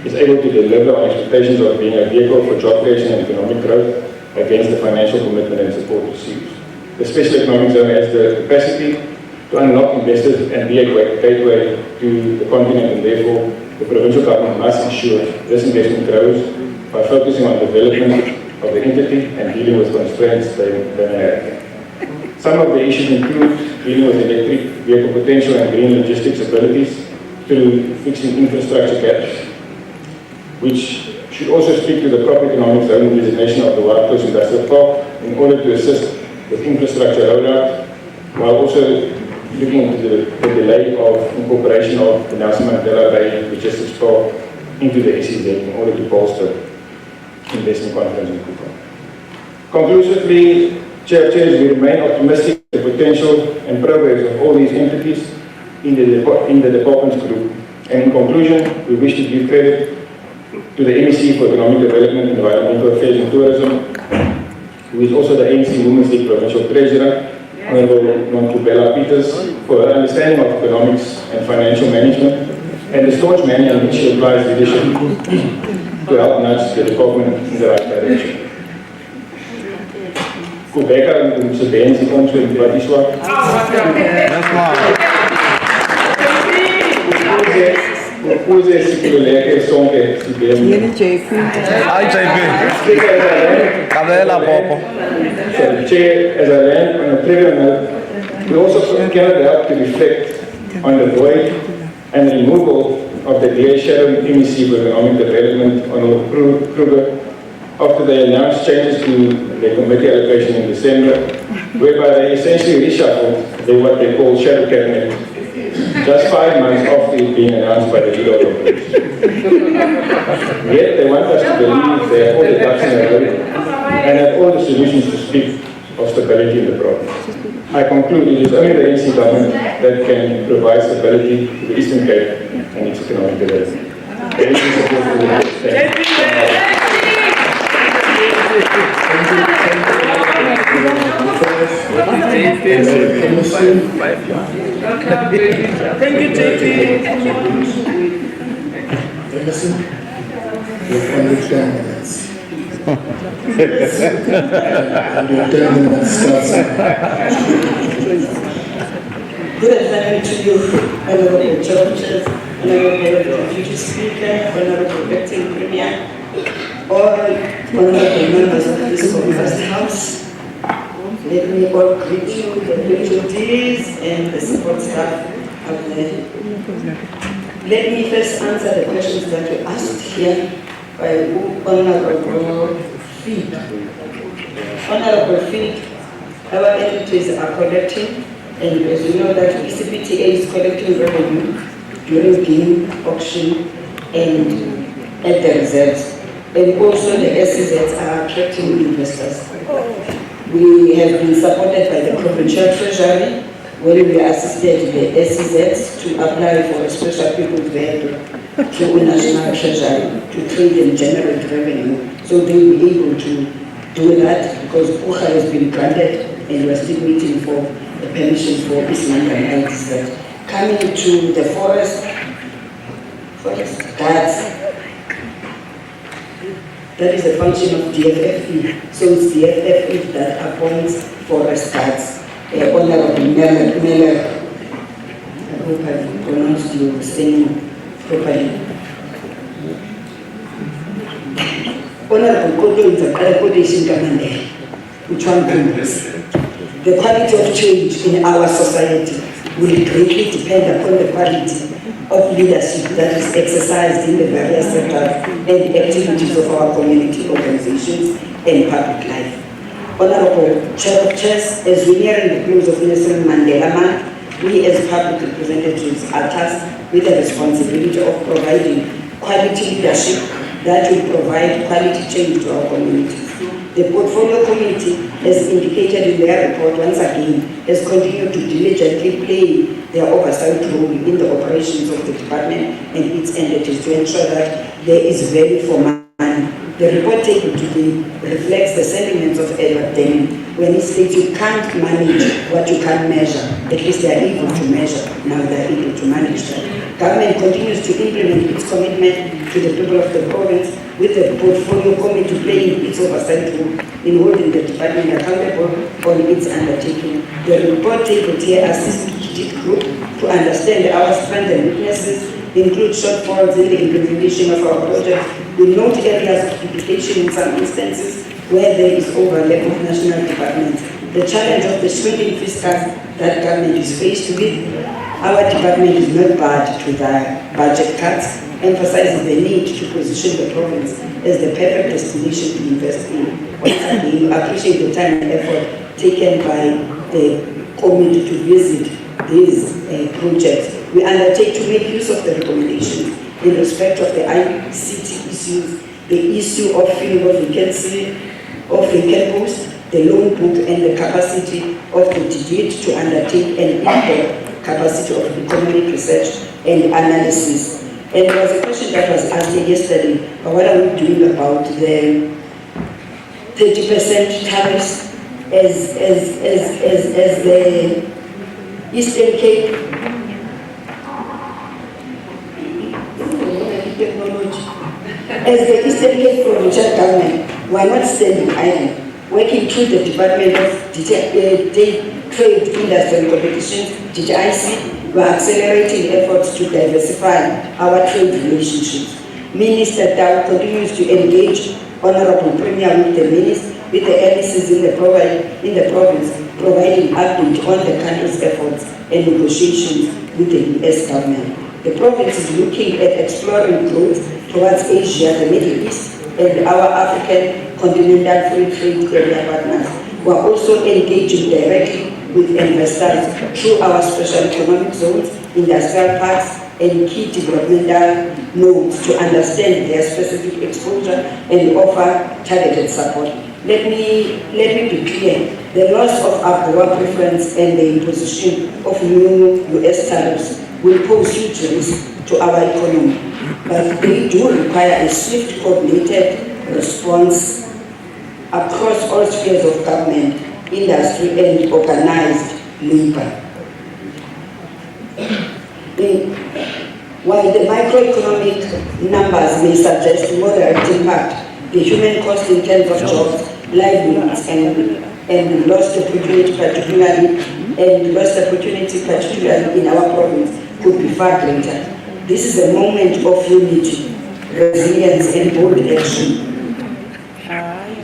is able to deliver on expectations of being a vehicle for job creation and economic growth against the financial commitment and support received. The Special Economic Zone has the capacity to unlock investors and be a gateway to the continent, and therefore the provincial government must ensure this investment grows by focusing on development of the entity and dealing with constraints they may have. Some of the issues include dealing with electric vehicle potential and green logistics abilities through fixing infrastructure gaps, which should also speak to the proper economic zone designation of the Wild Coast Industrial Park in order to assist with infrastructure rollout, while also looking into the delay of incorporation of the Nelson Mandela Bay Logistics Park into the SEZ in order to bolster investment confidence in Kuka. Conclusively, Chairs, we remain optimistic the potential and progress of all these entities in the department's group. And in conclusion, we wish to give credit to the MEC for Economic Development, Environmental Affairs and Tourism, who is also the ANC Women's League Provincial Treasurer, Honorable Mhlaba Peters, for her understanding of economics and financial management, and the staunch manner in which she applies leadership to help nudge the department in the right direction. Kubeka en Msebenzi onze Mbadiswa. Ukuze sikululeke sonke sibeni. Yini JP. Hi JP. Kabela popo. So, Chair, as I land on a trivial note, we also cannot help to reflect on the void and removal of the dear shadow MEC for Economic Development, Honorable Kruger, after they announced changes to the committee allocation in December, whereby they essentially reshuffled what they call shadow cabinet, just 5 months after it being announced by the leader of the opposition. Yet they want us to believe they have all the ducks in a row and have all the solutions to speak of stability in the province. I conclude it is only the ANC government that can provide stability to the Eastern Cape and its economic development. The ANC supports the Thank you, JP. Listen, you've only 10 minutes. And your 10 minutes starts Good afternoon to you, Honorable Judges, Honorable Deputy Speaker, Honorable Acting Premier, all honorable members of this Conference House. Let me all greet you, the refugees and the support staff out there. Let me first answer the questions that were asked here by Honorable Feed. Honorable Feed, our entities are collecting, and as you know that ECPTA is collecting revenue during game, auction, and at the reserves. And also the SEZs are attracting investors. We have been supported by the Provincial Treasury when we assisted the SEZs to apply for a special people's vehicle through National Treasury to trade and generate revenue. So they will be able to do that because Puha has been granted and we're still waiting for the permission for Islam and ITZ. Coming to the forest guards, that is a function of DFFE. So it's DFFE that appoints forest guards. Honorable Miller, I hope I pronounced your name properly. Honorable Kodo is a collaboration commander, which one brings. The quality of change in our society will greatly depend upon the quality of leadership that is exercised in the various sectors and activities of our community organizations and public life. Honorable Chair of Chairs, as we near the close of Nelson Mandela Month, we as public representatives are tasked with the responsibility of providing quality leadership that will provide quality change to our communities. The Portfolio Committee, as indicated in their report once again, has continued to diligently play their oversight role in the operations of the department and its entities to ensure that there is value for money The report table today reflects the sentiments of Edward Denning when he states you can't manage what you can't measure. At least they are able to measure, now they are able to manage that. Government continues to implement its commitment to the people of the province, with the portfolio committee playing its oversight role in holding the department accountable on its undertaking. The report table here assists the group to understand our strengths and weaknesses, include shortfalls in the implementation of our projects. We note areas of duplication in some instances where there is overlap of national departments. The challenge of the shrinking fiscals that government is faced with. Our department is not barred to the budget cuts, emphasizes the need to position the province as the perfect destination to invest in. Once again, we appreciate the time and effort taken by the committee to visit these projects. We undertake to make use of the recommendations in respect of the ICT issues, the issue of filling of vacancy, of vacant posts, the loan book, and the capacity of the DGH to undertake an in-depth capacity of economic research and analysis. And there was a question that was asked yesterday, what are we doing about the 30% tariffs as the Eastern Cape as the Eastern Cape Provincial government, we are not standing idle. Working through the Department of Trade, Industry and Competition, DTIC, we are accelerating efforts to diversify our trade relationships. Minister Dow continues to engage Honorable Premier with the LECs in the province, providing update on the country's efforts and negotiations with the US government. The province is looking at exploring growth towards Asia, the Middle East, and our African continental free trade area partners. We are also engaging directly with investors through our special economic zones, industrial parks, and key developmental nodes to understand their specific exposure and offer targeted support. Let me be clear. The loss of AGOA preference and the imposition of new US tariffs will pose huge risks to our economy, but they do require a swift, coordinated response across all spheres of government, industry, and organized labor. While the macroeconomic numbers may suggest moderate impact, the human cost in terms of jobs, livelihoods, and lost opportunity, particularly in our province, could be far greater. This is a moment of unity, resilience, and bold action.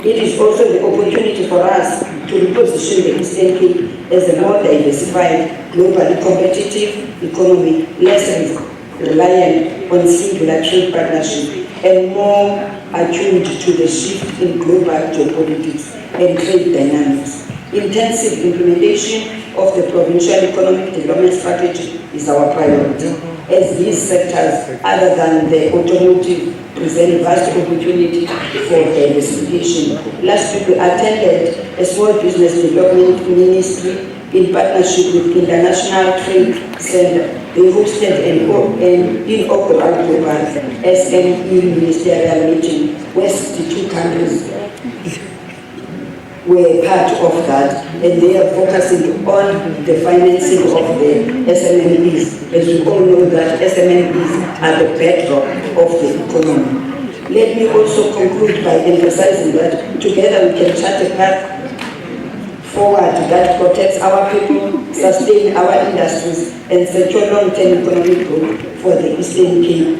It is also the opportunity for us to reposition the Eastern Cape as a more diversified, globally competitive economy, less reliant on singular trade partnerships, and more attuned to the shift in global geopolitics and trade dynamics. Intensive implementation of the Provincial Economic Development Strategy is our priority, as these sectors, other than the automotive, present vast opportunity for diversification. Last week we attended a small business development ministry in partnership with International Trade Center. They hosted an inaugural global SME ministerial meeting where 62 countries were part of that, and they are focusing on the financing of the SMEs. As we all know that SMEs are the bedrock of the economy. Let me also conclude by emphasizing that together we can chart a path forward that protects our people, sustain our industries, and secure long-term economic growth for the Eastern Cape.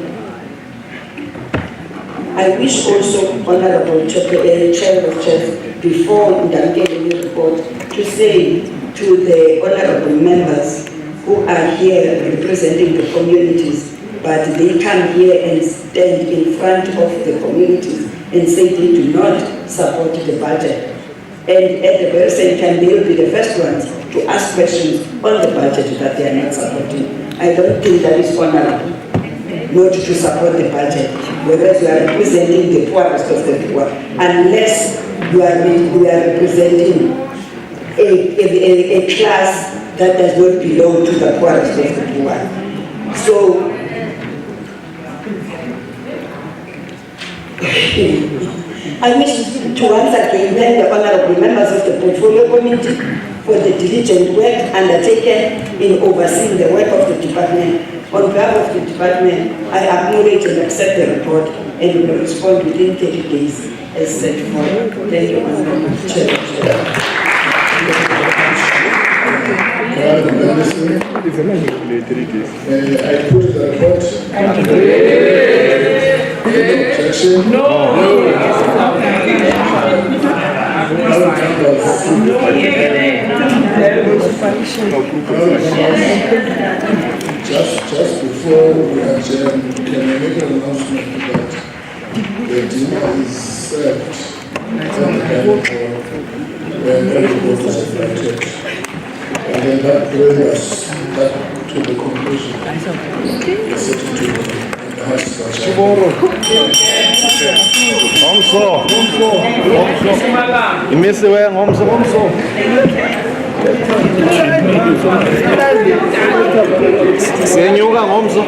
I wish also, Honorable Chair of Chairs, before Ndamkele the report, to say to the honorable members who are here representing the communities, but they come here and stand in front of the communities and say they do not support the budget. And at the very same time, they will be the first ones to ask questions on the budget that they are not supporting. I don't think that is honorable, not to support the budget, whereas you are representing the poorest of the poor, unless you are representing a class that does not belong to the poorest of the poor. So, I wish to once again thank the honorable members of the Portfolio Committee for the diligent work undertaken in overseeing the work of the department. On behalf of the department, I acknowledge and accept the report and will respond within 30 days as set forth. Thank you, Honorable Chair. I put the report. Objection? Just before we adjourn, can I make an announcement that the dinner is served on the dining hall when everybody is invited. And then that brings us back to the conclusion. The secretary and the House Senyuka ngomso.